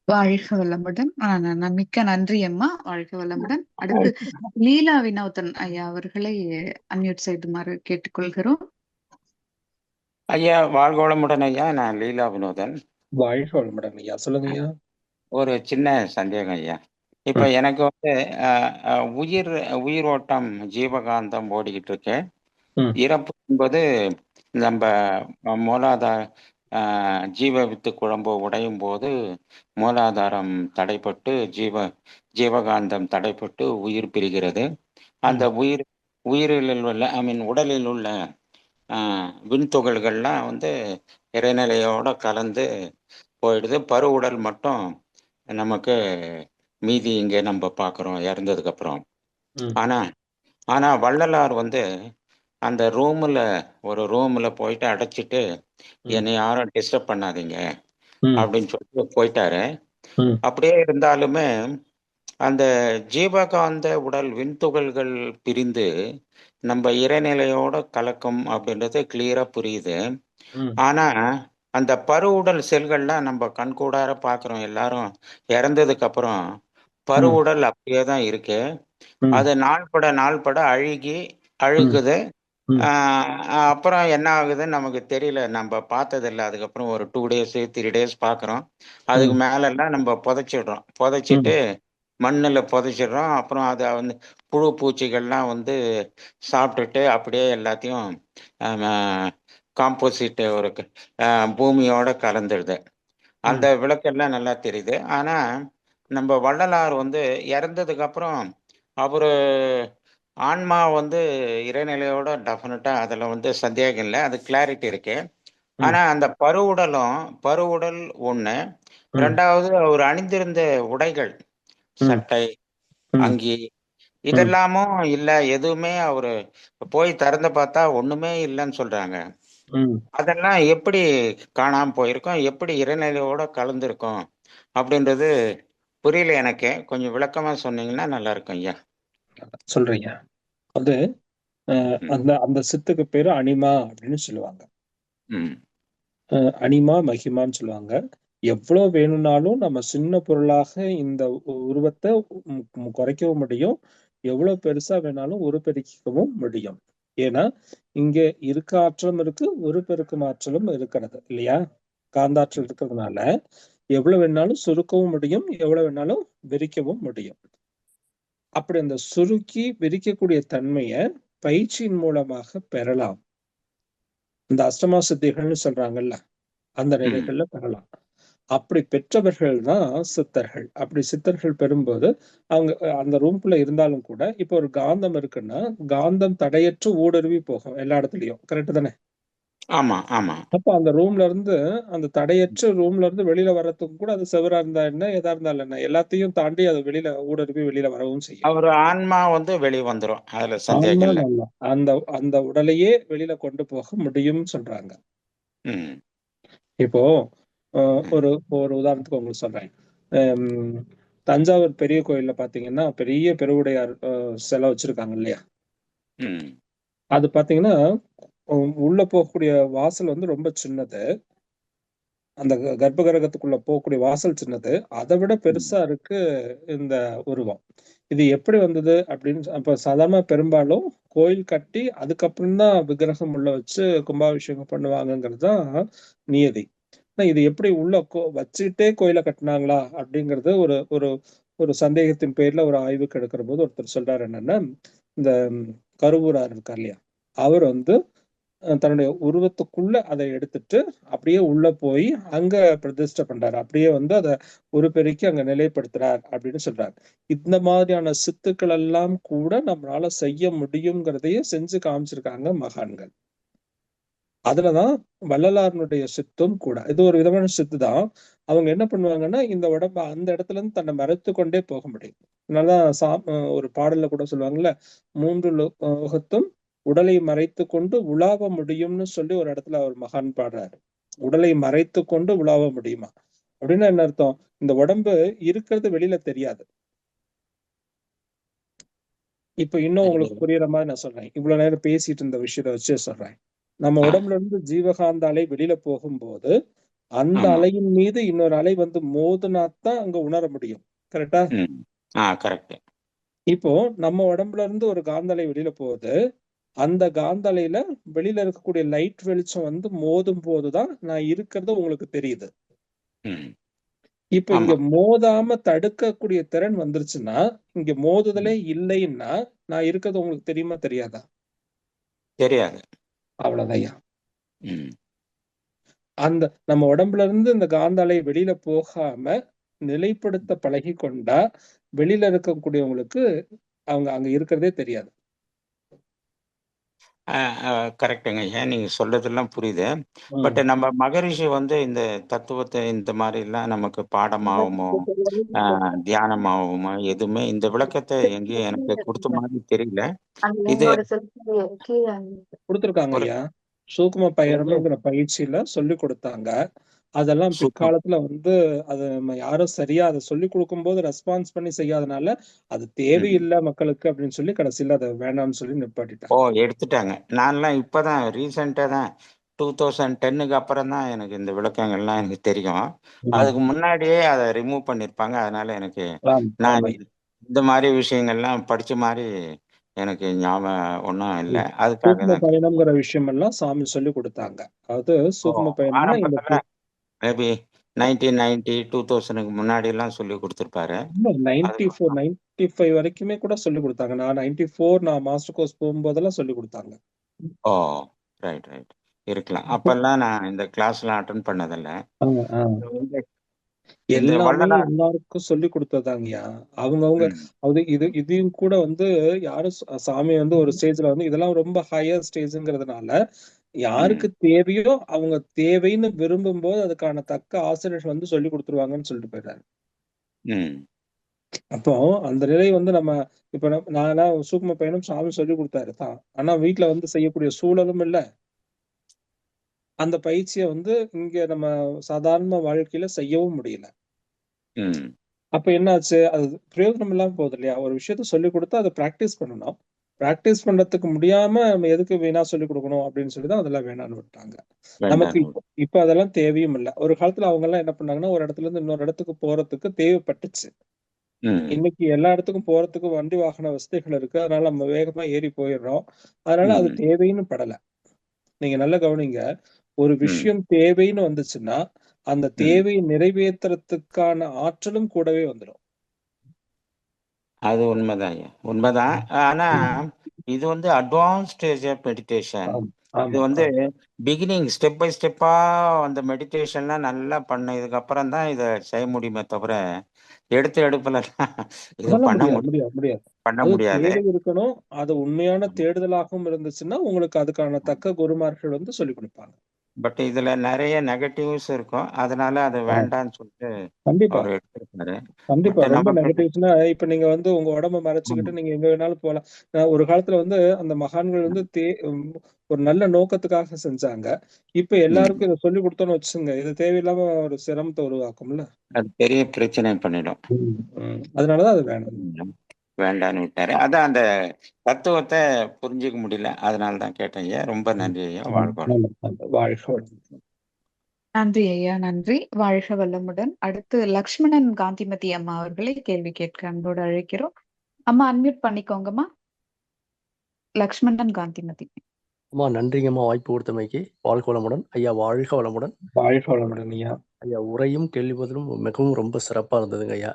வாழ்க வளமுடன். மிக்க நன்றி அம்மா, வாழ்க வளமுடன். அடுத்து லீலா வினோதன் ஐயா அவர்களை அன்மியூட் செய்துமாறு கேட்டுக்கொள்கிறோம். ஐயா வாழ்க வளமுடன் ஐயா. நான் லீலா வினோதன். வாழ்க வளமுடன் ஐயா, சொல்லுங்க ஐயா. ஒரு சின்ன சந்தேகம் ஐயா. இப்ப எனக்கு வந்து உயிரோட்டம் ஜீவகாந்தம் ஓடிக்கிட்டு இருக்கு. இறப்பு என்பது நம்ம மூலாதார ஜீவ வித்து குழம்பு உடையும் போது மூலாதாரம் தடைப்பட்டு ஜீவகாந்தம் தடைப்பட்டு உயிர் பிரிகிறது. அந்த உயிரில் உள்ள உடலில் உள்ள விண்துகள்கள்லாம் வந்து இறைநிலையோட கலந்து போயிடுது. பரு உடல் மட்டும் நமக்கு மீதி இங்கே நம்ம பார்க்குறோம் இறந்ததுக்கு அப்புறம். ஆனா வள்ளலார் வந்து அந்த ஒரு ரூம்ல போயிட்டு அடைச்சிட்டு என்னை யாரும் டிஸ்டர்ப் பண்ணாதீங்க அப்படின்னு சொல்லிட்டு போயிட்டாரு. அப்படியே இருந்தாலுமே அந்த ஜீவகாந்த உடல் விண்துகள்கள் பிரிந்து நம்ம இறைநிலையோட கலக்கம் அப்படின்றது கிளியரா புரியுது. ஆனா அந்த பரு உடல் செல்கள்லாம் நம்ம கண்கூடார பாக்குறோம். எல்லாரும் இறந்ததுக்கு அப்புறம் பரு உடல் அப்படியே தான் இருக்கு. அது நாள்பட அழுகுது. அப்புறம் என்ன ஆகுதுன்னு நமக்கு தெரியல, நம்ம பார்த்ததில்லை. அதுக்கப்புறம் ஒரு 2 days 3 days பாக்குறோம். அதுக்கு மேல எல்லாம் நம்ம புதைச்சிட்டு மண்ணுல புதைச்சிடுறோம். அப்புறம் அதை வந்து புழு பூச்சிகள்லாம் வந்து சாப்பிட்டுட்டு அப்படியே எல்லாத்தையும் காம்போசிட் ஒரு பூமியோட கலந்துடுது. அந்த விளக்கெல்லாம் நல்லா தெரியுது. ஆனா நம்ம வள்ளலார் வந்து இறந்ததுக்கு அப்புறம் அவரு ஆன்மா வந்து இறைநிலையோட டெஃபினட்டா அதுல வந்து சந்தேகம் இல்லை, அது கிளாரிட்டி இருக்கு. ஆனா அந்த பருவுடல் ஒண்ணு. ரெண்டாவது அவர் அணிந்திருந்த உடைகள், சட்டை, அங்கி, இதெல்லாமும் இல்ல. எதுவுமே அவரு போய் திறந்து பார்த்தா ஒண்ணுமே இல்லைன்னு சொல்றாங்க. அதெல்லாம் எப்படி காணாம போயிருக்கோம், எப்படி இறைநிலையோட கலந்துருக்கோம் அப்படின்றது புரியல எனக்கு. கொஞ்சம் விளக்கமா சொன்னீங்கன்னா நல்லா இருக்கும் ஐயா. சொல்றீங்க. அது அந்த அந்த சித்துக்கு பேரு அனிமா அப்படின்னு சொல்லுவாங்க. அனிமா மகிமான்னு சொல்லுவாங்க. எவ்வளவு வேணும்னாலும் நம்ம சின்ன பொருளாக இந்த உருவத்தை குறைக்கவும் முடியும், எவ்வளவு பெருசா வேணாலும் உருப்பெருக்கவும் முடியும். ஏன்னா இங்க இருக்க ஆற்றலும் இருக்கு, உருப்பெருக்கும் ஆற்றலும் இருக்கிறது இல்லையா? காந்தாற்றல் இருக்கிறதுனால எவ்வளவு வேணாலும் சுருக்கவும் முடியும், எவ்வளவு வேணாலும் விரிக்கவும் முடியும். அப்படி அந்த சுருக்கி விரிக்கக்கூடிய தன்மையை பயிற்சியின் மூலமாக பெறலாம். இந்த அஷ்டமா சித்திகள்னு சொல்றாங்கல்ல, அந்த நிலைகள்ல பெறலாம். அப்படி பெற்றவர்கள் தான் சித்தர்கள். அப்படி சித்தர்கள் பெறும்போது அவங்க அந்த ரூம்குள்ள இருந்தாலும் கூட, இப்போ ஒரு காந்தம் இருக்குன்னா காந்தம் தடையற்று ஊடுருவி போகும் எல்லா இடத்துலயும். கரெக்ட் தானே? ஆமா ஆமா. அப்ப அந்த ரூம்ல இருந்து, அந்த தடையற்ற ரூம்ல இருந்து வெளியில வர்றதுக்கு கூட, அது செவரா இருந்தா என்ன, எதா இருந்தாலும் என்ன, எல்லாத்தையும் தாண்டி அது வெளியில ஊடுருவி வெளியில வரவும் செய்யும். ஒரு ஆன்மா வெளியே வந்துரும், அதுல சந்தேகம் இல்லை. அந்த அந்த உடலையே வெளியில கொண்டு போக முடியும் சொல்றாங்க. இப்போ ஒரு ஒரு உதாரணத்துக்கு உங்களுக்கு சொல்றேன். தஞ்சாவூர் பெரிய கோயில்ல பாத்தீங்கன்னா பெரிய பெருவுடையார் சிலை வச்சிருக்காங்க இல்லையா? அது பாத்தீங்கன்னா உள்ள போகக்கூடிய வாசல் வந்து ரொம்ப சின்னது. அந்த கர்ப்ப கிரகத்துக்குள்ள போகக்கூடிய வாசல் சின்னது. அதை விட பெருசா இருக்கு இந்த உருவம். இது எப்படி வந்தது அப்படின்னு அப்ப சாதாரண பெரும்பாலும் கோயில் கட்டி அதுக்கப்புறம் தான் விக்கிரகம் உள்ள வச்சு கும்பாபிஷேகம் பண்ணுவாங்கிறது தான் நியதி. இது எப்படி உள்ள வச்சுட்டே கோயிலை கட்டினாங்களா அப்படிங்கிறது ஒரு ஒரு ஒரு சந்தேகத்தின் பேர்ல ஒரு ஆய்வுக்கு எடுக்கிற போது ஒருத்தர் சொல்றாரு என்னன்னா, இந்த கருவூரார் இருக்கார் இல்லையா, அவர் வந்து தன்னுடைய உருவத்துக்குள்ள அதை எடுத்துட்டு அப்படியே உள்ள போய் அங்க பிரதிஷ்டை பண்றாரு. அப்படியே வந்து அதை உருப்பெருக்கி அங்க நிலைப்படுத்துறார் அப்படின்னு சொல்றாரு. இந்த மாதிரியான சித்துக்கள் எல்லாம் கூட நம்மளால செய்ய முடியுங்கிறதையே செஞ்சு காமிச்சிருக்காங்க மகான்கள். அதுலதான் வள்ளலாருடைய சித்தும் கூட. இது ஒரு விதமான சித்து தான். அவங்க என்ன பண்ணுவாங்கன்னா, இந்த உடம்ப அந்த இடத்துல இருந்து தன்னை மறைத்து கொண்டே போக முடியும். அதனாலதான் ஒரு பாடல்ல கூட சொல்லுவாங்கல்ல, 3 லோகத்தும் உடலை மறைத்து கொண்டு உலாவ முடியும்னு சொல்லி ஒரு இடத்துல அவர் மகான் பாடுறாரு. உடலை மறைத்து கொண்டு உலாவ முடியுமா அப்படின்னா என்ன அர்த்தம்? இந்த உடம்பு இருக்கிறது வெளியில தெரியாது. இப்ப இன்னும் உங்களுக்கு புரியுற மாதிரி நான் சொல்றேன். இவ்வளவு நேரம் பேசிட்டு இருந்த விஷயத்த வச்சு சொல்றேன். நம்ம உடம்புல இருந்து ஜீவகாந்த அலை வெளியில போகும்போது அந்த அலையின் மீது இன்னொரு அலை வந்து மோதுனாத்தான் அங்க உணர முடியும். கரெக்டா? கரெக்ட். இப்போ நம்ம உடம்புல இருந்து ஒரு காந்த அலை வெளியில போகுது. அந்த காந்த அலையில வெளியில இருக்கக்கூடிய லைட் வெளிச்சம் வந்து மோதும் போதுதான் நான் இருக்கிறது உங்களுக்கு தெரியுது. இப்ப இங்க மோதாம தடுக்கக்கூடிய திறன் வந்துருச்சுன்னா, இங்க மோதுதலே இல்லைன்னா நான் இருக்கிறது உங்களுக்கு தெரியுமா தெரியாதா? தெரியாது. அவ்வளவுதையா. அந்த நம்ம உடம்புல இருந்து இந்த காந்த அலை வெளியில போகாம நிலைப்படுத்த பழகி கொண்டா வெளியில இருக்கக்கூடியவங்களுக்கு அவங்க அங்க இருக்கிறதே தெரியாது. கரெக்டுங்க ஐயா, நீங்க சொல்றதெல்லாம் புரியுது. பட் நம்ம மகரிஷி இந்த தத்துவத்தை இந்த மாதிரி எல்லாம் நமக்கு பாடமாகுமோ தியானமாகுமோ எதுவுமே இந்த விளக்கத்தை எங்கேயும் எனக்கு கொடுத்த மாதிரி தெரியல. இது கொடுத்திருக்காங்க ஐயா. சூக்கும பயணம்ங்கிற பயிற்சியில சொல்லி கொடுத்தாங்க. அதெல்லாம் பிற்காலத்துல அது நம்ம யாரும் சரியா அதை சொல்லி கொடுக்கும் போது ரெஸ்பான்ஸ் பண்ணி செய்யாதனால அது தேவையில்லை மக்களுக்கு அப்படின்னு சொல்லி கடைசியில அதை வேண்டாம்னு சொல்லி நிப்பாட்டிட்டாங்க. எடுத்துட்டாங்க. நான்லாம் இப்பதான் ரீசெண்டா தான் 2010க்கு அப்புறம் தான் எனக்கு இந்த விளக்கங்கள்லாம் எனக்கு தெரியும். அதுக்கு முன்னாடியே அதை ரிமூவ் பண்ணிருப்பாங்க. அதனால எனக்கு நான் இந்த மாதிரி விஷயங்கள்லாம் படிச்ச மாதிரி எனக்கு ஞாபகம் ஒன்றும் இல்லை. அதுக்காக பயணம்ங்கிற விஷயம் எல்லாம் சாமி சொல்லி கொடுத்தாங்க. அது சூக்கும பயணம் மேபி 1990 2000க்கு முன்னாடி எல்லாம் சொல்லி கொடுத்திருப்பாரு. 94 95 வரைக்குமே கூட சொல்லி கொடுத்தாங்க. நான் 94 நான் மாஸ்டர் கோர்ஸ் போகும்போதெல்லாம் சொல்லி கொடுத்தாங்க. ரைட் ரைட் இருக்கலாம். அப்பெல்லாம் நான் இந்த கிளாஸ்லாம் அட்டெண்ட் பண்ணதில்ல. எல்லாருக்கும் சொல்லி கொடுத்ததாங்கய்யா. அவங்க இதையும் கூட யாரும் சாமி ஒரு ஸ்டேஜ்ல இதெல்லாம் ரொம்ப ஹையர் ஸ்டேஜ்ங்கிறதுனால யாருக்கு தேவையோ அவங்க தேவைன்னு விரும்பும் போது அதுக்கான தக்க ஆசிரியர் வந்து சொல்லி கொடுத்துருவாங்கன்னு சொல்லிட்டு போயிடுறாரு. அப்போ அந்த நிலை வந்து நம்ம இப்ப நான் சூக்ம பயணம் சாமி சொல்லி கொடுத்தாரு தான். ஆனா வீட்டுல வந்து செய்யக்கூடிய சூழலும் இல்ல. அந்த பயிற்சியை வந்து இங்க நம்ம சாதாரண வாழ்க்கையில செய்யவும் முடியல. அப்ப என்னாச்சு, அது பிரயோஜனம் இல்லாம போகுது இல்லையா? ஒரு விஷயத்த சொல்லி கொடுத்தா அதை பிராக்டிஸ் பண்ணணும். பிராக்டிஸ் பண்றதுக்கு முடியாம நம்ம எதுக்கு வீணா சொல்லி கொடுக்கணும் அப்படின்னு சொல்லிதான் அதெல்லாம் வேணான்னு விட்டாங்க. நமக்கு இப்ப அதெல்லாம் தேவையும் இல்லை. ஒரு காலத்துல அவங்க எல்லாம் என்ன பண்ணாங்கன்னா, ஒரு இடத்துல இருந்து இன்னொரு இடத்துக்கு போறதுக்கு தேவைப்பட்டுச்சு. இன்னைக்கு எல்லா இடத்துக்கும் போறதுக்கு வண்டி வாகன வசதிகள் இருக்கு. அதனால நம்ம வேகமா ஏறி போயிடுறோம். அதனால அது தேவைன்னு படல. நீங்க நல்லா கவனிங்க. ஒரு விஷயம் தேவைன்னு வந்துச்சுன்னா அந்த தேவையை நிறைவேற்றுறதுக்கான ஆற்றலும் கூடவே வந்துடும். அது உண்மைதான் ஐயா, உண்மைதான். ஆனா இது வந்து அட்வான்ஸ் ஸ்டேஜ் ஆஃப் மெடிடேஷன். இது வந்து பிகினிங் ஸ்டெப் பை ஸ்டெப்பா அந்த மெடிடேஷன்லாம் நல்லா பண்ணதுக்கு அப்புறம் தான் இதை செய்ய முடியுமே தவிர எடுப்புல இது பண்ண முடியாது. பண்ண முடியாது. தேவை இருக்கணும். அது உண்மையான தேடுதலாகவும் இருந்துச்சுன்னா உங்களுக்கு அதுக்கான தக்க குருமார்கள் வந்து சொல்லி கொடுப்பாங்க. பட் இதுல நிறைய நெகட்டிவ்ஸ் இருக்கும். அதனால அது வேண்டான்னு சொல்லிட்டு கண்டிப்பா அவர் எடுத்திருக்காரு. கண்டிப்பா ரொம்ப நெகட்டிவ்ஸ்னா இப்ப நீங்க வந்து உங்க உடம்ப மறைச்சுக்கிட்டு நீங்க எங்க வேணாலும் போகலாம். ஒரு காலத்துல வந்து அந்த மகான்கள் வந்து ஒரு நல்ல நோக்கத்துக்காக செஞ்சாங்க. இப்ப எல்லாருக்கும் இதை சொல்லி கொடுத்தோன்னு வச்சுங்க, இது தேவையில்லாம ஒரு சிரமத்தை உருவாக்கும்ல. அது பெரிய பிரச்சனை பண்ணிடும். அதனாலதான் அது வேணும் வேண்டான்னு விட்டாரு. அதான் அந்த தத்துவத்தை புரிஞ்சுக்க முடியல. அதனாலதான் கேட்டேன் ஐயா. ரொம்ப நன்றி ஐயா. வாழ்க. நன்றி ஐயா, நன்றி. வாழ்க வளமுடன். அடுத்து லக்ஷ்மணன் காந்திமதி அம்மா அவர்களை கேள்வி கேட்க அன்போடு அழைக்கிறோம். அம்மா அன்மியூட் பண்ணிக்கோங்கம்மா. லக்ஷ்மணன் காந்திமதி. அம்மா நன்றிங்கம்மா, வாய்ப்பு கொடுத்தமைக்கு. வாழ்க வளமுடன் ஐயா. வாழ்க வளமுடன். வாழ்க வளமுடன் ஐயா. ஐயா உரையும் கேள்வி பதிலும் மிகவும் ரொம்ப சிறப்பா இருந்ததுங்க ஐயா.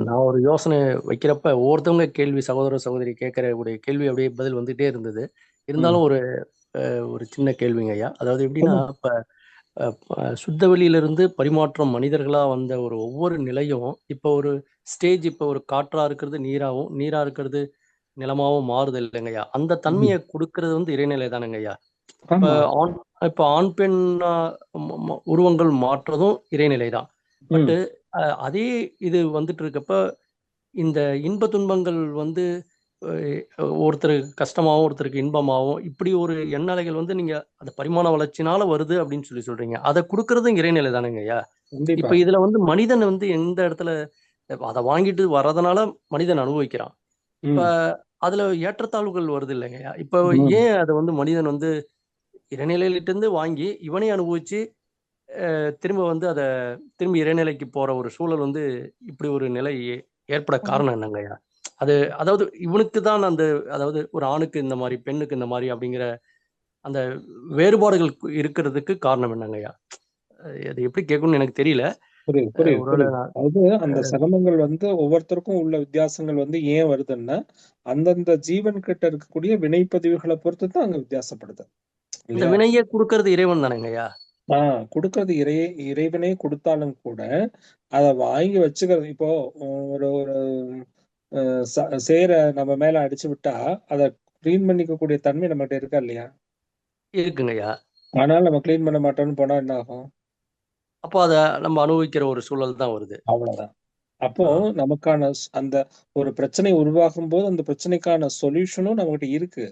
நான் ஒரு யோசனை வைக்கிறப்ப ஒவ்வொருத்தவங்க கேள்வி சகோதர சகோதரி கேட்கறக்கூடிய கேள்வி அப்படியே பதில் வந்துட்டே இருந்தது. இருந்தாலும் ஒரு சின்ன கேள்விங்க ஐயா. அதாவது எப்படின்னா, இப்ப சுத்த வெளியிலிருந்து பரிமாற்றம் மனிதர்களா வந்த ஒவ்வொரு நிலையும் இப்ப ஒரு ஸ்டேஜ், இப்ப ஒரு காற்றா இருக்கிறது நீராவும், நீரா இருக்கிறது நிலமாவும் மாறுது இல்லைங்கய்யா. அந்த தன்மையை கொடுக்கறது வந்து இறைநிலை தானுங்கய்யா. இப்ப ஆண் பெண் உருவங்கள் மாற்றதும் இறைநிலை தான். பட் அதே இது வந்துட்டு இருக்கப்ப இந்த இன்ப துன்பங்கள் வந்து ஒருத்தருக்கு கஷ்டமாகவும் ஒருத்தருக்கு இன்பமாகவும் இப்படி ஒரு எண்ணலைகள் வந்து நீங்க அந்த பரிமாண வளர்ச்சினால வருது அப்படின்னு சொல்றீங்க. அதை கொடுக்கறதும் இறைநிலை தானுங்க ஐயா. இப்ப இதுல வந்து மனிதன் வந்து எந்த இடத்துல அதை வாங்கிட்டு வர்றதுனால மனிதன் அனுபவிக்கிறான். இப்ப அதுல ஏற்றத்தாழ்வுகள் வருது இல்லைங்கய்யா. இப்ப ஏன் அதை வந்து மனிதன் வந்து இறைநிலையிலிட்டு இருந்து வாங்கி இவனே அனுபவிச்சு திரும்ப வந்து அதை திரும்பி இறைநிலைக்கு போற ஒரு சூழல் வந்து இப்படி ஒரு நிலை ஏற்பட காரணம் என்னங்கய்யா? அது அதாவது இவனுக்கு தான் அதாவது ஒரு ஆணுக்கு இந்த மாதிரி பெண்ணுக்கு இந்த மாதிரி அப்படிங்கிற அந்த வேறுபாடுகள் இருக்கிறதுக்கு காரணம் என்னங்கய்யா? அது எப்படி கேட்கணும்னு எனக்கு தெரியல. அதாவது அந்த சிரமங்கள் வந்து ஒவ்வொருத்தருக்கும் உள்ள வித்தியாசங்கள் வந்து ஏன் வருதுன்னா அந்தந்த ஜீவன் கிட்ட இருக்கக்கூடிய வினைப்பதிவுகளை பொறுத்து தான் அங்க வித்தியாசப்படுது. இந்த வினையை கொடுக்கறது இறைவன் தானேங்கய்யா. கொடுக்கறது இறைவனே கொடுத்தாலும் கூட அதை வாங்கி வச்சுக்கிறது. இப்போ ஒரு சேர நம்ம மேல அடிச்சு விட்டா அதை கிளீன் பண்ணிக்கக்கூடிய தன்மை நம்மகிட்ட இருக்கா இல்லையா? இருக்குங்கய்யா. ஆனாலும் நம்ம கிளீன் பண்ண மாட்டோம்னு போனா என்ன ஆகும்? அப்போ அதை நம்ம அனுபவிக்கிற ஒரு சூழல் தான் வருது. அவ்வளவுதான். அப்போ நமக்கான அந்த ஒரு பிரச்சனை உருவாகும் போது அந்த பிரச்சனைக்கான சொல்யூஷனும் நம்மகிட்ட இருக்கு.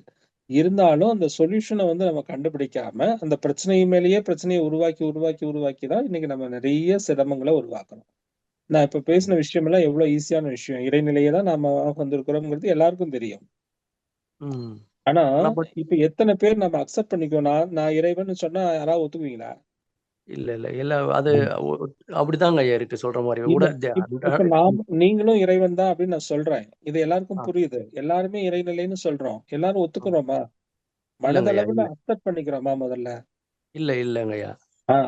இருந்தாலும் அந்த சொல்யூஷனை வந்து நம்ம கண்டுபிடிக்காம அந்த பிரச்சனை மேலேயே பிரச்சனையை உருவாக்கி தான் இன்னைக்கு நம்ம நிறைய சிரமங்களை உருவாக்கணும். நான் இப்ப பேசின விஷயம் எல்லாம் எவ்வளவு ஈஸியான விஷயம். இறைநிலையை தான் நாம வந்திருக்கிறோம்ங்கிறது எல்லாருக்கும் தெரியும். ஆனா இப்ப எத்தனை பேர் நம்ம அக்செப்ட் பண்ணிக்கோ, நான் இறைவன் சொன்னா யாராவது ஒத்துக்குவீங்களா? இல்ல அது அப்படிதாங்க ஐயா இருக்கு சொல்ற மாதிரி. நீங்களும் இறைவன் தான் அப்படின்னு நான் சொல்றேன். இது எல்லாருக்கும் புரியுது. எல்லாருமே இறைநிலைன்னு சொல்றோம். எல்லாரும் ஒத்துக்கிறோமா? மனதளவுல அக்செப்ட் பண்ணிக்கிறோமா முதல்ல? இல்லங்கய்யா.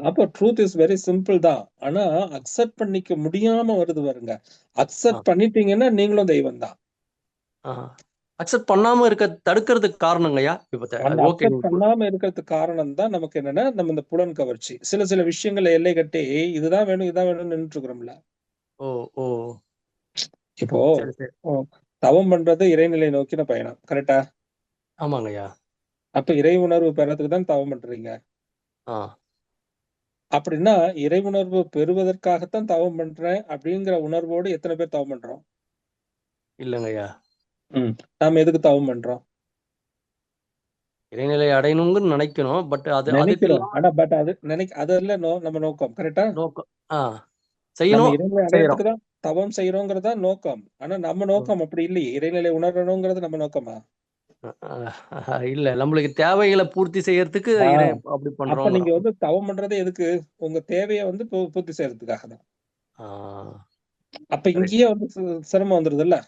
அப்போ ட்ரூத் இஸ் வெரி சிம்பிள் தான். ஆனா அக்செப்ட் பண்ணிக்க முடியாம வருது பாருங்க. அக்செப்ட் பண்ணிட்டீங்கன்னா நீங்களும் தெய்வம் தான். அக்செப்ட் பண்ணாம இருக்க தடுக்கிறதுக்கு காரணங்கய்யா. பண்ணாம இருக்கிறதுக்கு காரணம் தான் நமக்கு என்னன்னா நம்ம இந்த புலன் கவர்ச்சி. சில விஷயங்களை எல்லை கட்டி இதுதான் வேணும்னு நின்றுட்டு இருக்கிறோம்ல. இப்போ தவம் பண்றது இறைநிலை நோக்கின பயணம். கரெக்டா? ஆமாங்கய்யா. அப்ப இறை உணர்வு பெறதுக்கு தான் தவம் பண்றீங்க. அப்படின்னா இறை உணர்வு பெறுவதற்காகத்தான் தவம் பண்றேன் அப்படிங்கிற உணர்வோடு எத்தனை பேர் தவம் பண்றோம்? இல்லைங்கய்யா. நாம எதுக்கு தவம் பண்றோம்? இறைநிலை அடையணும்னு நினைக்கணும். பட் அது நினைக்கிறோம். ஆனா பட் அது அதல்ல நம்ம நோக்கம். கரெக்டா? நோக்கம் நம்ம செய்யணும், இறைநிலை அடையறதுக்கு தான் தவம் செய்யறோங்கிறது தான் நோக்கம். ஆனா நம்ம நோக்கம் அப்படி இல்லையே. இறைநிலை உணரணுங்கிறது நம்ம நோக்கமா? இல்ல, நம்மளுக்கு தேவைகளை பூர்த்தி செய்யறதுக்கு அப்படி அப்ப பண்றோம். நீங்க வந்து தவம் பண்றதே எதுக்கு? உங்க தேவையை வந்து பூர்த்தி செய்யறதுக்காக தான். அப்ப இங்கேயே வந்து சிரமம் வந்துருது இல்ல.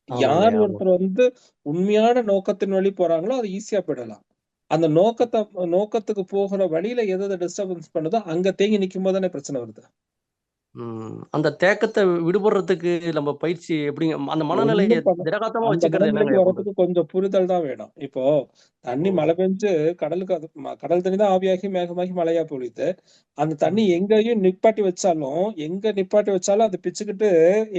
யார் ஒருத்தர் வந்து உண்மையான நோக்கத்தின் வழி போறாங்களோ அது ஈஸியா போயிடலாம். அந்த நோக்கத்துக்கு போகிற வழியில எது டிஸ்டர்பன்ஸ் பண்ணுதோ அங்க தேங்கி நிக்கும் போது தானே பிரச்சனை வருது. அந்த தேக்கத்தை விடுபடுறதுக்கு நம்ம பயிற்சி எப்படி அந்த மனநிலையை திடகாத்தமா வச்சுக்கிறது வரதுக்கு கொஞ்சம் புரிதல் தான் வேணும். இப்போ தண்ணி மழை பெஞ்சு கடலுக்கு கடல் தண்ணி தான் ஆவியாகி மேகமாகி மழையா பொழியுது. அந்த தண்ணி எங்கேயும் நிப்பாட்டி வச்சாலும் அது பிச்சுக்கிட்டு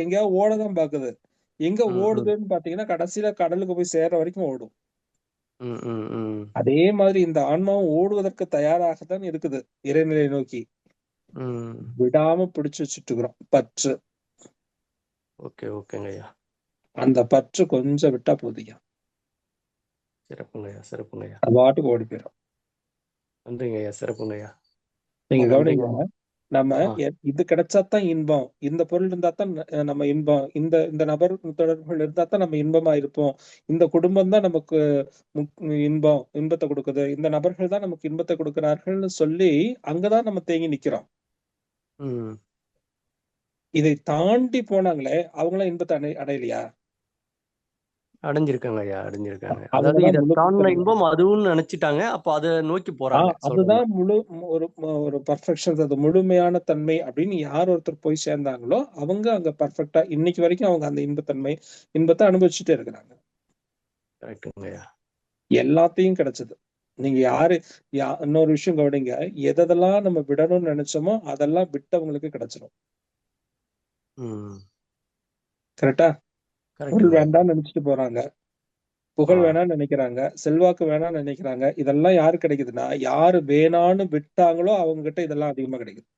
எங்கேயாவது ஓடதான் பாக்குது. எங்க ஓடுதுன்னு பாத்தீங்கன்னா கடைசியில கடலுக்கு போய் சேர்ற வரைக்கும் ஓடும். அதே மாதிரி இந்த ஆன்மாவும் ஓடுவதற்கு தயாராகத்தான் இருக்குது இறைநிலை நோக்கி. விடாம பிடிச்சு வச்சுட்டு இருக்கிறோம் பற்று. ஓகேங்கய்யா. அந்த பற்று கொஞ்சம் விட்டா போதுங்க. சிறப்புங்கய்யா. அது பாட்டுக்கு ஓடி போயிடும். நன்றிங்கய்யா. சிறப்புங்கய்யா. நீங்க கவனிங்க, நம்ம இது கிடைச்சாதான் இன்பம், இந்த பொருள் இருந்தா தான் நம்ம இன்பம், இந்த நபர் தொடர்புகள் இருந்தா தான் நம்ம இன்பமா இருப்போம், இந்த குடும்பம் தான் நமக்கு இன்பத்தை கொடுக்குது, இந்த நபர்கள் தான் நமக்கு இன்பத்தை கொடுக்கிறார்கள்னு சொல்லி அங்கதான் நம்ம தேங்கி நிக்கிறோம். இதை தாண்டி போனாங்களே அவங்களாம் இன்பத்தை அடையலையா? அடைஞ்சிருக்காங்க. அதாவது இதை தாண்டின இன்பம் அதுவும் நினைச்சிட்டாங்க. அப்ப அதை நோக்கி போறாங்க. அதுதான் ஒரு பர்ஃபெக்ஷன், அது முழுமையான தன்மை அப்படின்னு யார் ஒருத்தர் போய் சேர்ந்தாங்களோ அவங்க அங்க பர்ஃபெக்டா இன்னைக்கு வரைக்கும் அவங்க அந்த இன்பத்தை அனுபவிச்சுட்டே இருக்கிறாங்க. எல்லாத்தையும் கிடைச்சது. நீங்க இன்னொரு விஷயம் கவனிங்க, எதெல்லாம் நம்ம விடணும்னு நினைச்சோமோ அதெல்லாம் விட்டவங்களுக்கு கிடைச்சிடும். கரெக்டா? பொருள் வேண்டாம்னு நினைச்சிட்டு போறாங்க, புகழ் வேணாம்னு நினைக்கிறாங்க, செல்வாக்கு வேணாம்னு நினைக்கிறாங்க. இதெல்லாம் யாரு கிடைக்குதுன்னா யாரு வேணான்னு விட்டாங்களோ அவங்க கிட்ட இதெல்லாம் அதிகமா கிடைக்குது.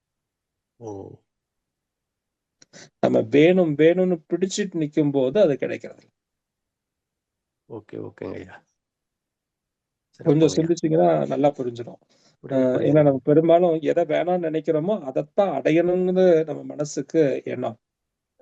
நம்ம வேணும்னு பிடிச்சிட்டு நிக்கும் போது அது கிடைக்கிறது. கொஞ்சம் சிந்திச்சீங்கன்னா நல்லா புரிஞ்சிடும். ஏன்னா நம்ம பெரும்பாலும் எதை வேணாம்னு நினைக்கிறோமோ அதைத்தான் அடையணும்னு நம்ம மனசுக்கு எண்ணம்.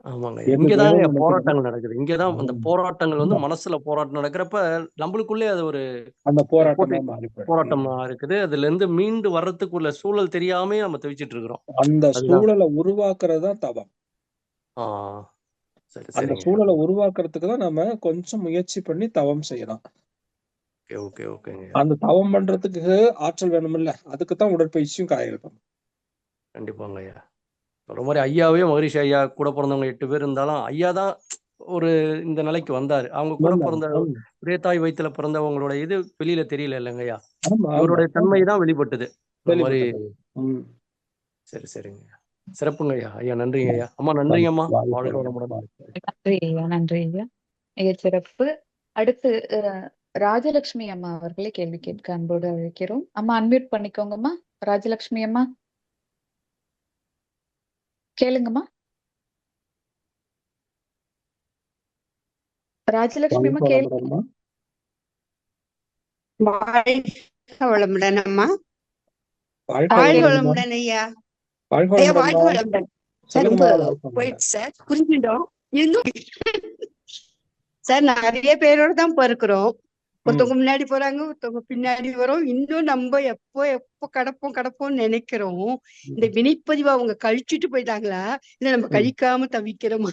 ஆமாங்க. இங்கதான் போராட்டங்கள் நடக்குது. இங்கதான் அந்த போராட்டங்கள் வந்து மனசுல போராட்டம் நடக்கிறப்ப நம்மளுக்குள்ளே அது ஒரு அந்த போராட்டமா இருக்குது. அதுல இருந்து மீண்டு வர்றதுக்குள்ள சூழல் தெரியாம நம்ம தவிச்சிட்டு இருக்கிறோம். அந்த சூழலை உருவாக்குறது தான் தவம். அந்த சூழலை உருவாக்குறதுக்கு தான் நம்ம கொஞ்சம் முயற்சி பண்ணி தவம் செய்யலாம். அந்த தவம் பண்றதுக்கு ஆற்றல் வேணும்ல, அதுக்குதான் உடற்பயிற்சியும் காயல்பம். கண்டிப்பாங்க ஐயா. சொல்ற மாதிரி ஐயாவே மகரிஷி ஐயா கூட பிறந்தவங்க 8 பேர் இருந்தாலும் ஐயா தான் ஒரு இந்த நிலைக்கு வந்தாரு. அவங்க கூட பிறந்த ஒரே தாய் வயிற்றுல பிறந்தவங்களோட இது வெளியில தெரியல இல்லைங்க ஐயா. இவருடைய தன்மை தான் வெளிப்பட்டது. மாதிரி சரிங்க. சிறப்புங்க ஐயா. ஐயா நன்றிங்க ஐயா. அம்மா நன்றிங்க அம்மா. வாழ்க வளமுடன். நன்றி ஐயா. மிக சிறப்பு. அடுத்து ராஜலட்சுமி அம்மா அவர்களே கேள்வி கேட்க அன்போடு அழைக்கிறோம். அம்மா அன்மியூட் பண்ணிக்கோங்கம்மா. ராஜலட்சுமி அம்மா கேளுங்கம்மா. ராஜலட்சுமி அம்மா கேளுங்க. வாழ்க வளமுடன் அம்மா. வாழ்க வளமுடன் ஐயா. ஐயா வாழ்க வளமுடன். போயிடுச்சு சார், புரிஞ்சிடும். இன்னும் சார் நிறைய பேரோட தான் பிறக்கிறோம். ஒருத்தவங்க முன்னாடி போறாங்க, ஒருத்தவங்க பின்னாடி வரோம். இன்னும் நம்ம எப்போ கடப்போம்னு நினைக்கிறோம். இந்த வினைப்பதிவு அவங்க கழிச்சுட்டு போயிட்டாங்களா இல்ல நம்ம கழிக்காம தவிக்கிறோமா,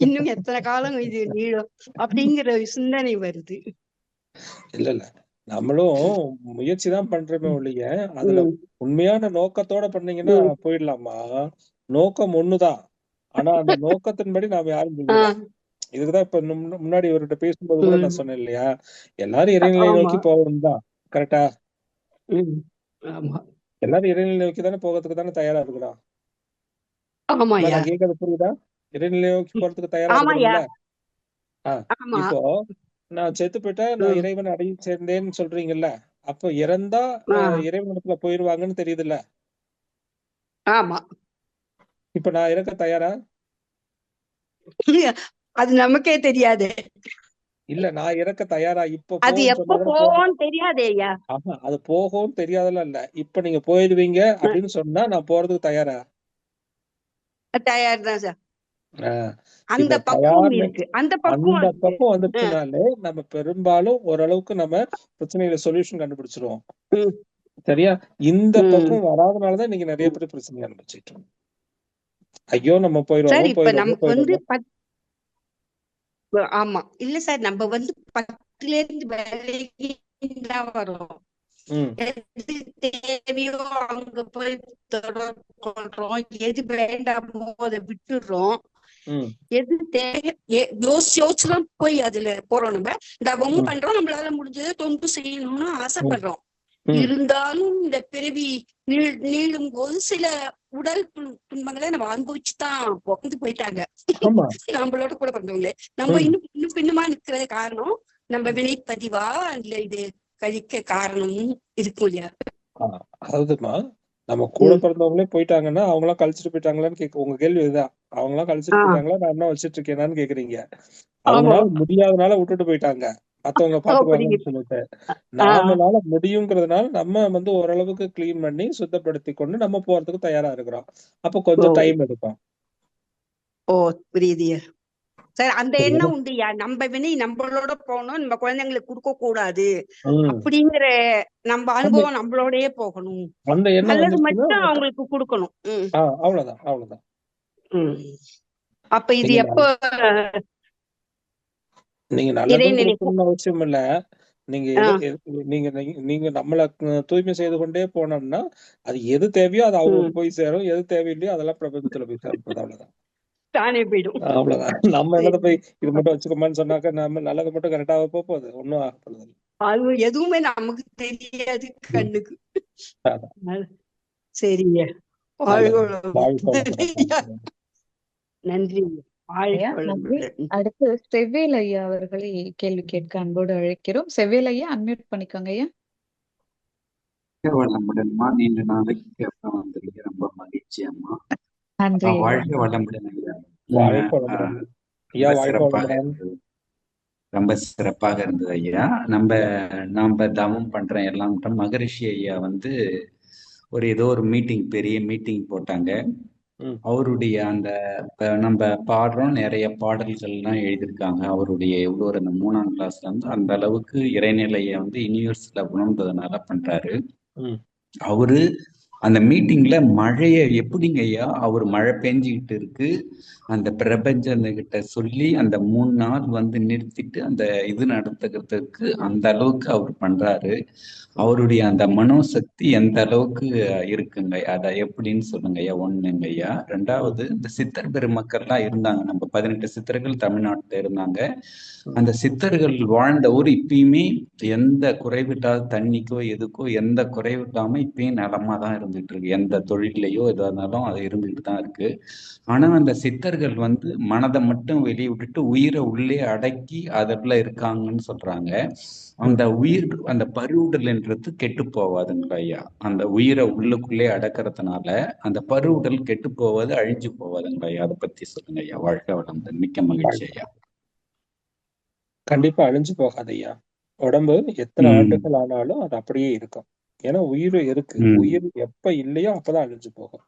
இன்னும் எத்தனை காலம் இது நீளும் அப்படிங்கிற சிந்தனை வருது. இல்ல நம்மளும் முயற்சி தான் பண்றோமே ஒழிய அதுல உண்மையான நோக்கத்தோட பண்ணீங்கன்னா போயிடலாமா. நோக்கம் ஒண்ணுதான், ஆனா அந்த நோக்கத்தின்படி நாம யாரும் செய்யலாம். இதுக்குதான் இப்ப முன்னாடி இவர்கிட்ட பேசும்போது கூட நான் சொன்னேன் இல்லையா, எல்லாரும் இறைநிலை நோக்கி போகணும் தான். கரெக்டா? எல்லாரும் இறைநிலை நோக்கி தானே போகிறதுக்கு தானே தயாரா இருக்கிறோம். நான் கேட்கறது புரியுதா? இறைநிலை நோக்கி போறதுக்கு தயாரா இருக்கிறோம்ல. இப்போ நான் செத்து போயிட்டா நான் இறைவன் அடையும் சேர்ந்தேன்னு சொல்றீங்கல்ல, அப்போ இறந்தா இறைவனத்துல போயிருவாங்கன்னு தெரியுதுல்ல. ஆமா. இப்ப நான் இறக்க தயாரா? அது நமக்கே தெரியாது. இல்ல, நான் இறக்க தயாரா? இப்ப அது எப்ப போவோம்னு தெரியாதே ஐயா. ஆமா, அது போகும் தெரியாதெல்லாம் இல்ல. இப்ப நீங்க போயிடுவீங்க அப்படின்னு சொன்னா நான் போறதுக்கு தயாரா? தயார் தான் சார். அந்த பக்கம் இருக்கு. அந்த பக்கம் வந்துச்சுனாலே நம்ம பெரும்பாலும் ஓரளவுக்கு நம்ம பிரச்சனைகளை சொல்யூஷன் கண்டுபிடிச்சிருவோம். சரியா? இந்த பக்கம் வராதனாலதான் நீங்க நிறைய பேர் பிரச்சனை அனுபவிச்சுட்டு ஐயோ நம்ம போயிடுவோம். ஆமா இல்ல சார், நம்ம 10ல இருந்து வேலைக்கு வரோம். எது தேவையோ அங்க போய் தொடர்பு கொள்றோம், எது வேண்டாமோ அதை விட்டுடுறோம். எது யோசிச்சுதான் போய் அதுல போறோம். நம்ம தவமும் பண்றோம், நம்மளால முடிஞ்சதை தொண்டு செய்யணும்னு ஆசைப்படுறோம். இருந்தாலும் இந்த பிறவி நீளும் போது சில உடல் துன்பங்களை நம்ம அனுபவிச்சுதான் போயிட்டாங்க நம்மளோட கூட பிறந்தவங்களே. நம்ம இன்னும் பின்னமா நிக்கிறது காரணம் நம்ம வினைப்பதிவா இல்ல இது கழிக்க காரணமும் இருக்கும் இல்லையா? அதாவதுமா, நம்ம கூட பிறந்தவங்களே போயிட்டாங்கன்னா அவங்க எல்லாம் கழிச்சிட்டு போயிட்டாங்களான்னு உங்க கேள்வி இதுதான். அவங்க எல்லாம் கழிச்சிட்டு போயிட்டாங்களா, நான் என்ன வச்சிட்டு இருக்கேனான்னு கேக்குறீங்க. அவங்களால முடியாதனால விட்டுட்டு போயிட்டாங்க, மத்தவங்க பாத்துக்குவாங்கன்னு சொல்லிட்டு. நாமளால முடியுங்கிறதுனால நம்ம ஓரளவுக்கு கிளீன் பண்ணி சுத்தப்படுத்தி கொண்டு நம்ம போறதுக்கு தயாரா இருக்கிறோம். அப்ப கொஞ்சம் டைம் எடுக்கும். புரியுது சார். அந்த எண்ணம் உண்டுயா, நம்ம வினை நம்மளோட போகணும், நம்ம குழந்தைங்களுக்கு கொடுக்க கூடாது அப்படிங்கிற நம்ம அனுபவம் நம்மளோடயே போகணும். அந்த எண்ணம் நல்லது மட்டும் அவங்களுக்கு கொடுக்கணும். அவ்வளவுதான். அப்ப இது எப்ப நீங்க நல்லது அவசியம் இல்ல. நீங்க நம்மள தூய்மை செய்து கொண்டே போனோம்னா அது எது தேவையோ அது அவங்களுக்கு போய் சேரும், எது தேவையில்லையோ அதெல்லாம் பிரபஞ்சத்துல போய் சேரும். அவ்வளவுதான், தானே போயிடும். அவ்வளவுதான். நம்ம என்னத போய் இது மட்டும் வச்சுக்கோமான்னு சொன்னாக்க நம்ம நல்லது மட்டும் கரெக்டாக போகுது, ஒன்னும் ஆகப்படுது. அது எதுவுமே நமக்கு தெரியாது கண்ணுக்கு. சரிங்க, நன்றி. அடுத்து செவ்வேல் ஐயா அவர்களை கேள்வி கேட்க அன்போடு அழைக்கிறோம். செவ்வேல் ஐயா, அன்மியூட் பண்ணிக்கோங்க ஐயா. வளமுடன்மா, நீண்ட நாளைக்கு அப்புறம் வந்திருக்கீங்க, ரொம்ப மகிழ்ச்சி அம்மா. நன்றி. வாழ்க வளமுடன் ஐயா. ரொம்ப சிறப்பாக இருந்தது ஐயா. நம்ம தவம் பண்றோம் எல்லாம். மகரிஷி ஐயா ஏதோ ஒரு மீட்டிங், பெரிய மீட்டிங் போட்டாங்க. அவருடைய அந்த நம்ம பாடுறோம், நிறைய பாடல்கள்லாம் எழுதியிருக்காங்க. அவருடைய எவ்வளோ அந்த 3ஆம் கிளாஸ்ல அந்த அளவுக்கு இறைநிலையை யூனிவர்ஸ்ல உணர்ந்ததுனால பண்றாரு. அவரு அந்த மீட்டிங்ல மழைய எப்படிங்க ஐயா, அவர் மழை பெஞ்சுக்கிட்டு இருக்கு, அந்த பிரபஞ்சன்கிட்ட சொல்லி அந்த 3 நாள் நிறுத்திட்டு அந்த இது நடத்துக்கிறதுக்கு அந்த அளவுக்கு அவர் பண்றாரு. அவருடைய அந்த மனோசக்தி எந்த அளவுக்கு இருக்குங்க, அதை எப்படின்னு சொல்லுங்க ஐயா. ஒண்ணுங்க ஐயா. 2வது, இந்த சித்தர் பெருமக்கள்லாம் இருந்தாங்க, நம்ம 18 சித்தர்கள் தமிழ்நாட்டுல இருந்தாங்க. அந்த சித்தர்கள் வாழ்ந்த ஊர் இப்பயுமே எந்த குறைவில்லாத தண்ணிக்கோ எதுக்கோ எந்த குறைவில்லாம இப்பயும் நலமா தான் இருந்துட்டு இருக்கு. எந்த தொழிலையோ எதா இருந்தாலும் அது இருந்துட்டு தான் இருக்கு. ஆனா அந்த சித்தர்கள் மனதை மட்டும் வெளியே விட்டுட்டு உயிரை உள்ளே அடக்கி அதுல இருக்காங்கன்னு சொல்றாங்க. அந்த உயிர், அந்த பருவுடல்ன்றது கெட்டு போவாதுங்களா ஐயா? அந்த உயிரை உள்ளுக்குள்ளே அடக்கிறதுனால அந்த பருவுடல் கெட்டு போவாது, அழிஞ்சு போவாதுங்களா ஐயா? அதை பத்தி சொல்லுங்க ஐயா. வாழ்க வளமுடன். மிக்க மகிழ்ச்சி ஐயா. கண்டிப்பா அழிஞ்சு போகாது ஐயா. உடம்பு எத்தனை ஆண்டுகள் ஆனாலும் அது அப்படியே இருக்கும். ஏன்னா உயிர் இருக்கு. உயிர் எப்ப இல்லையோ அப்பதான் அழிஞ்சு போகும்.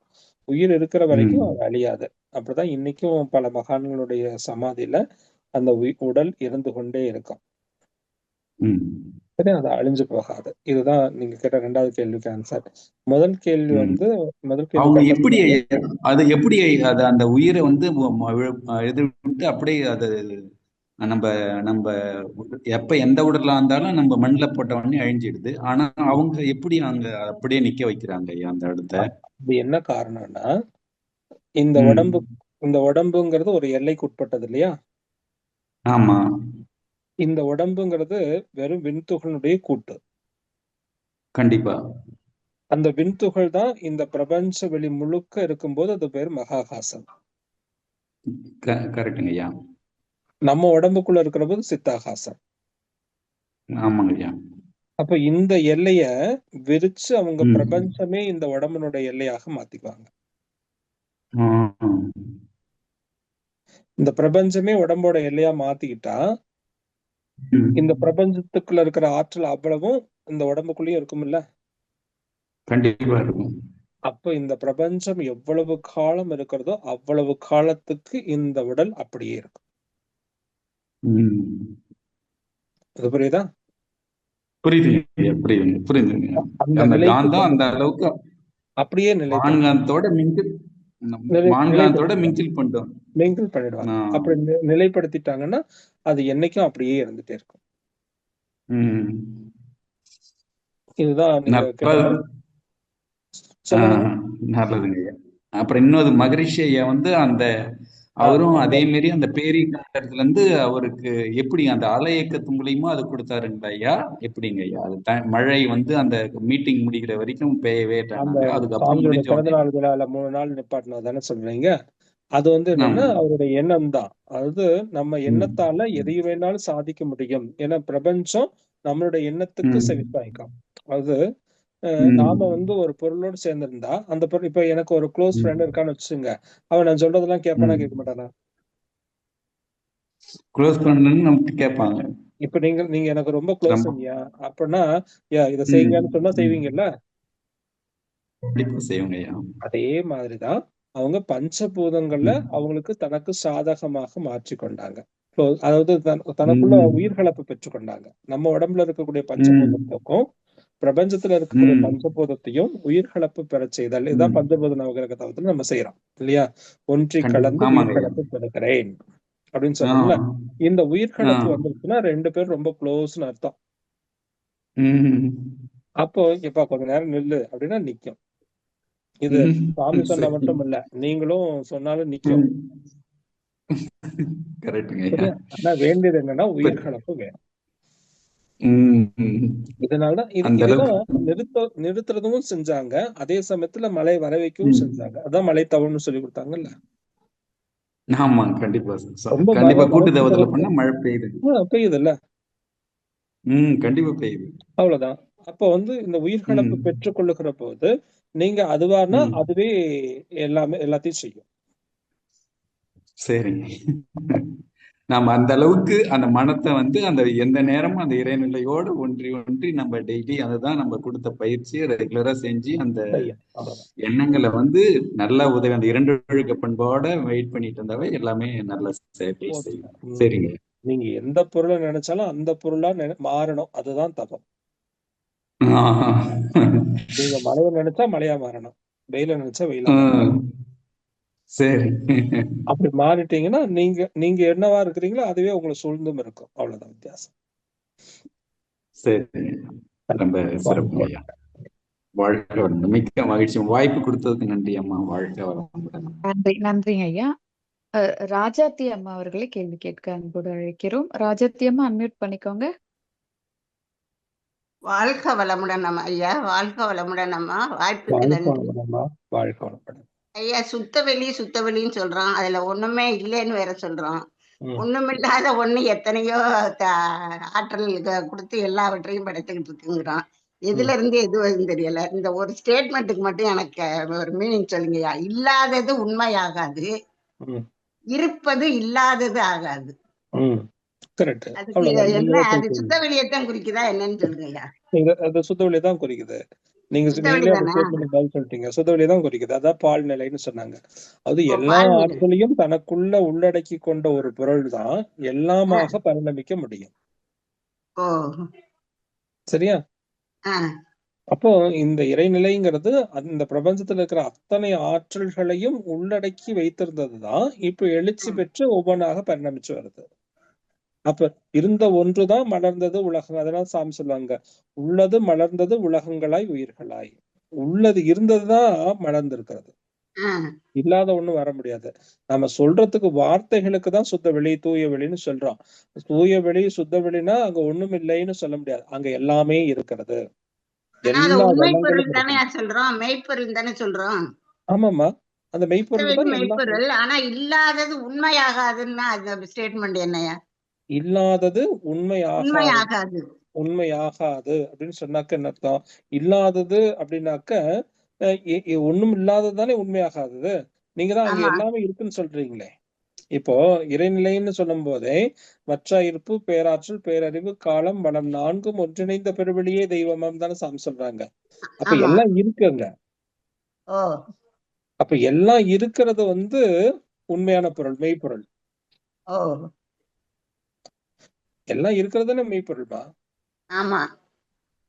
உயிர் இருக்கிற வரைக்கும் அது அழியாது. அப்படிதான் இன்னைக்கும் பல மகான்களுடைய சமாதியில அந்த உடல் இருந்து கொண்டே இருக்கும். அது அழிஞ்சு போகாது. இதுதான் நீங்க கேட்ட 2வது கேள்விக்கு ஆன்சர். முதல் கேள்வி எப்படி அது எப்படி அது அந்த உயிரை எதிர்த்து அப்படியே அது நம்ம எப்ப எந்த உடலா இருந்தாலும் நம்ம மண்ணில் போட்ட உடனே அழிஞ்சிடுது. ஆனா அவங்க எப்படி அங்க அப்படியே நிக்க வைக்கிறாங்க ஐயா அந்த இடத்த? அது என்ன காரணம்னா, இந்த உடம்புங்கிறது ஒரு எல்லைக்கு உட்பட்டது இல்லையா? ஆமா. இந்த உடம்புங்கிறது வெறும் விண்துகளுடைய கூட்டு. கண்டிப்பா. அந்த விண்துகள் தான் இந்த பிரபஞ்ச வெளி முழுக்க இருக்கும்போது அது பேர் மகாகாசம். கரெக்டுங்க ஐயா. நம்ம உடம்புக்குள்ள இருக்கிற போது சித்தாகாசம். ஆமாங்க ஐயா. அப்ப இந்த எல்லைய விரிச்சு அவங்க பிரபஞ்சமே இந்த உடம்புனுடைய எல்லையாக மாத்திக்குவாங்க. இந்த பிரபஞ்சமே உடம்போட எல்லையா மாத்திக்கிட்டா இந்த பிரபஞ்சத்துக்குள்ள இருக்கிற ஆற்றல் அவ்வளவும் இந்த உடம்புக்குள்ளேயும் இருக்கும்ல. கண்டிப்பா இருக்கும். அப்ப இந்த பிரபஞ்சம் எவ்வளவு காலம் இருக்கிறதோ அவ்வளவு காலத்துக்கு இந்த உடல் அப்படியே இருக்கும். அது புரியுதா? புரியுதுங்க புரியுதுங்க. அந்த காந்தம் அந்த அளவுக்கு அப்படியே வான்காந்தத்தோட மிங்கில் பண்ணிடும். மிங்கில் பண்ணிடுவாங்க. அப்படி நிலைப்படுத்திட்டாங்கன்னா அது என்னைக்கும் அப்படியே இருந்துட்டே இருக்கும். இதுதான் நல்லதுங்க. அப்புறம் இன்னொரு மகரிஷி ஐயா வந்து அந்த அவரும் அதே மாதிரி அந்த பேரிகாண்டத்துல இருந்து அவருக்கு எப்படி அந்த அலை இயக்கத்து மூலியமா அது கொடுத்தாருங்களா ஐயா? எப்படிங்க ஐயா? அது மழை வந்து அந்த மீட்டிங் முடிக்கிற வரைக்கும் பெய்யவே அதுக்கப்புறம் பிறந்த நாள் விழால 3 நாள் நிப்பாட்டினா தானே சொல்றீங்க? அது வந்து என்னன்னா அவருடைய எண்ணம் தான். அதாவது நம்ம எண்ணத்தால எதையும் வேணாலும் சாதிக்க முடியும். ஏன்னா பிரபஞ்சம் நம்மளுடைய எண்ணத்துக்கு செவிப்பாய்க்கும். அது நாம வந்து ஒரு பொருளோடு சேர்ந்திருந்தா அந்த பொருள் இப்ப எனக்கு ஒரு க்ளோஸ் ஃப்ரெண்ட் இருக்கான்னு வச்சுங்க, அவன் நான் சொல்றதெல்லாம் கேட்பானா கேட்க மாட்டானா? க்ளோஸ் ஃப்ரெண்ட்னு நமக்கு கேட்பாங்க. இப்ப நீங்க எனக்கு ரொம்ப க்ளோஸ் இல்லையா அப்படின்னா இதை செய்யுங்கன்னு சொன்னா செய்வீங்கல்ல? அதே மாதிரிதான் அவங்க பஞ்சபூதங்கள்ல அவங்களுக்கு தனக்கு சாதகமாக மாற்றி கொண்டாங்க. அதாவது தனக்குள்ள உயிர் கலப்பு பெற்றுக்கொண்டாங்க. நம்ம உடம்புல இருக்கக்கூடிய பஞ்சபூதத்துக்கும் பிரபஞ்சத்துல இருக்கக்கூடிய பஞ்சபூதத்தையும் உயிர் கலப்பு பெற செய்தல். இதுதான் பஞ்சபூத நவகிரக தவத்துல நம்ம செய்யறோம் இல்லையா? ஒன்றி கலந்து உயிர் கலப்பு பெறுகிறேன் அப்படின்னு சொன்னோம்ல. இந்த உயிர் கலப்பு வந்துருச்சுன்னா 2 பேரும் ரொம்ப க்ளோஸ்னு அர்த்தம். அப்போ எப்ப கொஞ்ச நேரம் நில்லு அப்படின்னா நிக்கும். இது சாமி சொன்னா மட்டும் இல்ல, நீங்களும் சொன்னாலும் நிக்கும். ஆனா வேண்டியது என்னன்னா உயிர் கலப்பு வேணும். இதனாலதான் நிறுத்துறதும் செஞ்சாங்க, அதே சமயத்துல மழை வர வைக்கவும் செஞ்சாங்க. அதான் மழை தவம்னு சொல்லி கொடுத்தாங்கல்ல. ஆமா கண்டிப்பா கண்டிப்பா. கூட்டு தவத்துல பண்ணா மழை பெய்யுதுல்ல. கண்டிப்பா பெய்யுது. அவ்வளவுதான். அப்ப வந்து இந்த உயிர் கலப்பு பெற்றுக் கொள்ளுகிற போது நீங்க அதுவானா அதுவே எல்லாத்தையும் செய்யும். சரிங்க. நம்ம அந்த அளவுக்கு அந்த மனத்தை வந்து அந்த எந்த நேரமும் அந்த இறைநிலையோடு ஒன்றி நம்ம டெய்லி அதுதான் நம்ம கொடுத்த பயிற்சியை ரெகுலரா செஞ்சு அந்த எண்ணங்களை வந்து நல்ல உதவி அந்த 2 ஒழுக்க பண்போட வெயிட் பண்ணிட்டு இருந்தாவே எல்லாமே நல்ல செய்யும். சரிங்க. நீங்க எந்த பொருளை நினைச்சாலும் அந்த பொருளா மாறணும். அதுதான் தபம். நீங்க மழையை நினைச்சா மழையா மாறணும், வெயில நினைச்சா வெயிலா மாறணும். சரி. அப்படி மாறிட்டீங்கன்னா நீங்க என்னவா இருக்கிறீங்களோ அதுவே உங்களை சூழ்ந்தும் இருக்கும். அவ்வளவுதான் வித்தியாசம். சரி, ரொம்ப சிறப்பு ஐயா. வாழ்க்கை வளமுடன். மிக்க மகிழ்ச்சி. வாய்ப்பு கொடுத்ததுக்கு நன்றி அம்மா. வாழ்க்கை வளமுடன். நன்றிங்க ஐயா. ராஜாத்தி அம்மா அவர்களை கேள்வி கேட்க அன்போடு அழைக்கிறோம். ராஜாத்தி அம்மா அன்மியூட் பண்ணிக்கோங்க. வாழ்க வளமுடன் அம்மா ஐயா. வாழ்க வளமுடன் அம்மா. வாய்ப்புக்கு நன்றி ஐயா. சுத்தவெளின்னு சொல்றான், அதுல ஒண்ணுமே இல்லைன்னு வேற சொல்றான். ஒண்ணுமில்லாத ஒண்ணு எத்தனையோ ஆற்றல் கொடுத்து எல்லாவற்றையும் படைத்துக்கிட்டு இருக்குங்கிறான். எதுல இருந்து எதுவும் தெரியல. இந்த ஒரு ஸ்டேட்மெண்ட்டுக்கு மட்டும் எனக்கு ஒரு மீனிங் சொல்லுங்கய்யா. இல்லாதது உண்மையாகாது, இருப்பது இல்லாதது ஆகாது. என்ன அது சுத்தவெளியத்தான் குறிக்குதா என்னன்னு சொல்லுங்கய்யா. சுத்தவெளியதான் குறிக்குது. நீங்க சொல்லிட்டீங்க, சுத்தவெளிதான் குறிக்குது. அதான் பால் நிலைன்னு சொன்னாங்க. அது எல்லா ஆற்றலையும் தனக்குள்ள உள்ளடக்கி கொண்ட ஒரு பொருள் தான் எல்லாமாக பரிணமிக்க முடியும். சரியா? அப்போ இந்த இறைநிலைங்கிறது அந்த பிரபஞ்சத்துல இருக்கிற அத்தனை ஆற்றல்களையும் உள்ளடக்கி வைத்திருந்ததுதான் இப்ப எழுச்சி பெற்று ஒவ்வொன்றாக பரிணமிச்சு வருது. அப்ப இருந்த ஒன்றுதான் மலர்ந்தது உலகம். அதனால சாமி சொல்லுவாங்க, உள்ளது மலர்ந்தது உலகங்களாய் உயிர்களாய். உள்ளது இருந்ததுதான் மலர்ந்திருக்கிறது, இல்லாத ஒண்ணும் வர முடியாது. நம்ம சொல்றதுக்கு வார்த்தைகளுக்கு தான் சுத்த வெளி தூய வெளின்னு சொல்றோம். தூய வெளி சுத்த வெளினா அங்க ஒண்ணும் இல்லைன்னு சொல்ல முடியாது. அங்க எல்லாமே இருக்கிறது. ஆமாமா, அந்த மெய்ப்பொருள். ஆனா இல்லாதது உண்மையாகாதுன்னா ஸ்டேட்மெண்ட் என்னையா? இல்லாதது உண்மையாகாது. உண்மையாகாது அப்படின்னு சொன்னாக்க என்ன அர்த்தம்? இல்லாதது அப்படின்னாக்க ஒண்ணும் இல்லாததுதானே உண்மையாகாதது. நீங்க தான் அங்க எல்லாமே இருக்குன்னு சொல்றீங்களே. இப்போ இறைநிலைன்னு சொல்லும் போதே மற்ற இருப்பு, பேராற்றல், பேரறிவு, காலம், வளம் 4ம் ஒன்றிணைந்த பெருவெளியே தெய்வமாம் தானே சாமி சொல்றாங்க. அப்ப எல்லாம் இருக்குங்க. அப்ப எல்லாம் இருக்கிறது உண்மையான பொருள், மெய்ப்பொருள். எல்லாம் இருக்கிறதுன்னு மெய்ப்பொருள்பா.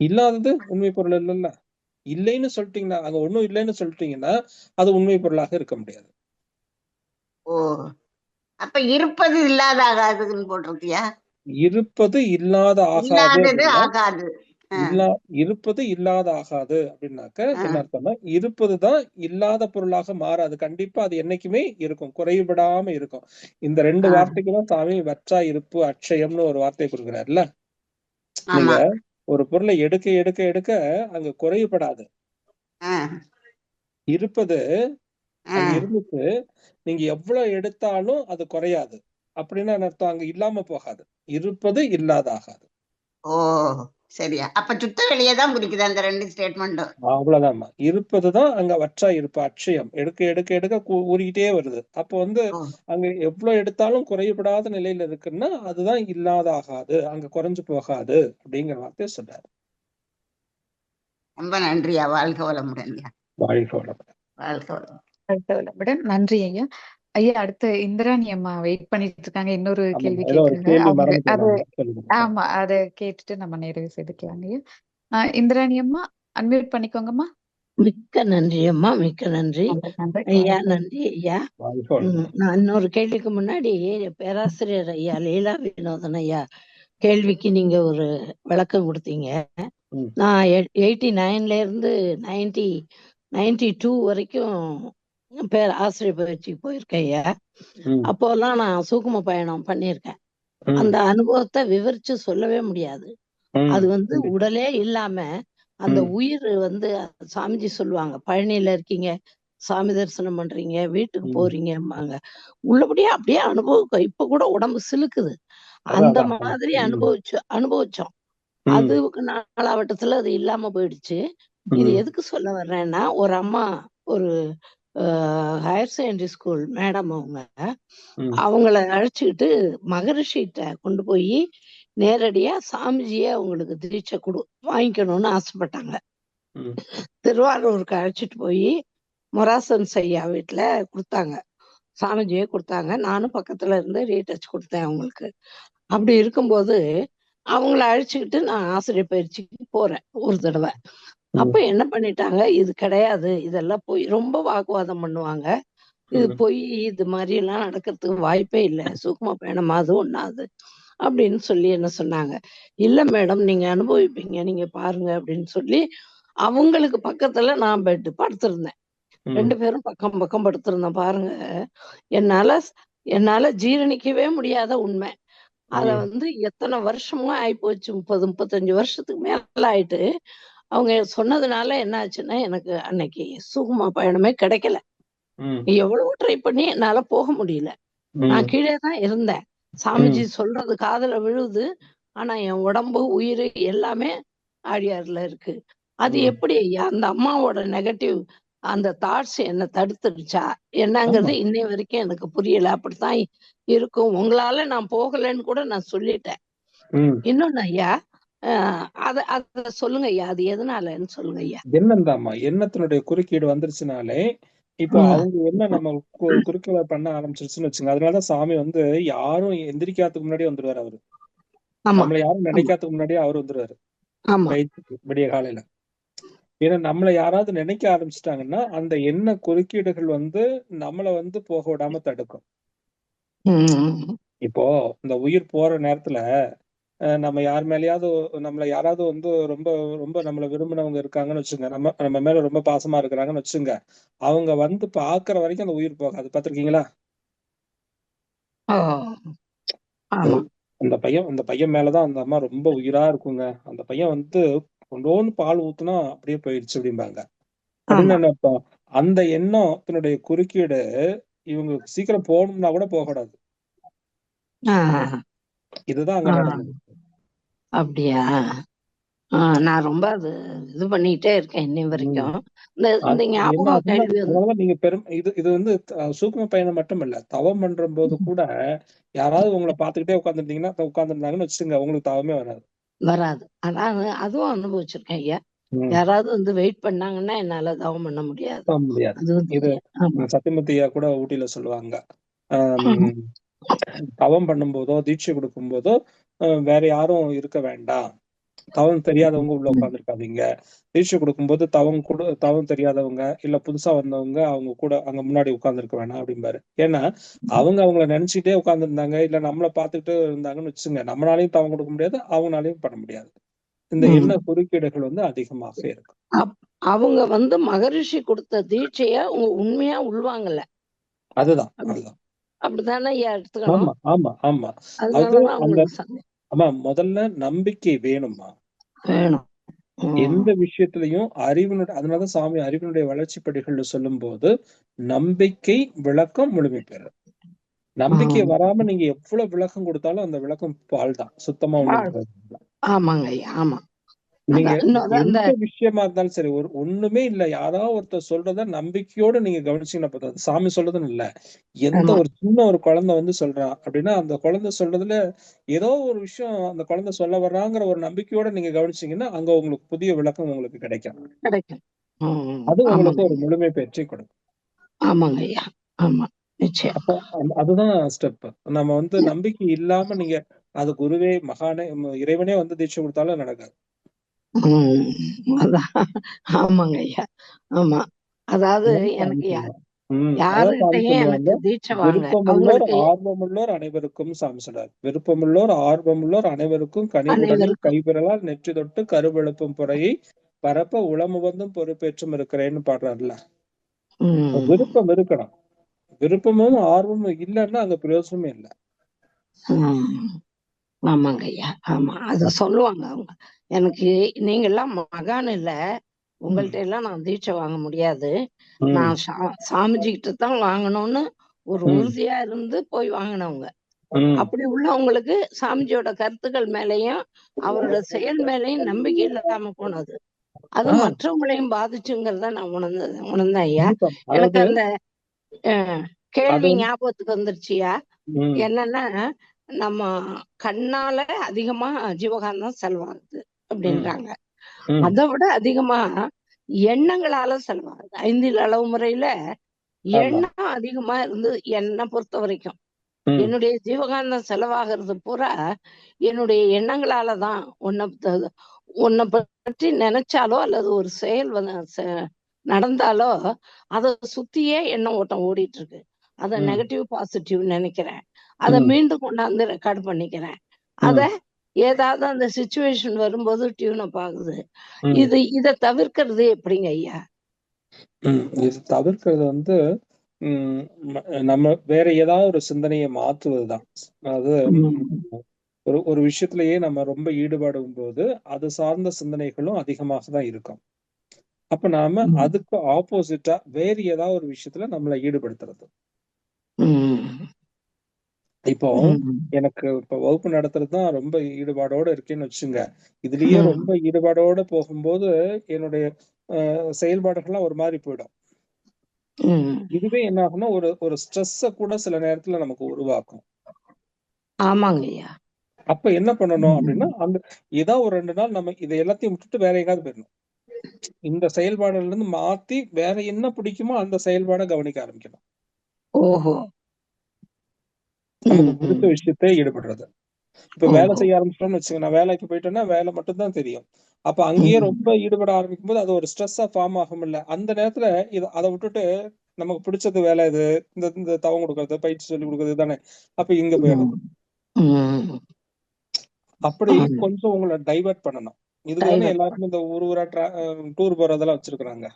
இல்லாதது உண்மை பொருள் இல்லைல்ல. இல்லைன்னு சொல்லிட்டீங்கன்னா, அங்க ஒண்ணும் இல்லைன்னு சொல்லிட்டீங்கன்னா அது உண்மை பொருளாக இருக்க முடியாது. அப்ப இருப்பது இல்லாத ஆகாதுன்னு போட்டிருக்கியா? இருப்பது இல்லாத ஆகாது ஆகாது. இருப்பது இல்லாத ஆகாது அப்படின்னாக்க என்ன அர்த்தம்னா, இருப்பதுதான் இல்லாத பொருளாக மாறாது. கண்டிப்பா அது என்னைக்குமே இருக்கும், குறைபடாம இருக்கும். இந்த 2 வார்த்தைக்குதான் சாமி வற்றா இருப்பு அட்சயம்னு ஒரு வார்த்தை கொடுக்குறாருல்ல. நீங்க ஒரு பொருளை எடுக்க எடுக்க எடுக்க அங்க குறைபடாது. இருப்பது அங்க இருந்துட்டு நீங்க எவ்வளவு எடுத்தாலும் அது குறையாது. அப்படின்னா அர்த்தம் அங்க இல்லாம போகாது. இருப்பது இல்லாத ஆகாது. சரியா? அப்ப சுத்த வெளியே தான் குறிக்குது அந்த 2 ஸ்டேட்மெண்ட்டும். அவ்வளவுதான்மா. இருப்பதுதான் அங்க வற்றா இருப்பு அட்சயம். எடுக்க எடுக்க எடுக்க ஊறிக்கிட்டே வருது. அப்போ அங்க எவ்வளவு எடுத்தாலும் குறைபடாத நிலையில இருக்குன்னா அதுதான் இல்லாத ஆகாது, அங்க குறைஞ்சு போகாது அப்படிங்கிற வார்த்தையை சொல்றாரு. ரொம்ப நன்றியா. வாழ்க வளமுடன். வாழ்க வளமுடன். வாழ்க வளமுடன். வாழ்க வளமுடன். நன்றி ஐயா. ஐயா அடுத்து இந்திராணி அம்மா வெயிட் பண்ணிட்டு இருக்காங்க. இன்னொரு கேள்வி கேட்குறாங்க. அது ஆமா, அதை கேட்டுட்டு நம்ம நிறைவு செய்துக்கலாங்க ஐயா. இந்திராணி அம்மா அன்மியூட் பண்ணிக்கோங்கம்மா. மிக்க நன்றி அம்மா, மிக்க நன்றி ஐயா. நன்றி ஐயா. நான் இன்னொரு கேள்விக்கு முன்னாடி பேராசிரியர் ஐயா லீலா வினோதன் ஐயா கேள்விக்கு நீங்க ஒரு விளக்கம் கொடுத்தீங்க. நான் 89ல இருந்து 92 வரைக்கும் ஆசிரியர் பயிற்சிக்கு போயிருக்கேன் ஐயா. அப்போலாம் நான் சூக்கும பயணம் பண்ணியிருக்கேன். அந்த அனுபவத்தை விவரிச்சு சொல்லவே முடியாது. அது உடலே இல்லாம அந்த உயிர் சாமிஜி சொல்லுவாங்க, பழனியில இருக்கீங்க, சாமி தரிசனம் பண்றீங்க, வீட்டுக்கு போறீங்கம்பாங்க. உள்ளபடியே அப்படியே அனுபவிக்கும். இப்ப கூட உடம்பு சிலுக்குது. அந்த மாதிரி அனுபவிச்சோம். அது நாளாவட்டத்துல அது இல்லாம போயிடுச்சு. இது எதுக்கு சொல்ல வர்றேன்னா, ஒரு அம்மா ஒரு ஹையர் செகண்டரி ஸ்கூல் மேடம் அவங்கள அழைச்சிக்கிட்டு மகரிஷிட்ட கொண்டு போய் நேரடியா சாமிஜியே அவங்களுக்கு தீட்சை வாங்கிக்கணும்னு ஆசைப்பட்டாங்க. திருவாரூருக்கு அழைச்சிட்டு போய் மொராசன் ஐயா வீட்டுல கொடுத்தாங்க, சாமிஜியே கொடுத்தாங்க. நானும் பக்கத்துல இருந்து ரீடச் கொடுத்தேன் அவங்களுக்கு. அப்படி இருக்கும்போது அவங்கள அழைச்சிக்கிட்டு நான் ஆசிரியர் பயிற்சிக்கு போறேன் ஒரு தடவை. அப்ப என்ன பண்ணிட்டாங்க, இது கிடையாது, இதெல்லாம் போய் ரொம்ப வாக்குவாதம் பண்ணுவாங்க, இது போய் இது மாதிரி எல்லாம் நடக்கிறதுக்கு வாய்ப்பே இல்லை, சூக்கும பயணம் அது ஒண்ணாது அப்படின்னு சொல்லி என்ன சொன்னாங்க. இல்ல மேடம், நீங்க அனுபவிப்பீங்க, நீங்க பாருங்க அப்படின்னு சொல்லி அவங்களுக்கு பக்கத்துல நான் பெட் படுத்திருந்தேன். 2 பேரும் பக்கம் பக்கம் படுத்திருந்தோம். பாருங்க, என்னால ஜீரணிக்கவே முடியாத உண்மை. அத எத்தனை வருஷமா ஆயிப்போச்சு, 30-35 வருஷத்துக்கு மேல ஆயிட்டு. அவங்க சொன்னதுனால என்ன ஆச்சுன்னா, எனக்கு அன்னைக்கு சூக்கும பயணமே கிடைக்கல. எவ்வளவு ட்ரை பண்ணி என்னால போக முடியல. நான் கீழே தான் இருந்தேன். சாமிஜி சொல்றது காதுல விழுது, ஆனா என் உடம்பு உயிர் எல்லாமே ஆழியார்ல இருக்கு. அது எப்படி ஐயா அந்த அம்மாவோட நெகட்டிவ் அந்த தாட்ஸ் என்ன தடுத்துடுச்சா என்னங்கிறது இன்னை வரைக்கும் எனக்கு புரியல. அப்படித்தான் இருக்கும். உங்களால நான் போகலன்னு கூட நான் சொல்லிட்டேன். இன்னொன்னு ஐயா, அத சொல்லுங்க ஐயா, அது எதனாலன்னு சொல்லுங்க ஐயா. என்னந்தாமா எண்ணத்தினுடைய குறுக்கீடு வந்துருச்சுனாலே இப்போ அவங்க என்ன நம்ம குறுக்கீடு பண்ண ஆரம்பிச்சிருச்சுன்னு வச்சுங்க. அதனாலதான் சாமி யாரும் எந்திரிக்காததுக்கு முன்னாடியே வந்துருவாரு. அவரு நம்மள யாரும் நினைக்காததுக்கு முன்னாடியே அவரு வந்துருவாரு விடிய காலையில. ஏன்னா நம்மள யாராவது நினைக்க ஆரம்பிச்சுட்டாங்கன்னா அந்த எண்ண குறுக்கீடுகள் நம்மள போக விடாம தடுக்கும். இப்போ இந்த உயிர் போற நேரத்துல நம்ம யார் மேலேயாவது நம்மள யாராவது ரொம்ப ரொம்ப நம்மள விரும்பினவங்க இருக்காங்கன்னு வச்சுங்க, நம்ம மேல ரொம்ப பாசமா இருக்கிறாங்கன்னு வச்சுங்க, அவங்க பாக்குற வரைக்கும் அந்த உயிர் போகாது. பாத்திருக்கீங்களா? அந்த பையன் மேலதான் அந்த அம்மா ரொம்ப உயிரா இருக்குங்க. அந்த பையன் கொண்டோன்னு பால் ஊத்துனா அப்படியே போயிடுச்சு அப்படிம்பாங்க. அப்படின்னு என்ன அர்த்தம்? அந்த எண்ணத்தினுடைய குறுக்கீடு இவங்க சீக்கிரம் போகணும்னா கூட போகக்கூடாது. இதுதான் அங்க நடந்தது. அப்படியா? நான் ரொம்ப அது இது பண்ணிட்டே இருக்கேன் இன்னை வரைக்கும். இந்த ஞாபக கேள்வி அதனால நீங்க இது வந்து சூக்கும பயணம் மட்டும் இல்ல, தவம் பண்ற போது கூட யாராவது உங்களை பார்த்துக்கிட்டே உட்கார்ந்துருந்தாங்கன்னு வச்சுங்க, உங்களுக்கு தவமே வராது. அதான் அதுவும் அனுபவிச்சிருக்கேன் ஐயா. யாராவது வந்து வெயிட் பண்ணாங்கன்னா என்னால தவம் பண்ண முடியாது. இது சத்தியமூர்த்தியா கூட ஊட்டியில சொல்லுவாங்க, தவம் பண்ணும் போதோ தீட்சை கொடுக்கும் போதோ வேற யாரும் இருக்க வேண்டாம், தவம் தெரியாதவங்க உள்ள உட்காந்துருக்காதீங்க, தீட்சை கொடுக்கும்போது தவம் தெரியாதவங்க இல்ல புதுசா வந்தவங்க அவங்க கூட அங்க முன்னாடி உட்கார்ந்துருக்க வேணாம் அப்படிம்பாரு. ஏன்னா அவங்கள நினைச்சுட்டே உட்கார்ந்துருந்தாங்க இல்ல நம்மளை பார்த்துக்கிட்டு இருந்தாங்கன்னு வச்சுங்க, நம்மளாலையும் தவம் கொடுக்க முடியாது, அவங்களாலையும் பண்ண முடியாது. இந்த எண்ண குறுக்கீடுகள் வந்து அதிகமாக இருக்கும். அவங்க வந்து மகரிஷி கொடுத்த தீட்சைய உண்மையா உள்வாங்கல. அதுதான் அப்படித்தானே எடுத்துக்கணும். ஆமா ஆமா. முதல்ல நம்பிக்கை வேணுமா? வேணும். எந்த விஷயத்திலையும் அறிவினுடைய, அதனாலதான் சாமி அறிவினுடைய வளர்ச்சி படிகள்னு சொல்லும் போது நம்பிக்கை விளக்கம் முழுமை பெறும். நம்பிக்கை வராம நீங்க எவ்வளவு விளக்கம் கொடுத்தாலும் அந்த விளக்கம் பால் தான், சுத்தமா ஒண்ணு. ஆமாங்க ஐயா, ஆமா. நீங்க எந்த விஷயமா இருந்தாலும் சரி, ஒண்ணுமே இல்ல, யாராவது ஒருத்தர் சொல்றத நம்பிக்கையோட நீங்க கவனிச்சீங்கன்னா பார்த்தா, சாமி சொல்றதுன்னு இல்ல, எந்த ஒரு சின்ன ஒரு குழந்தை வந்து சொல்றான் அப்படின்னா அந்த குழந்தை சொல்றதுல ஏதோ ஒரு விஷயம் அந்த குழந்தை சொல்ல வர்றாங்கிற ஒரு நம்பிக்கையோட நீங்க கவனிச்சீங்கன்னா அங்க உங்களுக்கு புதிய விளக்கம் உங்களுக்கு கிடைக்கும். அது உங்களுக்கு ஒரு முழுமை பெற்றி கொடுக்கும். ஆமாங்க ஐயா, ஆமா, நிச்சயம். அப்போ அதுதான் ஸ்டெப். நம்ம வந்து நம்பிக்கை இல்லாம நீங்க அது குருவே மகானே இறைவனே வந்து தீட்சை கொடுத்தாலும் நடக்காது. ஆமாங்க ஐயா, ஆமா. அதாவது எனக்கு யாருகிட்டயும் எனக்கு தீட்சை வாங்க, ஆர்வமுள்ளோர் அனைவருக்கும் சாமி சொல்றார், விருப்பமுள்ளோர் ஆர்வமுள்ளோர் அனைவருக்கும் கனிவுடனும் கைவிரலால் நெற்றி தொட்டு கருவெழுப்பும் புறையை பரப்ப உளமுவந்தும் பொறுப்பேற்றும் இருக்கிறேன்னு பாடுறாருல்ல. விருப்பம் இருக்கணும், விருப்பமும் ஆர்வமும் இல்லைன்னா அங்க பிரயோஜனமே இல்லை. ஆமாங்க ஐயா, ஆமா. அத சொல்லுவாங்க அவங்க. எனக்கு நீங்க எல்லாம் மகான் இல்ல, உங்கள்ட்ட எல்லாம் நான் தீட்சை வாங்க முடியாது, நான் சாமிஜி கிட்ட தான் வாங்கணும்னு ஒரு உறுதியா இருந்து போய் வாங்கினவங்க. அப்படி உள்ளவங்களுக்கு சாமிஜியோட கருத்துக்கள் மேலையும் அவரோட செயல் மேலையும் நம்பிக்கை இல்லாம போனது, அது மற்றவங்களையும் பாதிச்சுங்கிறத நான் உணர்ந்தேன் ஐயா. எனக்கு அந்த கேள்வி ஞாபகத்துக்கு வந்துருச்சியா, என்னன்னா நம்ம கண்ணால அதிகமா ஜீவகாந்தம் செலவாகுது அப்படின்றாங்க, அதை விட அதிகமா எண்ணங்களால செலவாகுது. 5 அளவு முறையில எண்ணம் அதிகமா இருந்து என்னை பொறுத்த வரைக்கும் என்னுடைய ஜீவகாந்தம் செலவாகிறது பூரா என்னுடைய எண்ணங்களாலதான். உன்னை பற்றி நினைச்சாலோ அல்லது ஒரு செயல் நடந்தாலோ அதை சுத்தியே எண்ணம் ஓட்டம் ஓடிட்டு இருக்கு. அத நெகட்டிவ் பாசிட்டிவ் நினைக்கிறேன், அதை மீண்டும் கொண்டாந்து ரெக்கார்ட் பண்ணிக்கிறேன், அத ஏதாவது அந்த சிச்சுவேஷன் வரும்போது டியூன் அப் ஆகுது. இதை தவிர்க்கிறது எப்படிங்க ஐயா? இது தவிர்க்கிறது வந்து நம்ம வேற ஏதாவது ஒரு சிந்தனையை மாற்றுவதுதான். அதாவது ஒரு விஷயத்திலேயே நம்ம ரொம்ப ஈடுபடும் போது அது சார்ந்த சிந்தனைகளும் அதிகமாக தான் இருக்கும். அப்ப நாம அதுக்கு ஆப்போசிட்டா வேறு ஏதாவது ஒரு விஷயத்துல நம்மளை ஈடுபடுத்துறது. இப்போ எனக்கு இப்ப வகுப்பு நடத்துறதுதான் ரொம்ப ஈடுபாடோட இருக்கேன்னு வச்சுங்க, இதுலயே ரொம்ப ஈடுபாடோட போகும்போது என்னுடைய செயல்பாடுகள்லாம் ஒரு மாதிரி போயிடும். இதுவே என்ன ஆகும்னா ஒரு ஸ்ட்ரெஸ்ஸ கூட சில நேரத்துல நமக்கு உருவாக்கும். ஆமாங்க ஐயா. அப்ப என்ன பண்ணணும் அப்படின்னா, அந்த ஏதோ ஒரு 2 நாள் நம்ம இதை எல்லாத்தையும் விட்டுட்டு வேற எங்காவது போயிடணும். இந்த செயல்பாடுல இருந்து மாத்தி வேற என்ன பிடிக்குமோ அந்த செயல்பாடை கவனிக்க ஆரம்பிக்கணும். ஓஹோ. நமக்கு பிடிச்ச விஷயத்தை ஈடுபடுறது. இப்ப வேலை செய்ய ஆரம்பிச்சோம்னு வச்சுங்க, நான் வேலைக்கு போயிட்டேன்னா வேலை மட்டும் தான் தெரியும். அப்ப அங்கேயே ரொம்ப ஈடுபட ஆரம்பிக்கும் போது அது ஒரு ஸ்ட்ரெஸ்ஸா ஃபார்ம் ஆகும். இல்ல அந்த நேரத்துல அதை விட்டுட்டு நமக்கு பிடிச்சது வேலை இது, இந்த தவம் கொடுக்கறது, பயிற்சி சொல்லி கொடுக்கறது தானே, அப்ப இங்க போயிடும். அப்படி கொஞ்சம் உங்களை டைவர்ட் பண்ணணும். இதுதானே எல்லாருமே இந்த ஊரா டூர் போறதெல்லாம் வச்சிருக்கிறாங்க.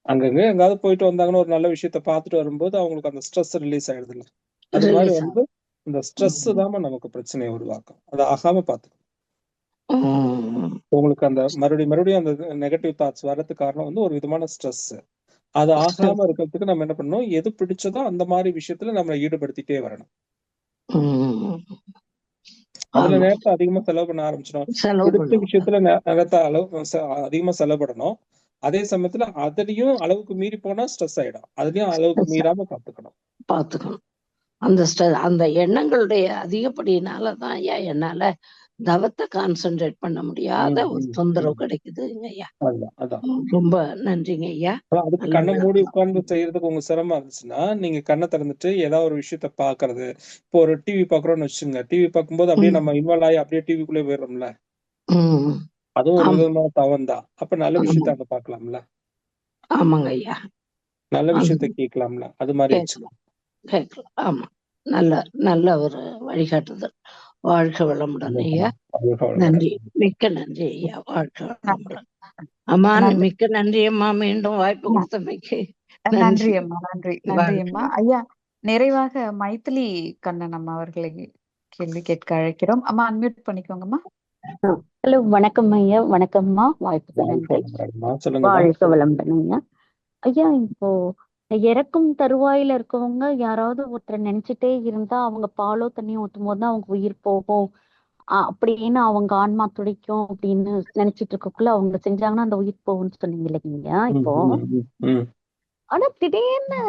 அங்கங்க எங்காவது போயிட்டு வந்தாங்கன்னா ஒரு நல்ல விஷயத்த பாத்துட்டு வரும்போது அவங்களுக்கு அந்த ஸ்ட்ரெஸ் ரிலீஸ் ஆயிடுது இல்ல. அது மாதிரி வந்து இந்த ஸ்ட்ரெஸ் தான் நமக்கு பிரச்சனையை உருவாக்கும். அது ஆகாம பாத்துக்கணும். உங்களுக்கு அந்த மறுபடியும் அந்த நெகட்டிவ் தாட்ஸ் வர்றதுக்கு காரணம் வந்து ஒரு விதமான ஸ்ட்ரெஸ். அது ஆகாம இருக்கிறதுக்கு நம்ம என்ன பண்ணணும், எது பிடிச்சதோ அந்த மாதிரி விஷயத்துல நம்மளை ஈடுபடுத்திட்டே வரணும். அதுல நேரத்தை அதிகமா செலவு பண்ண ஆரம்பிச்சிடும். எடுத்த விஷயத்துல நேரத்தை அதிகமா செலவிடணும். அதே சமயத்துல அதுலயும் அளவுக்கு மீறி போனா ஸ்ட்ரெஸ் ஆயிடும். அதுலயும் அளவுக்கு மீறாம பாத்துக்கணும். அந்த எண்ணங்களுடைய அதிகப்படியினாலதான் ஐயா என்னால தவத்தை கான்சென்ட்ரேட் பண்ண முடியாத ஒரு தொந்தரவு கிடைக்குதுங்க ஐயா. ரொம்ப நன்றிங்க ஐயா. அதுக்கு கண்ணை மூடி உட்கார்ந்து செய்யறதுக்கு உங்க சிரமம் இருந்துச்சுன்னா நீங்க கண்ணை திறந்துட்டு ஏதாவது ஒரு விஷயத்த பாக்குறது. இப்போ ஒரு டிவி பாக்குறோம்னு வச்சுங்க, டிவி பார்க்கும்போது அப்படியே நம்ம இன்வால்வ் ஆகி அப்படியே டிவிக்குள்ளே போயிடுறோம்ல, அதுவும் ஒரு விதமான தவம் தான். அப்ப நல்ல விஷயத்த அங்க பாக்கலாம்ல. ஆமாங்க ஐயா. நல்ல விஷயத்த கேட்கலாம்ல, அது மாதிரி கேட்கலாம். ஆமா, நல்ல ஒரு வழிகாட்டுதல். வாழ்க வளமுடன் ஐயா. நன்றி, மிக்க நன்றி ஐயா. வாழ்க வளமுடன். அம்மா, மிக்க நன்றி அம்மா. மீண்டும் வாய்ப்பு கொடுத்தமைக்கு நன்றி அம்மா. நன்றி அம்மா. ஐயா, நிறைவாக மைத்திலி கண்ணன் அம்மா அவர்களை கேள்வி கேட்க அழைக்கிறோம். அம்மா, அன்மியூட் பண்ணிக்கோங்கம்மா. ஹலோ, வணக்கம் ஐயா. வணக்கம்மா. வாய்ப்புக்கு நன்றி. வாழ்க வளமுடன் ஐயா. ஐயா, இப்போ இறக்கும் தருவாயில இருக்கவங்க யாராவது ஒருத்தரை நினைச்சிட்டே இருந்தா அவங்க பாலோ தண்ணி ஊத்தும் போதுதான் அவங்க உயிர் போகும் அப்படின்னு அவங்க ஆன்மா துடிக்கும் அப்படின்னு நினைச்சிட்டு இருக்கக்குள்ள அவங்க செஞ்சாங்கன்னா அந்த உயிர் போகும்னு சொன்னீங்க இல்லைங்க இப்போ. ஆனா திடீர்னு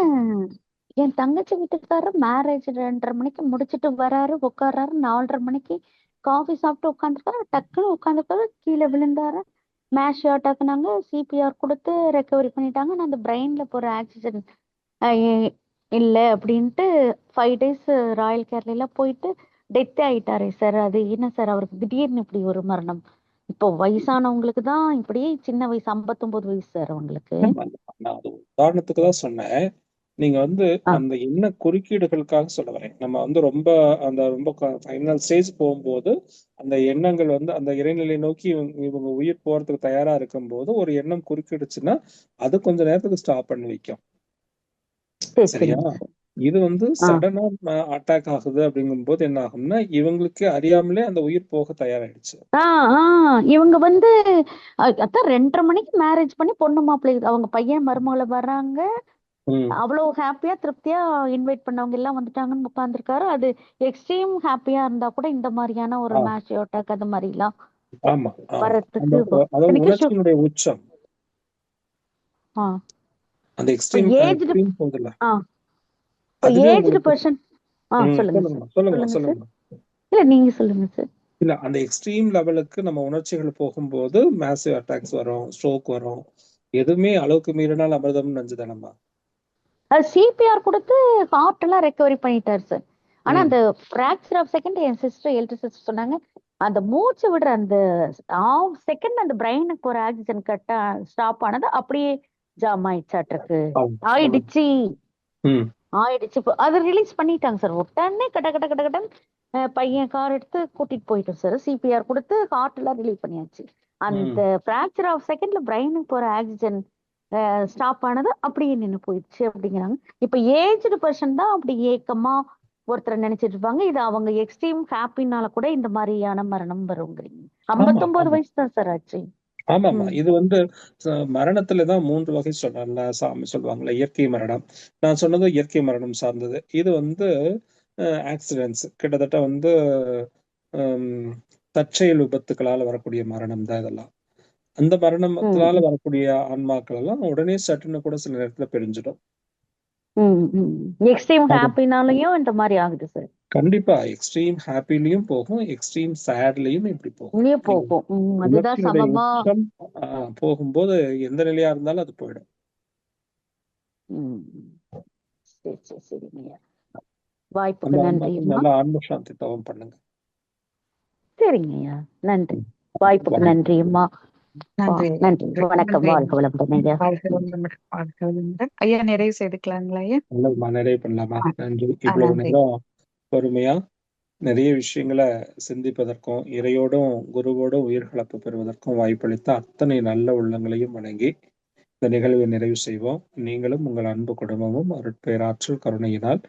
என் தங்கச்சி வீட்டுக்காரர் மேரேஜ் 2:30 மணிக்கு முடிச்சிட்டு வராரு, உட்கார்றாரு. 4:30 மணிக்கு காஃபி சாப்பிட்டு உட்காந்துருக்காரு. டக்குன்னு உட்காந்துருக்காரு, கீழே விழுந்தாரு. மேஷ் ஷார்ட் ஆக்குனாங்க, சிபிஆர் கொடுத்து ரெக்கவரி பண்ணிட்டாங்க. நான் அந்த பிரெயின்ல போற ஆக்சிஜன் இல்லை அப்படின்ட்டு 5 days ராயல் கேர்ல போயிட்டு டெத் ஆயிட்டாரு சார். அது என்ன சார் அவருக்கு திடீர்னு இப்படி ஒரு மரணம்? இப்போ வயசானவங்களுக்கு தான் இப்படி, சின்ன வயசு 59 வயசு சார் அவங்களுக்கு. நான் உதாரணத்துக்கு தான் சொன்னேன். நீங்க அந்த என்ன குறுக்கீடுகளுக்காக சொல்ல வரேன். நம்ம ரொம்ப ஃபைனல் ஸ்டேஜ் போகும்போது அந்த எண்ணங்கள் அந்த இறைநிலை நோக்கி இவங்க உயிர் போறதுக்கு தயாரா இருக்கும் போது ஒரு எண்ணம் குறுக்கிடுச்சுன்னா அது கொஞ்ச நேரத்துக்கு ஸ்டாப் பண்ணி வைக்கும். சரியா? இது சடனா அட்டாக் ஆகுது அப்படிங்கும் போது என்ன ஆகும்னா இவங்களுக்கு அறியாமலே அந்த உயிர் போக தயாராயிடுச்சு. இவங்க அதான் 2:30 மணிக்கு மேரேஜ் பண்ணி பொண்ணு மாப்பிள்ளை அவங்க பையன் மருமகளை வர்றாங்க. அவ்வளவு ஹாப்பியா திருப்தியா இன்வைட் பண்ணவங்க எல்லாம் வந்துட்டாங்கன்னு உட்கார்ந்துருக்காரு. அது எக்ஸ்ட்ரீம் ஹாப்பியா இருந்தா கூட இந்த மாதிரியான ஒரு மேஷ் அட்டாக் அது மாதிரி எல்லாம் வரதுக்கு உச்சம் அந்த எக்ஸ்ட்ரீம் போகுதுல. ஏஜ்டு பர்சன் சொல்லுங்க. இல்ல நீங்க சொல்லுங்க சார். இல்ல, அந்த எக்ஸ்ட்ரீம் லெவலுக்கு நம்ம உணர்ச்சிகள் போகும்போது மேசிவ் அட்டாக்ஸ் வரும், ஸ்ட்ரோக் வரும். எதுவுமே அளவுக்கு மீறினால் அமிர்தம்னு நினைச்சுதானம்மா. அது சிபிஆர் கொடுத்து ஹார்ட் எல்லாம் ரெக்கவரி பண்ணிட்டாரு சார். ஆனா அந்த ஃபிராக்சர் ஆஃப் செகண்ட் என் எல்டர் சிஸ்டர் சொன்னாங்க, அந்த மூச்சு விடுற அந்த செகண்ட் அந்த பிரெயினுக்கு ஒரு ஆக்சிஜன் கட்ட ஸ்டாப் ஆனது அப்படியே ஜாம் ஆயிடுச்சாட்டுருக்கு. ஆயிடுச்சு அது ரிலீஸ் பண்ணிட்டாங்க சார். உடனே கடன் பையன் கார் எடுத்து கூட்டிட்டு போயிட்டோம் சார். சிபிஆர் கொடுத்து ஹார்ட் எல்லாம் ரிலீவ் பண்ணியாச்சு. அந்த ஃபிராக்சர் ஆஃப் செகண்ட்ல பிரெயினுக்கு போற ஆக்சிஜன் ஸ்டாப் ஆனது அப்படியே நின்று போயிடுச்சு அப்படிங்கிறாங்க. இப்ப ஏஜ்டு பர்சன் தான் அப்படி ஏக்கமா ஒருத்தரை நினைச்சிட்டு இருப்பாங்க. இது அவங்க எக்ஸ்ட்ரீம் ஹாப்பினால கூட இந்த மாதிரியான மரணம் வருங்கிறீங்க. 59 வயசு தான் சார் ஆச்சு. ஆமாமா, இது மரணத்துலதான் 3 வகை சொல்றாங்கல்ல சாமி சொல்லுவாங்கல்ல. இயற்கை மரணம், நான் சொன்னது இயற்கை மரணம் சார்ந்தது. இது ஆக்சிடென்ட்ஸ் கிட்டத்தட்ட தற்செயல் விபத்துக்களால வரக்கூடிய மரணம் தான் இதெல்லாம். அந்த மரணத்தினால வரக்கூடிய ஆன்மாக்கள் எல்லாம் உடனே சட்டுன்னு கூட சில நேரத்துல பிரிஞ்சிடும். எக்ஸ்ட்ரீம் ஹாப்பினாலயும் இந்த மாதிரி ஆகுது சார். கண்டிப்பா எக்ஸ்ட்ரீம் ஹாப்பிலையும் போகும், எக்ஸ்ட்ரீம் சேட்லயும் இப்படி போகும். அதுதான் சமமா போகும்போது எந்த நிலையா இருந்தாலும் அது போயிடும். வாய்ப்புக்கு நன்றி. நல்லா ஆன்ம சாந்தி தவம் பண்ணுங்க. சரிங்கய்யா, நன்றி. வாய்ப்புக்கு நன்றி அம்மா. நன்றி. வணக்கம். வாழ்க வளமுடன் ஐயா. நிறைவு செய்துக்கலாங்களா ஐயா? நிறைவு பண்ணலாமா? நன்றி. இவ்வளவு நேரம் பொறுமையா நிறைய விஷயங்களை சிந்திப்பதற்கும் இறையோடும் குருவோடும் உயிர்கலப்பு பெறுவதற்கும் வாய்ப்பளித்த அத்தனை நல்ல உள்ளங்களையும் வணங்கி இந்த நிகழ்வை நிறைவு செய்வோம். நீங்களும் உங்கள் அன்பு குடும்பமும் அருட்பேராற்றல் கருணையினால்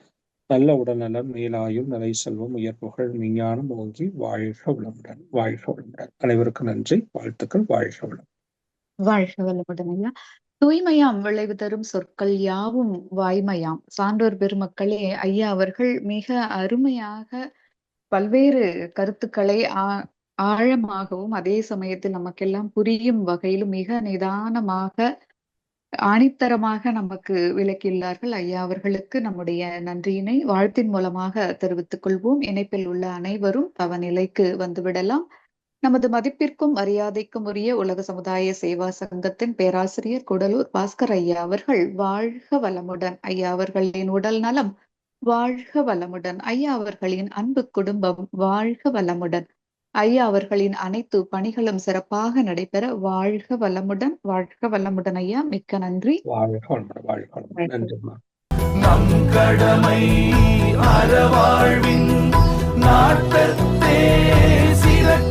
நல்ல உடல்நலம், நீலாயும், நிலை செல்வம், உயர் புகழ், விஞ்ஞானம் ஓங்கி வாழ்க வளமுடன். வாழ்க வளமுடன். அனைவருக்கும் நன்றி, வாழ்த்துக்கள். வாழ்க வளம். வாழ்க வளமுடன் ஐயா. தூய்மையாம் விளைவு தரும் சொற்கள் யாவும் வாய்மையாம். சான்றோர் பெருமக்களே, ஐயா அவர்கள் மிக அருமையாக பல்வேறு கருத்துக்களை ஆழமாகவும் அதே சமயத்தில் நமக்கெல்லாம் புரியும் வகையிலும் மிக நிதானமாக ஆணித்தரமாக நமக்கு விளக்கியுள்ளார்கள். ஐயா அவர்களுக்கு நம்முடைய நன்றியினை வாழ்த்தின் மூலமாக தெரிவித்துக் கொள்வோம். இணைப்பில் உள்ள அனைவரும் தவநிலைக்கு வந்துவிடலாம். நமது மதிப்பிற்கும் மரியாதைக்கும் உரிய உலக சமுதாய சேவா சங்கத்தின் பேராசிரியர் கூடலூர் பாஸ்கர் ஐயா அவர்கள் வாழ்க வளமுடன். ஐயா அவர்களின் உடல் நலம் வாழ்க வளமுடன். ஐயா அவர்களின் அன்பு குடும்பம் வாழ்க வளமுடன். ஐயா அவர்களின் அனைத்து பணிகளும் சிறப்பாக நடைபெற வாழ்க வளமுடன். வாழ்க வளமுடன் ஐயா. மிக்க நன்றி. வாழ்க வளமுடன். வாழ்க வளமுடன். நன்றிம்மா. நம் கடமை அறவாழ்வின் நாட்டத்தே சிறக்க